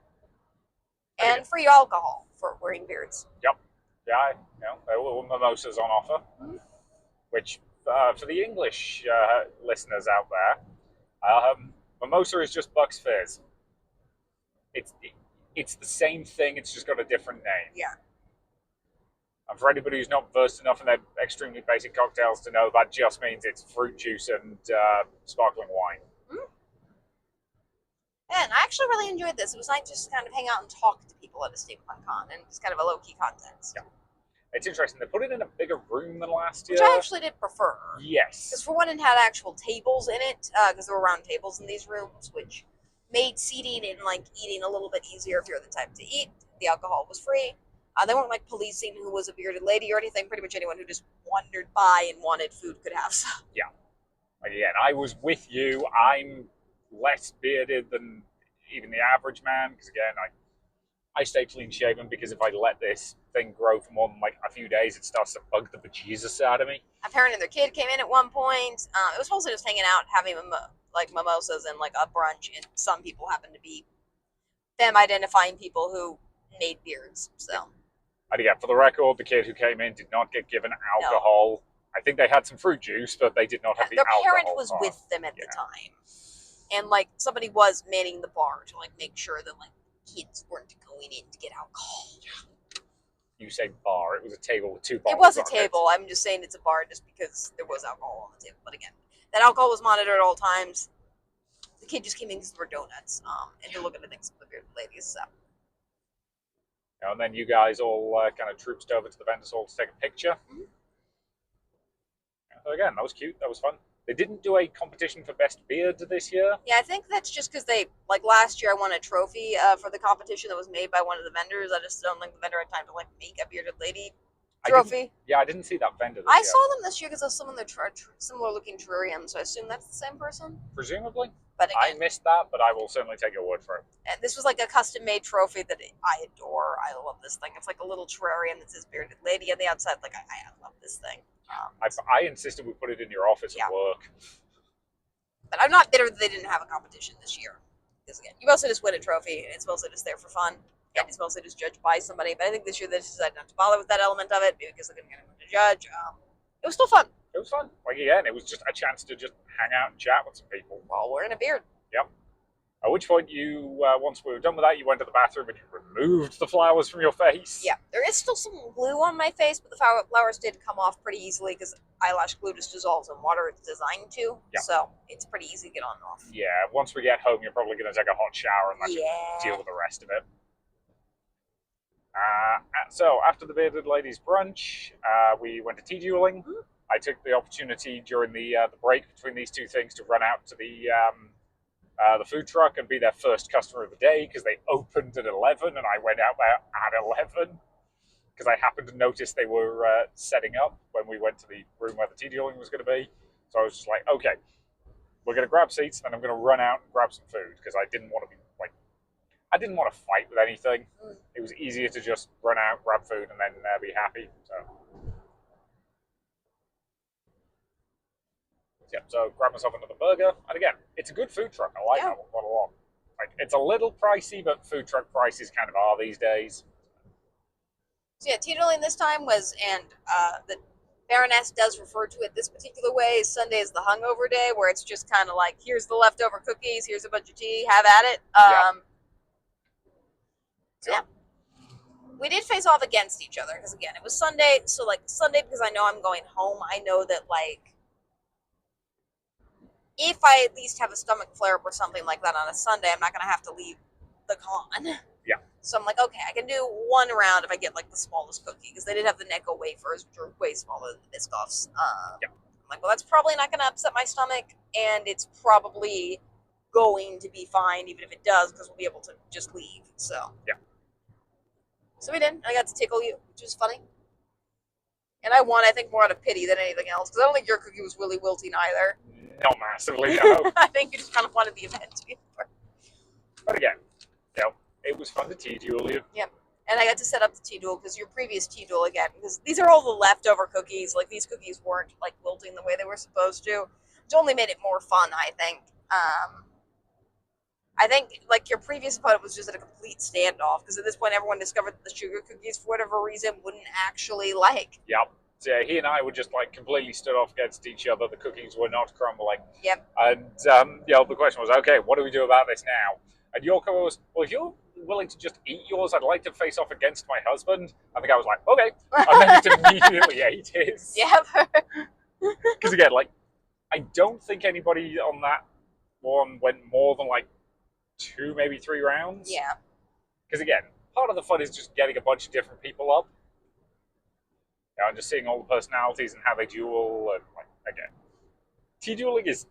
And free alcohol for wearing beards. Yep. Yeah, there were mimosas on offer. Mm-hmm. Which, for the English listeners out there, mimosa is just Buck's Fizz. It's the same thing, it's just got a different name. Yeah. And for anybody who's not versed enough in their extremely basic cocktails to know, that just means it's fruit juice and sparkling wine. Mm. And I actually really enjoyed this. It was nice just to kind of hang out and talk to people at a steampunk con, and just kind of a low-key context. Yeah. It's interesting. They put it in a bigger room than last year. Which I actually did prefer. Yes. Because for one, it had actual tables in it, because there were round tables in these rooms, which made seating and like eating a little bit easier if you're the type to eat. The alcohol was free. They weren't like policing who was a bearded lady or anything. Pretty much anyone who just wandered by and wanted food could have some. Yeah. Like, again, I was with you. I'm less bearded than even the average man, because again, I stay clean shaven because if I let this thing grow for more than like a few days, it starts to bug the bejesus out of me. A parent and their kid came in at one point. It was mostly just hanging out, having like mimosas and like a brunch, and some people happened to be them identifying people who made beards. So, and again, for the record, the kid who came in did not get given alcohol. No. I think they had some fruit juice, but they did not have the alcohol. Their parent was with them at the time, and like somebody was manning the bar to like make sure that like kids weren't going in to get alcohol. You say bar, it was a table with 2 bottles. It was a table. I'm just saying it's a bar just because there was alcohol on the table. But again, that alcohol was monitored at all times. The kid just came in because there were donuts and to look at the things with the bearded ladies. So. And then you guys all kind of trooped over to the vendors hall to take a picture. Mm-hmm. So again, that was cute. That was fun. They didn't do a competition for best beard this year. Yeah, I think that's just because they, like last year I won a trophy for the competition that was made by one of the vendors. I just don't think the vendor had time to like make a bearded lady trophy. I didn't see that vendor this year. I saw them this year because I saw them in the similar looking terrarium, so I assume that's the same person. Presumably. But again, I missed that, but I will certainly take your word for it. And this was like a custom made trophy that I adore. I love this thing. It's like a little terrarium that says bearded lady on the outside. Like, I love this thing. I insisted we put it in your office at work. But I'm not bitter that they didn't have a competition this year. Because again, you mostly just win a trophy, and it's mostly just there for fun. And it's mostly just judged by somebody. But I think this year they decided not to bother with that element of it because they couldn't get anyone to judge. It was still fun. It was fun. Like, again, it was just a chance to just hang out and chat with some people. While wearing a beard. Yep. At which point you, once we were done with that, you went to the bathroom and you removed the flowers from your face. Yeah, there is still some glue on my face, but the flowers did come off pretty easily because eyelash glue just dissolves in water. It's designed to, so it's pretty easy to get on and off. Yeah, once we get home, you're probably going to take a hot shower and deal with the rest of it. So after the bearded ladies brunch, we went to tea dueling. Mm-hmm. I took the opportunity during the break between these two things to run out to the food truck and be their first customer of the day because they opened at 11 and I went out there at 11 because I happened to notice they were setting up when we went to the room where the tea dealing was going to be. So I was just like, okay, we're going to grab seats and then I'm going to run out and grab some food because I didn't want to be like, I didn't want to fight with anything. It was easier to just run out, grab food and then be happy. So grab myself another burger. And again, it's a good food truck. I like that one quite a lot. Like, it's a little pricey, but food truck prices kind of are these days. So tea dueling this time was, and the Baroness does refer to it this particular way. Sunday is the hungover day, where it's just kind of like, here's the leftover cookies, here's a bunch of tea, have at it. We did face off against each other, because again, it was Sunday, so like Sunday, because I know I'm going home, I know that like, if I at least have a stomach flare-up or something like that on a Sunday, I'm not going to have to leave the con. Yeah. So I'm like, okay, I can do one round if I get like the smallest cookie, because they did have the Necco wafers, which are way smaller than the Biscoffs. I'm like, well, that's probably not going to upset my stomach, and it's probably going to be fine, even if it does, because we'll be able to just leave. So we did. I got to tickle you, which was funny. And I won, I think, more out of pity than anything else, because I don't think your cookie was really wilting either. Not massively, no. I think you just kind of wanted the event to be over. But again, it was fun to tea duel you. Yep. And I got to set up the tea duel, because your previous tea duel, again, because these are all the leftover cookies. Like, these cookies weren't, like, wilting the way they were supposed to, which only made it more fun, I think. I think, like, your previous opponent was just at a complete standoff, because at this point, everyone discovered that the sugar cookies, for whatever reason, wouldn't actually, like... Yep. So he and I were just, like, completely stood off against each other. The cookies were not crumbling. Yep. And, the question was, okay, what do we do about this now? And your comment was, well, if you're willing to just eat yours, I'd like to face off against my husband. And the guy was like, okay. And then just immediately ate his. Yep. Because, again, like, I don't think anybody on that one went more than, like, 2, maybe 3 rounds. Yeah. Because, again, part of the fun is just getting a bunch of different people up. And just seeing all the personalities and how they duel. And, like, again, tea dueling is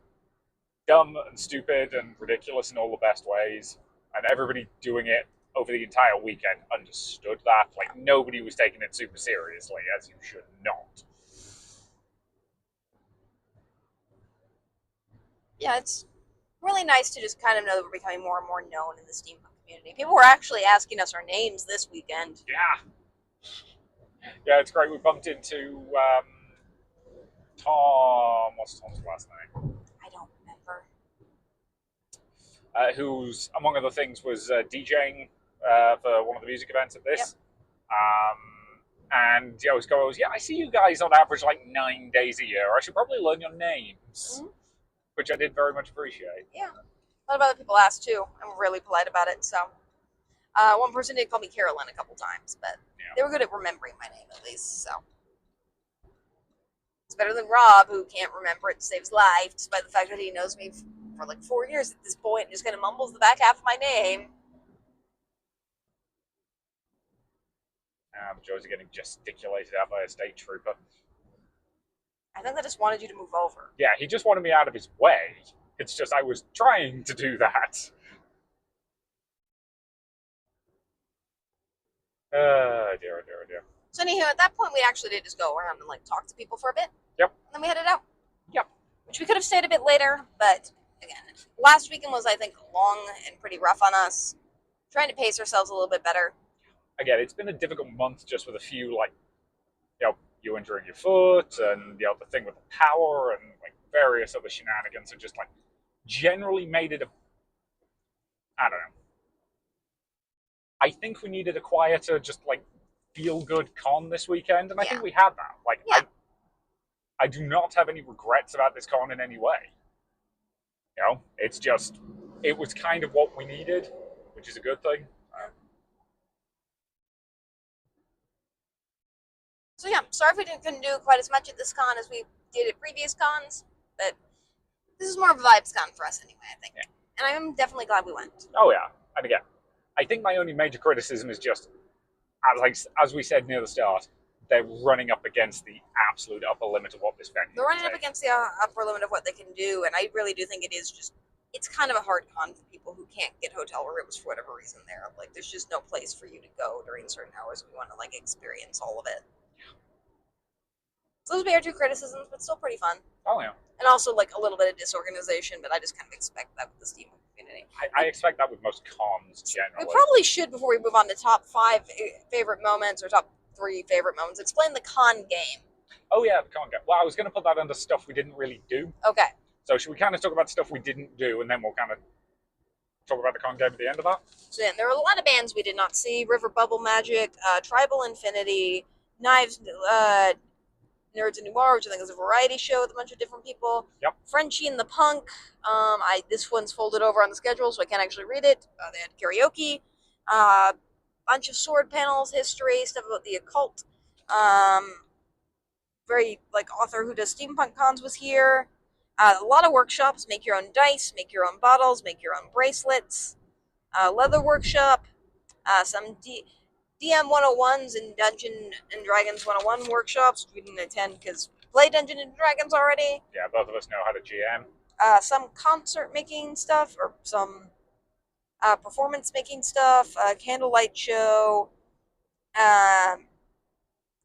dumb and stupid and ridiculous in all the best ways. And everybody doing it over the entire weekend understood that. Like, nobody was taking it super seriously, as you should not. Yeah, it's really nice to just kind of know that we're becoming more and more known in the steampunk community. People were actually asking us our names this weekend. Yeah, yeah, it's great. We bumped into Tom. What's Tom's last name? I don't remember. Who's among other things was DJing for one of the music events at Yep. this. And yeah, I was going, yeah, I see you guys on average like 9 days a year. I should probably learn your names, which I did very much appreciate. Yeah. A lot of other people asked too. I'm really polite about it. So, one person did call me Carolyn a couple times, but they were good at remembering my name at least. So, it's better than Rob, who can't remember it to save his life, despite the fact that he knows me for like 4 years at this point and just kind of mumbles the back half of my name. The joys of getting gesticulated at by a state trooper. I think they just wanted you to move over. Yeah, he just wanted me out of his way. It's just I was trying to do that. Dear, dear, dear. So anywho, at that point, we actually did just go around and like talk to people for a bit. Yep. And then we headed out. Yep. Which we could have stayed a bit later, but again, last weekend was, I think, long and pretty rough on us. Trying to pace ourselves a little bit better. Again, it's been a difficult month just with a few, like, you injuring your foot and, the thing with the power and, like, various other shenanigans have just, like, generally made it I don't know. I think we needed a quieter, just, like, feel-good con this weekend, and I think we had that. Like, I do not have any regrets about this con in any way. It's just, it was kind of what we needed, which is a good thing. So yeah, sorry if we couldn't do quite as much at this con as we did at previous cons, but this is more of a vibes con for us anyway, I think. Yeah. And I'm definitely glad we went. Oh yeah, and again, I think my only major criticism is just, as we said near the start, they're running up against the absolute upper limit of what this venue They're running up against the upper limit of what they can do, and I really do think it is just, it's kind of a hard con for people who can't get hotel rooms for whatever reason there. Like, there's just no place for you to go during certain hours if you want to, like, experience all of it. So those would be our two criticisms, but still pretty fun. Oh, yeah. And also, like, a little bit of disorganization, but I just kind of expect that with the steampunk community. I expect that with most cons, generally. We probably should, before we move on to top 5 favorite moments, or top 3 favorite moments, explain the con game. Oh, yeah, the con game. Well, I was going to put that under stuff we didn't really do. Okay. So should we kind of talk about stuff we didn't do, and then we'll kind of talk about the con game at the end of that? So then, there were a lot of bands we did not see. River Bubble Magic, Tribal Infinity, Knives, Nerds and Noir, which I think is a variety show with a bunch of different people. Yep. Frenchie and the Punk. This one's folded over on the schedule, so I can't actually read it. They had karaoke. Bunch of sword panels, history, stuff about the occult. Very, like, author who does steampunk cons was here. A lot of workshops. Make your own dice, make your own bottles, make your own bracelets. Leather workshop. Some DM 101s and Dungeon and Dragons 101 workshops, which we didn't attend because we play Dungeon and Dragons already. Yeah, both of us know how to GM. Some concert making stuff, or some performance making stuff, candlelight show,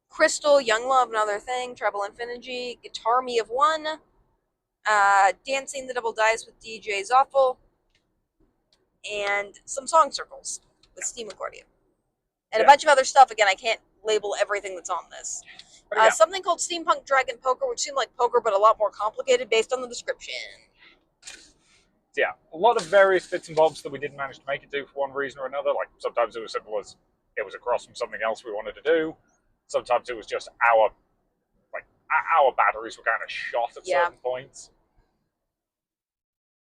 Crystal, Young Love, Another Thing, Treble Infinity, Guitar Me of One, Dancing the Double Dice with DJ Zoffel, and some song circles with Steam Accordion. And a bunch of other stuff. Again, I can't label everything that's on this. Something called Steampunk Dragon Poker, which seemed like poker, but a lot more complicated based on the description. Yeah, a lot of various bits and bobs that we didn't manage to make it do for one reason or another. Like, sometimes it was simple as it was across from something else we wanted to do. Sometimes it was just our batteries were kind of shot at certain points.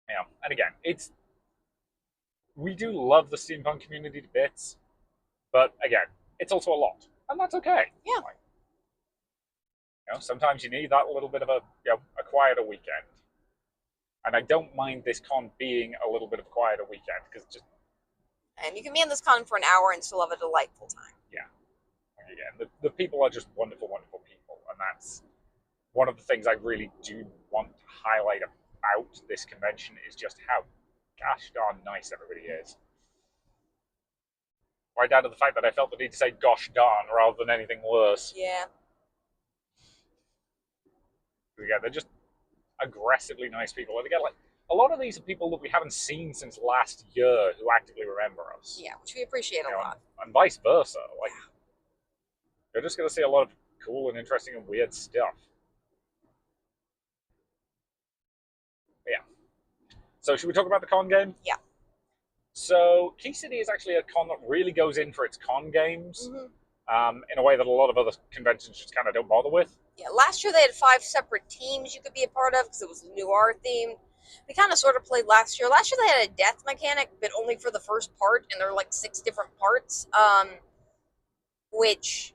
Yeah, and again, we do love the steampunk community to bits. But again, it's also a lot, and that's okay. Yeah. Sometimes you need that little bit of a quieter weekend, and I don't mind this con being a little bit of a quieter weekend because just. And you can be in this con for an hour and still have a delightful time. Yeah. Again, the people are just wonderful, wonderful people, and that's one of the things I really do want to highlight about this convention is just how gosh darn nice everybody is. Right down to the fact that I felt the need to say gosh darn rather than anything worse. Yeah. Yeah, they're just aggressively nice people. And again, like, a lot of these are people that we haven't seen since last year who actively remember us. Yeah, which we appreciate a lot. And vice versa. Like, you're just going to see a lot of cool and interesting and weird stuff. But yeah. So should we talk about the con game? Yeah. So Key City is actually a con that really goes in for its con games in a way that a lot of other conventions just kind of don't bother with. Yeah, last year they had 5 separate teams you could be a part of because it was noir themed. We kind of sort of played last year. Last year they had a death mechanic, but only for the first part, and there were like 6 different parts, which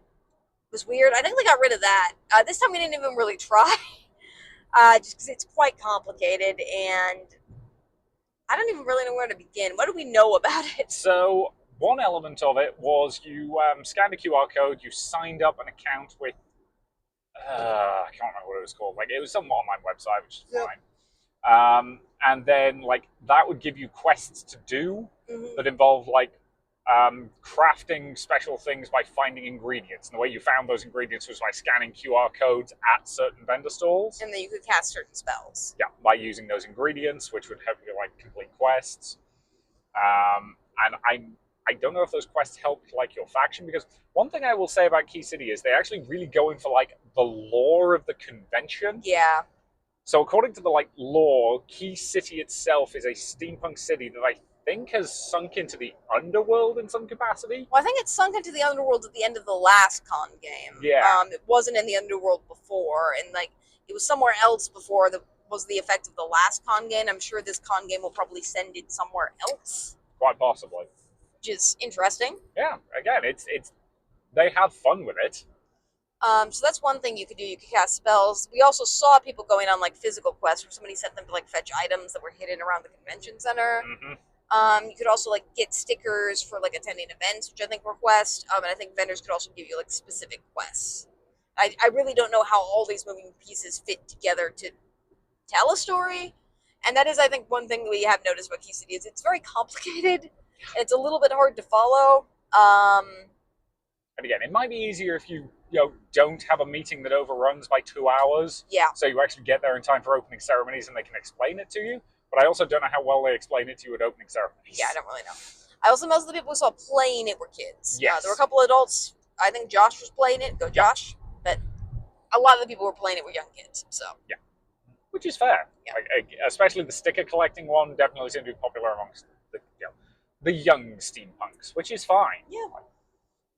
was weird. I think they got rid of that. This time we didn't even really try, just because it's quite complicated, and I don't even really know where to begin. What do we know about it? So one element of it was you scanned a QR code, you signed up an account with, I can't remember what it was called. Like, it was some online website, which is fine. And then, like, that would give you quests to do that involved, like, crafting special things by finding ingredients. And the way you found those ingredients was by scanning QR codes at certain vendor stalls. And then you could cast certain spells. Yeah, by using those ingredients, which would help you, like, complete quests. And I don't know if those quests helped, like, your faction, because one thing I will say about Key City is they actually really go in for, like, the lore of the convention. Yeah. So according to the, like, lore, Key City itself is a steampunk city that I think has sunk into the underworld in some capacity. Well, I think it sunk into the underworld at the end of the last con game. Yeah. It wasn't in the underworld before, and, like, it was somewhere else before that was the effect of the last con game. I'm sure this con game will probably send it somewhere else. Quite possibly. Which is interesting. Yeah, again, it's they have fun with it. So that's one thing you could do. You could cast spells. We also saw people going on, like, physical quests where somebody sent them to, like, fetch items that were hidden around the convention center. You could also, like, get stickers for, like, attending events, which I think were quests. And I think vendors could also give you, like, specific quests. I really don't know how all these moving pieces fit together to tell a story. And that is, I think, one thing we have noticed about Key City is it's very complicated. And it's a little bit hard to follow. And again, it might be easier if you don't have a meeting that overruns by 2 hours. Yeah. So you actually get there in time for opening ceremonies and they can explain it to you. But I also don't know how well they explain it to you at opening ceremonies. Yeah, I don't really know. I also, most of the people we saw playing it were kids. Yes. There were a couple of adults. I think Josh was playing it. Go Josh. But a lot of the people who were playing it were young kids. So. Yeah. Which is fair. Yeah. Like, especially the sticker collecting one definitely seemed to be popular amongst the young steampunks, which is fine. Yeah.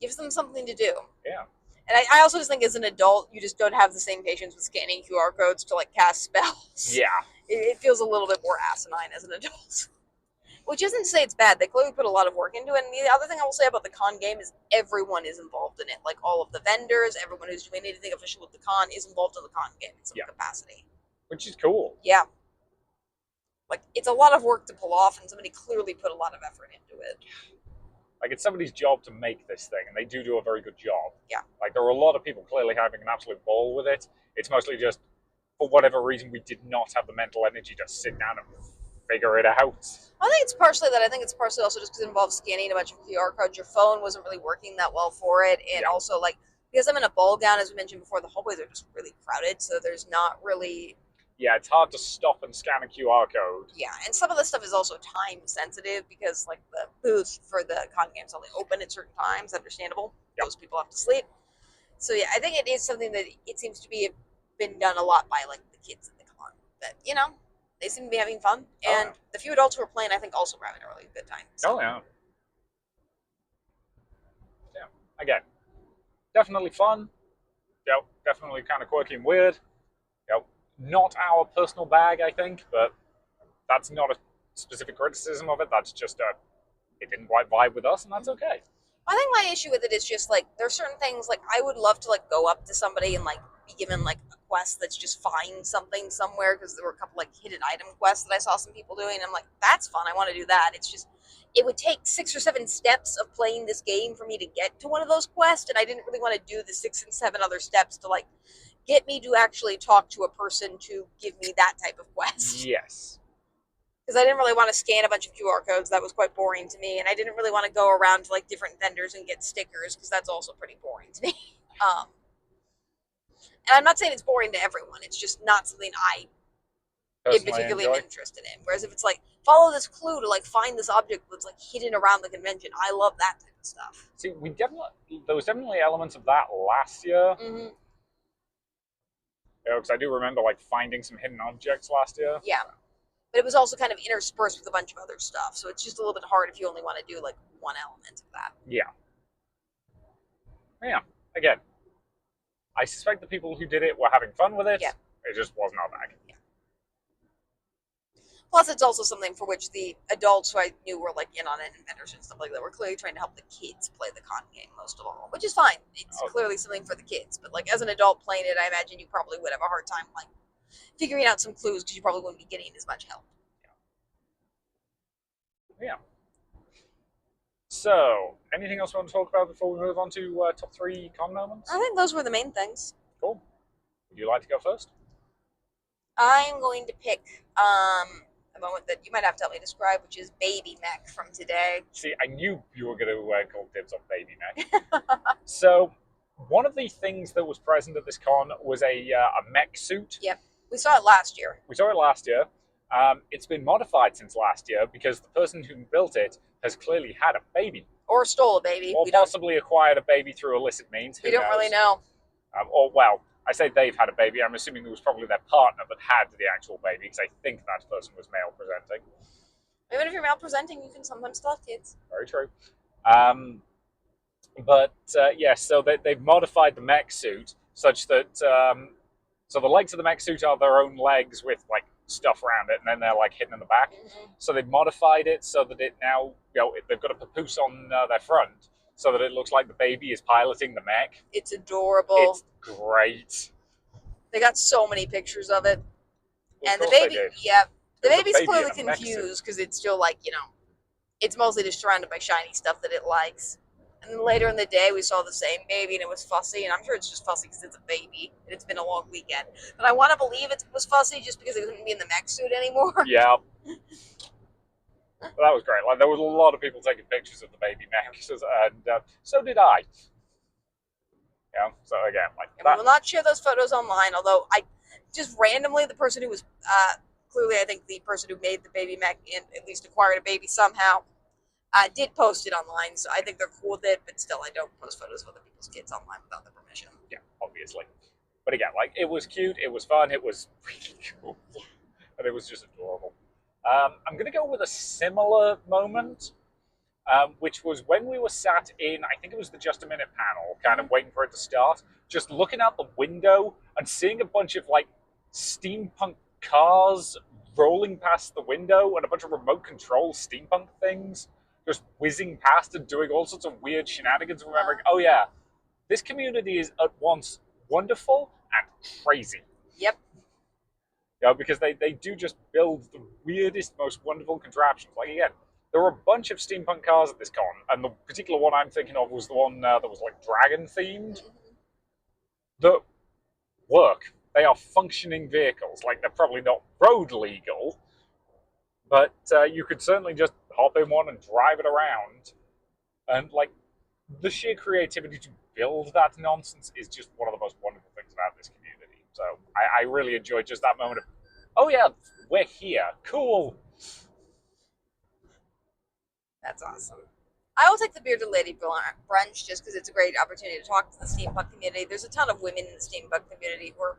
Gives them something to do. Yeah. And I also just think as an adult, you just don't have the same patience with scanning QR codes to, like, cast spells. Yeah. It feels a little bit more asinine as an adult. Which isn't to say it's bad. They clearly put a lot of work into it. And the other thing I will say about the con game is everyone is involved in it. Like, all of the vendors, everyone who's doing anything official with the con is involved in the con game in some capacity. Which is cool. Yeah. Like, it's a lot of work to pull off, and somebody clearly put a lot of effort into it. Like, it's somebody's job to make this thing, and they do a very good job. Yeah. Like, there are a lot of people clearly having an absolute ball with it. It's mostly just, for whatever reason, we did not have the mental energy to sit down and figure it out. I think it's partially that. I think it's partially also just because it involves scanning a bunch of QR codes. Your phone wasn't really working that well for it, and also, like, because I'm in a ball gown, as we mentioned before, the hallways are just really crowded, so there's not really... Yeah, it's hard to stop and scan a QR code. Yeah, and some of the stuff is also time sensitive because, like, the booths for the con games only open at certain times. Understandable. Those people have to sleep. So yeah, I think it is something that it seems to be been done a lot by, like, the kids at the con. But they seem to be having fun, and the few adults who are playing, I think, also are having a really good time. So. Oh yeah. Yeah. Again, definitely fun. Yep. Definitely kind of quirky and weird. Yep. Not our personal bag, I think, but that's not a specific criticism of it. That's just it didn't quite vibe with us, and that's okay. I think my issue with it is just, like, there are certain things, like, I would love to, like, go up to somebody and, like, be given, like, a quest that's just find something somewhere, because there were a couple, like, hidden item quests that I saw some people doing, and I'm like, that's fun, I want to do that. It's just, it would take 6 or 7 steps of playing this game for me to get to one of those quests, and I didn't really want to do the 6 and 7 other steps to, like, get me to actually talk to a person to give me that type of quest. Yes. Because I didn't really want to scan a bunch of QR codes. That was quite boring to me. And I didn't really want to go around to, like, different vendors and get stickers, because that's also pretty boring to me. And I'm not saying it's boring to everyone. It's just not something I personally particularly enjoy. am interested in. Whereas if it's like, follow this clue to like find this object that's like hidden around the convention, I love that type of stuff. See, there was definitely elements of that last year. Mm-hmm. Because I do remember like finding some hidden objects last year. Yeah. But it was also kind of interspersed with a bunch of other stuff, so it's just a little bit hard if you only want to do like one element of that. Yeah. Yeah. Again, I suspect the people who did it were having fun with it. Yeah. It just wasn't our bag. Yeah. Plus, it's also something for which the adults who I knew were like in on it, inventors and stuff like that, were clearly trying to help the kids play the con game most of all, which is fine. It's clearly something for the kids, but like as an adult playing it, I imagine you probably would have a hard time like figuring out some clues because you probably wouldn't be getting as much help. Yeah. So, anything else we want to talk about before we move on to top 3 con moments? I think those were the main things. Cool. Would you like to go first? I'm going to pick a moment that you might have to help me describe, which is Baby Mech from today. See, I knew you were going to call dibs on Baby Mech. So, one of the things that was present at this con was a mech suit. Yep. We saw it last year. We saw it last year. It's been modified since last year because the person who built it has clearly had a baby. Or stole a baby. Or possibly acquired a baby through illicit means. We don't really know. I say they've had a baby. I'm assuming it was probably their partner that had the actual baby because I think that person was male presenting. Even if you're male presenting, you can sometimes still have kids. Very true. So they've modified the mech suit such that so the legs of the mech suit are their own legs with like stuff around it, and then they're like hidden in the back. Mm-hmm. So they've modified it so that it now, they've got a papoose on their front so that it looks like the baby is piloting the mech. It's adorable. It's great. They got so many pictures of it. Well, and the baby, the baby's clearly confused because it's still like, it's mostly just surrounded by shiny stuff that it likes. And then later in the day, we saw the same baby, and it was fussy. And I'm sure it's just fussy because it's a baby, and it's been a long weekend. But I want to believe it was fussy just because it couldn't be in the mech suit anymore. Yeah. That was great. Like, there was a lot of people taking pictures of the baby mech, and so did I. Yeah. So again, like, and we will not share those photos online. Although I just randomly, the person who was clearly, I think the person who made the baby mech and at least acquired a baby somehow. Did post it online, so I think they're cool with it, but still, I don't post photos of other people's kids online without their permission. Yeah, obviously. But again, like, it was cute, it was fun, it was really cool, and it was just adorable. I'm going to go with a similar moment, which was when we were sat in, I think it was the Just a Minute panel, kind of waiting for it to start, just looking out the window and seeing a bunch of, like, steampunk cars rolling past the window and a bunch of remote control steampunk things just whizzing past and doing all sorts of weird shenanigans and remembering, oh yeah, this community is at once wonderful and crazy. Yep. Because they do just build the weirdest, most wonderful contraptions. Like, again, there were a bunch of steampunk cars at this con, and the particular one I'm thinking of was the one that was like dragon-themed. That work. They are functioning vehicles. Like, they're probably not road legal, but you could certainly just hop in one and drive it around. And, like, the sheer creativity to build that nonsense is just one of the most wonderful things about this community. So I really enjoyed just that moment of, oh yeah, we're here. Cool. That's awesome. I will take the Bearded Lady brunch just because it's a great opportunity to talk to the steampunk community. There's a ton of women in the steampunk community who are,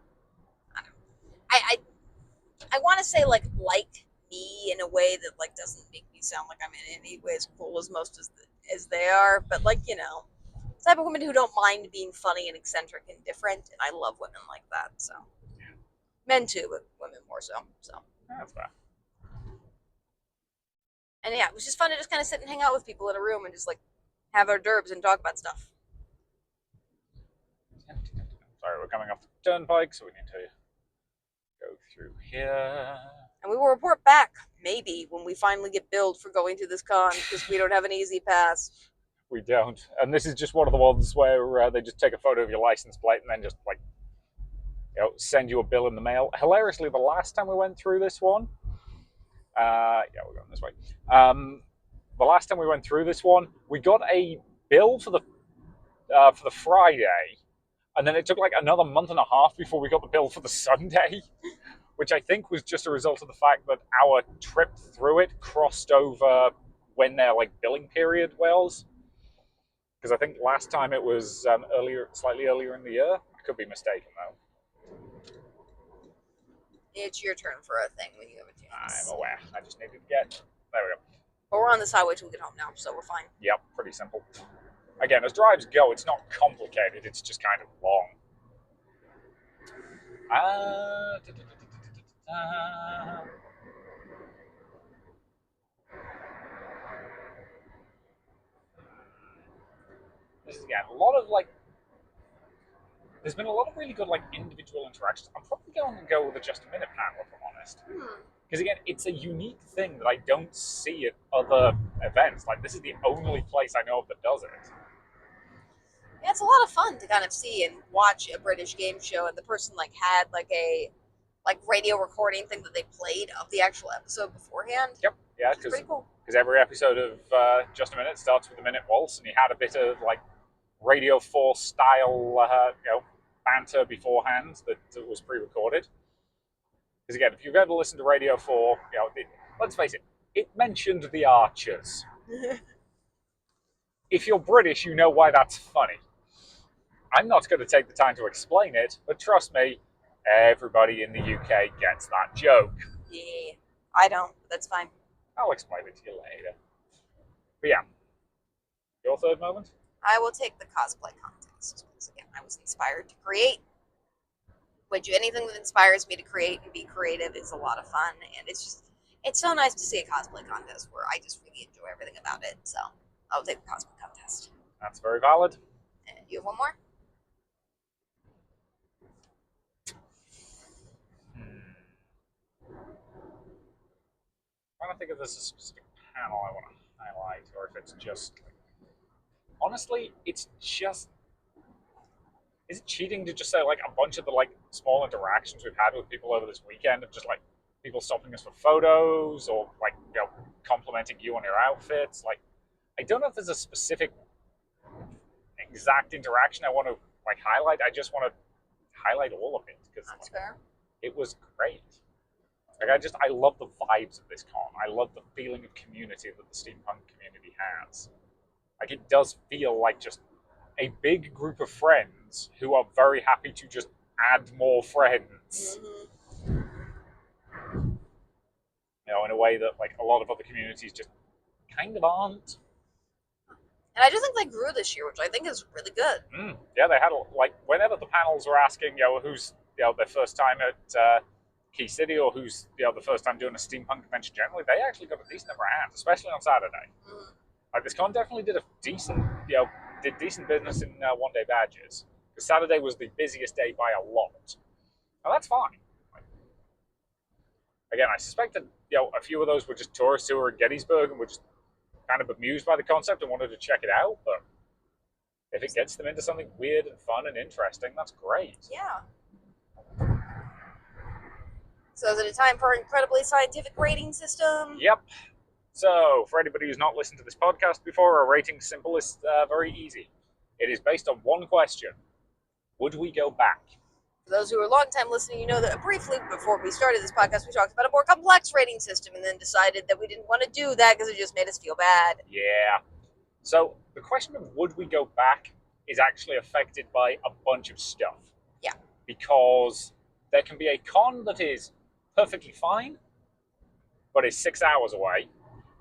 I want to say like me in a way that like doesn't make me sound like I'm in any way as cool as most as they are, but like, the type of women who don't mind being funny and eccentric and different, and I love women like that. So men too, but women more so. That's fair. And yeah, it was just fun to just kind of sit and hang out with people in a room and just like have our derbs and talk about stuff. Sorry, we're coming off the turnpike, so we need to go through here. And we will report back, maybe, when we finally get billed for going to this con, because we don't have an easy pass. We don't. And this is just one of the ones where they just take a photo of your license plate and then just, like, send you a bill in the mail. Hilariously, the last time we went through this one, we're going this way. The last time we went through this one, we got a bill for the Friday, and then it took like another month and a half before we got the bill for the Sunday. which I think was just a result of the fact that our trip through it crossed over when their like billing period was. Because I think last time it was slightly earlier in the year. I could be mistaken though. It's your turn for a thing when you have a chance. I'm aware. I just needed to get. There we go. But we're on this highway till we get home now, so we're fine. Yep, pretty simple. Again, as drives go, it's not complicated. It's just kind of long. This is again a lot of like. There's been a lot of really good like individual interactions. I'm probably going to go with a just a minute panel if I'm honest. Because again, it's a unique thing that I don't see at other events. Like this is the only place I know of that does it. Yeah, it's a lot of fun to kind of see and watch a British game show, and the person like had like a radio recording thing that they played of the actual episode beforehand. Yep, yeah, it's pretty cool. Because every episode of Just a Minute starts with a minute waltz, and he had a bit of like Radio 4 style, banter beforehand that was pre-recorded. Because again, if you've ever listened to Radio 4, let's face it, it mentioned the Archers. If you're British, you know why that's funny. I'm not going to take the time to explain it, but trust me, everybody in the UK gets that joke. Yeah, I don't, but that's fine. I'll explain it to you later. But yeah, your third moment? I will take the cosplay contest. Because again, I was inspired to create. Which anything that inspires me to create and be creative is a lot of fun. And it's so nice to see a cosplay contest where I just really enjoy everything about it. So I'll take the cosplay contest. That's very valid. And you have one more? I don't think if there's a specific panel I want to highlight, or if it's just. Honestly, it's just. Is it cheating to just say like a bunch of the like small interactions we've had with people over this weekend of just like people stopping us for photos or like complimenting you on your outfits? Like, I don't know if there's a specific exact interaction I want to like highlight. I just want to highlight all of it because that's fair. It was great. Like I love the vibes of this con. I love the feeling of community that the steampunk community has. Like it does feel like just a big group of friends who are very happy to just add more friends. Mm-hmm. In a way that like a lot of other communities just kind of aren't. And I just think they grew this year, which I think is really good. Yeah, they had like whenever the panels were asking, who's their first time at Key City or who's the first time doing a steampunk convention generally, they actually got a decent number of hands, especially on Saturday. Like this con definitely did a decent, did decent business in one-day badges. Because Saturday was the busiest day by a lot. Now that's fine. Again, I suspect that a few of those were just tourists who were in Gettysburg and were just kind of amused by the concept and wanted to check it out. But if it gets them into something weird and fun and interesting, that's great. Yeah. So is it a time for an incredibly scientific rating system? Yep. So, for anybody who's not listened to this podcast before, our rating symbol is very easy. It is based on one question. Would we go back? For those who are long-time listening, you know that briefly before we started this podcast, we talked about a more complex rating system and then decided that we didn't want to do that because it just made us feel bad. Yeah. So, the question of would we go back is actually affected by a bunch of stuff. Yeah. Because there can be a con that is perfectly fine, but is 6 hours away.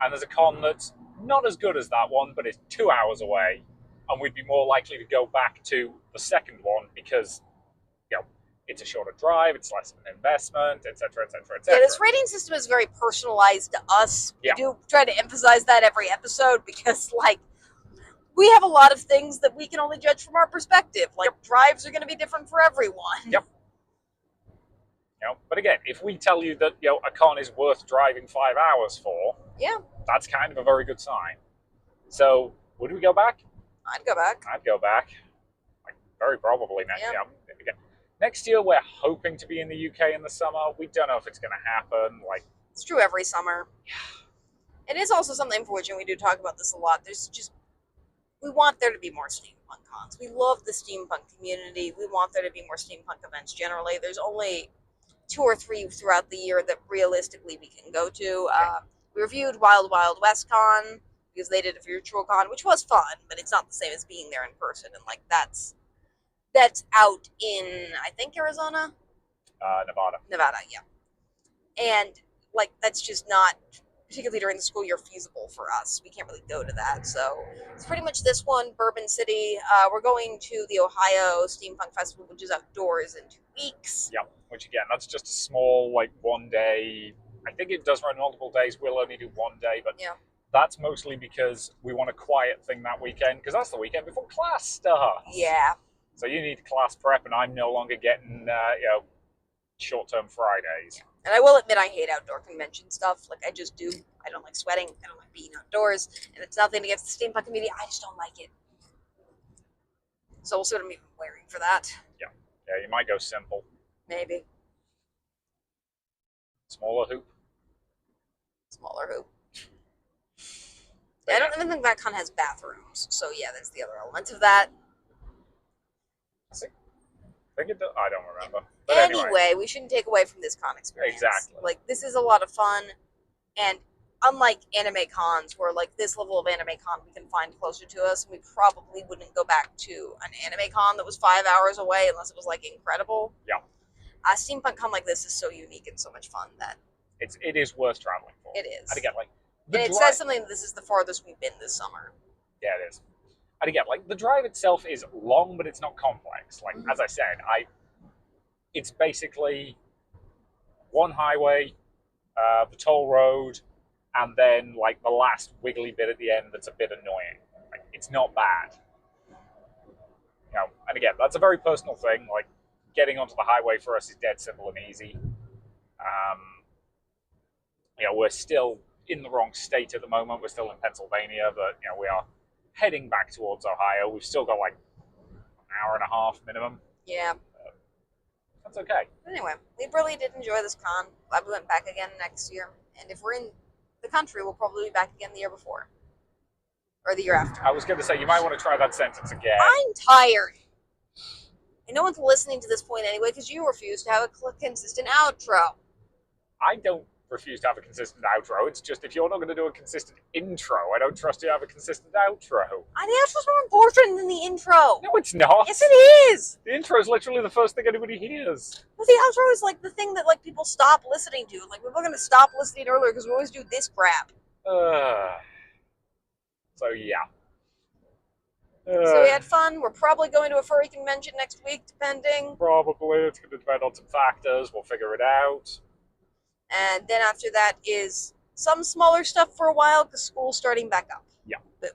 And there's a con that's not as good as that one, but is 2 hours away. And we'd be more likely to go back to the second one because, it's a shorter drive, it's less of an investment, etc., etc., etc. Yeah, this rating system is very personalized to us. Yeah. We do try to emphasize that every episode because, we have a lot of things that we can only judge from our perspective. Drives are going to be different for everyone. Yep. But again, if we tell you that a con is worth driving 5 hours for, that's kind of a very good sign. So, would we go back? I'd go back. I'd go back. Very probably next year. Again, next year we're hoping to be in the UK in the summer. We don't know if it's going to happen. It's true every summer. It is also something for which, and we do talk about this a lot. We want there to be more steampunk cons. We love the steampunk community. We want there to be more steampunk events generally. There's only 2 or 3 throughout the year that realistically we can go to. We reviewed Wild Wild West Con because they did a virtual con, which was fun, but it's not the same as being there in person. And like that's out in, I think, Arizona, Nevada, yeah. And like that's just not, particularly during the school year, feasible for us. We can't really go to that. So it's pretty much this one, Bourbon City. We're going to the Ohio Steampunk Festival, which is outdoors in 2 weeks. Yeah, which again, that's just a small, like, 1 day. I think it does run multiple days. We'll only do 1 day, but Yeah. that's mostly because we want a quiet thing that weekend, because that's the weekend before class starts. Yeah. So you need class prep, and I'm no longer getting, short-term Fridays. And I will admit I hate outdoor convention stuff. Like, I just do. I don't like sweating. I don't like being outdoors. And it's nothing against the steampunk community. I just don't like it. So we'll see what I'm even wearing for that. Yeah, you might go simple. Maybe. Smaller hoop. Smaller hoop. I don't even think that con has bathrooms. So yeah, that's the other element of that. I think it does. I don't remember. But Anyway, we shouldn't take away from this con experience. Exactly. Like, this is a lot of fun. And unlike anime cons, where like this level of anime con we can find closer to us, we probably wouldn't go back to an anime con that was 5 hours away unless it was like incredible. Yeah. A steampunk con like this is so unique and so much fun that it is worth traveling for. it is. And again, like, and it says something that this is the farthest we've been this summer. Yeah, it is. And again, like, the drive itself is long, but it's not complex. Like, as I said, it's basically one highway, the toll road, and then like the last wiggly bit at the end that's a bit annoying. Like, it's not bad. And again, that's a very personal thing. Like, getting onto the highway for us is dead simple and easy. We're still in the wrong state at the moment. We're still in Pennsylvania, but we are heading back towards Ohio. We've still got like an hour and a half minimum. Yeah. That's okay. Anyway, we really did enjoy this con. Glad we went back again next year. And if we're in the country, we'll probably be back again the year before. Or the year after. I was going to say, you might want to try that sentence again. I'm tired. And no one's listening to this point anyway, because you refuse to have a consistent outro. I don't refuse to have a consistent outro. It's just, if you're not going to do a consistent intro, I don't trust you to have a consistent outro. The outro's more important than the intro. No, it's not. Yes, it is. The intro is literally the first thing anybody hears. Well, the outro is like the thing that like people stop listening to. Like, people are going to stop listening earlier because we always do this crap. So yeah. So we had fun. We're probably going to a furry convention next week, depending. Probably. It's going to depend on some factors. We'll figure it out. And then after that is some smaller stuff for a while because school's starting back up. Yeah. But,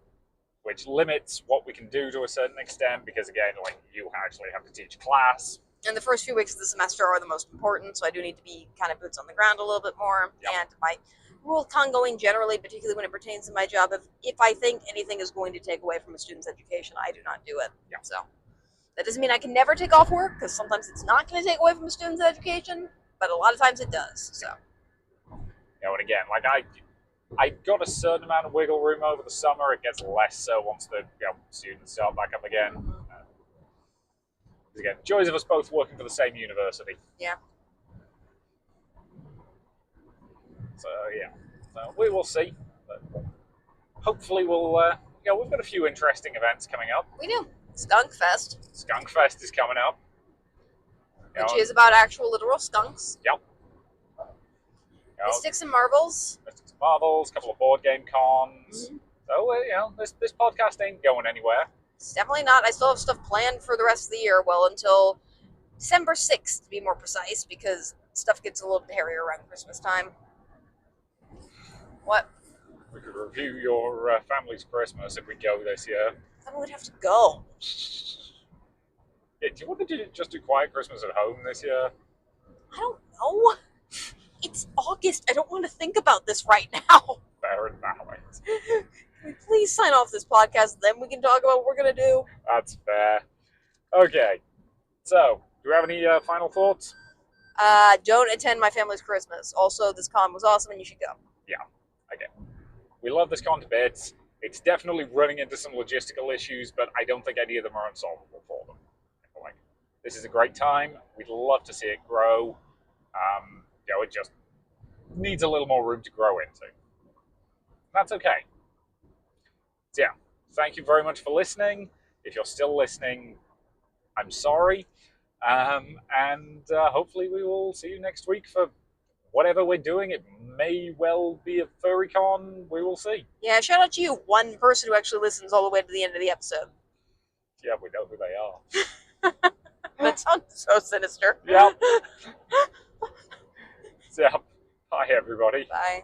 which limits what we can do to a certain extent because, again, like, you actually have to teach class. And the first few weeks of the semester are the most important, so I do need to be kind of boots on the ground a little bit more. Yep. And my rule of thumb going generally, particularly when it pertains to my job, if I think anything is going to take away from a student's education, I do not do it. Yep. So that doesn't mean I can never take off work, because sometimes it's not going to take away from a student's education, but a lot of times it does. So. And again, like, I got a certain amount of wiggle room over the summer. It gets less so once the students start back up again. Again, joys of us both working for the same university. Yeah. So yeah, so we will see. But hopefully, we'll. We've got a few interesting events coming up. We do. Skunk Fest. Skunk Fest is coming up, which is about actual literal skunks. Yep. Mystics and Marvels. Mystics and Marvels. A couple of board game cons. So this podcast ain't going anywhere. It's definitely not. I still have stuff planned for the rest of the year. Well, until December 6th, to be more precise, because stuff gets a little bit hairier around Christmas time. What? We could review your family's Christmas if we go this year. Then we'd have to go. Yeah, do you want to just do quiet Christmas at home this year? I don't know. It's August. I don't want to think about this right now. Fair and valid. Can we please sign off this podcast, then we can talk about what we're going to do? That's fair. Okay. So, do you have any final thoughts? Don't attend my family's Christmas. Also, this con was awesome and you should go. Yeah. Okay. We love this con to bits. It's definitely running into some logistical issues, but I don't think any of them are unsolvable for them. Like, this is a great time. We'd love to see it grow. It just needs a little more room to grow into. That's okay. So yeah, thank you very much for listening. If you're still listening, I'm sorry. And hopefully we will see you next week for whatever we're doing. It may well be a furry con. We will see. Yeah, shout out to you, one person who actually listens all the way to the end of the episode. Yeah, we know who they are. That sounds so sinister. Yep. So, bye everybody. Bye.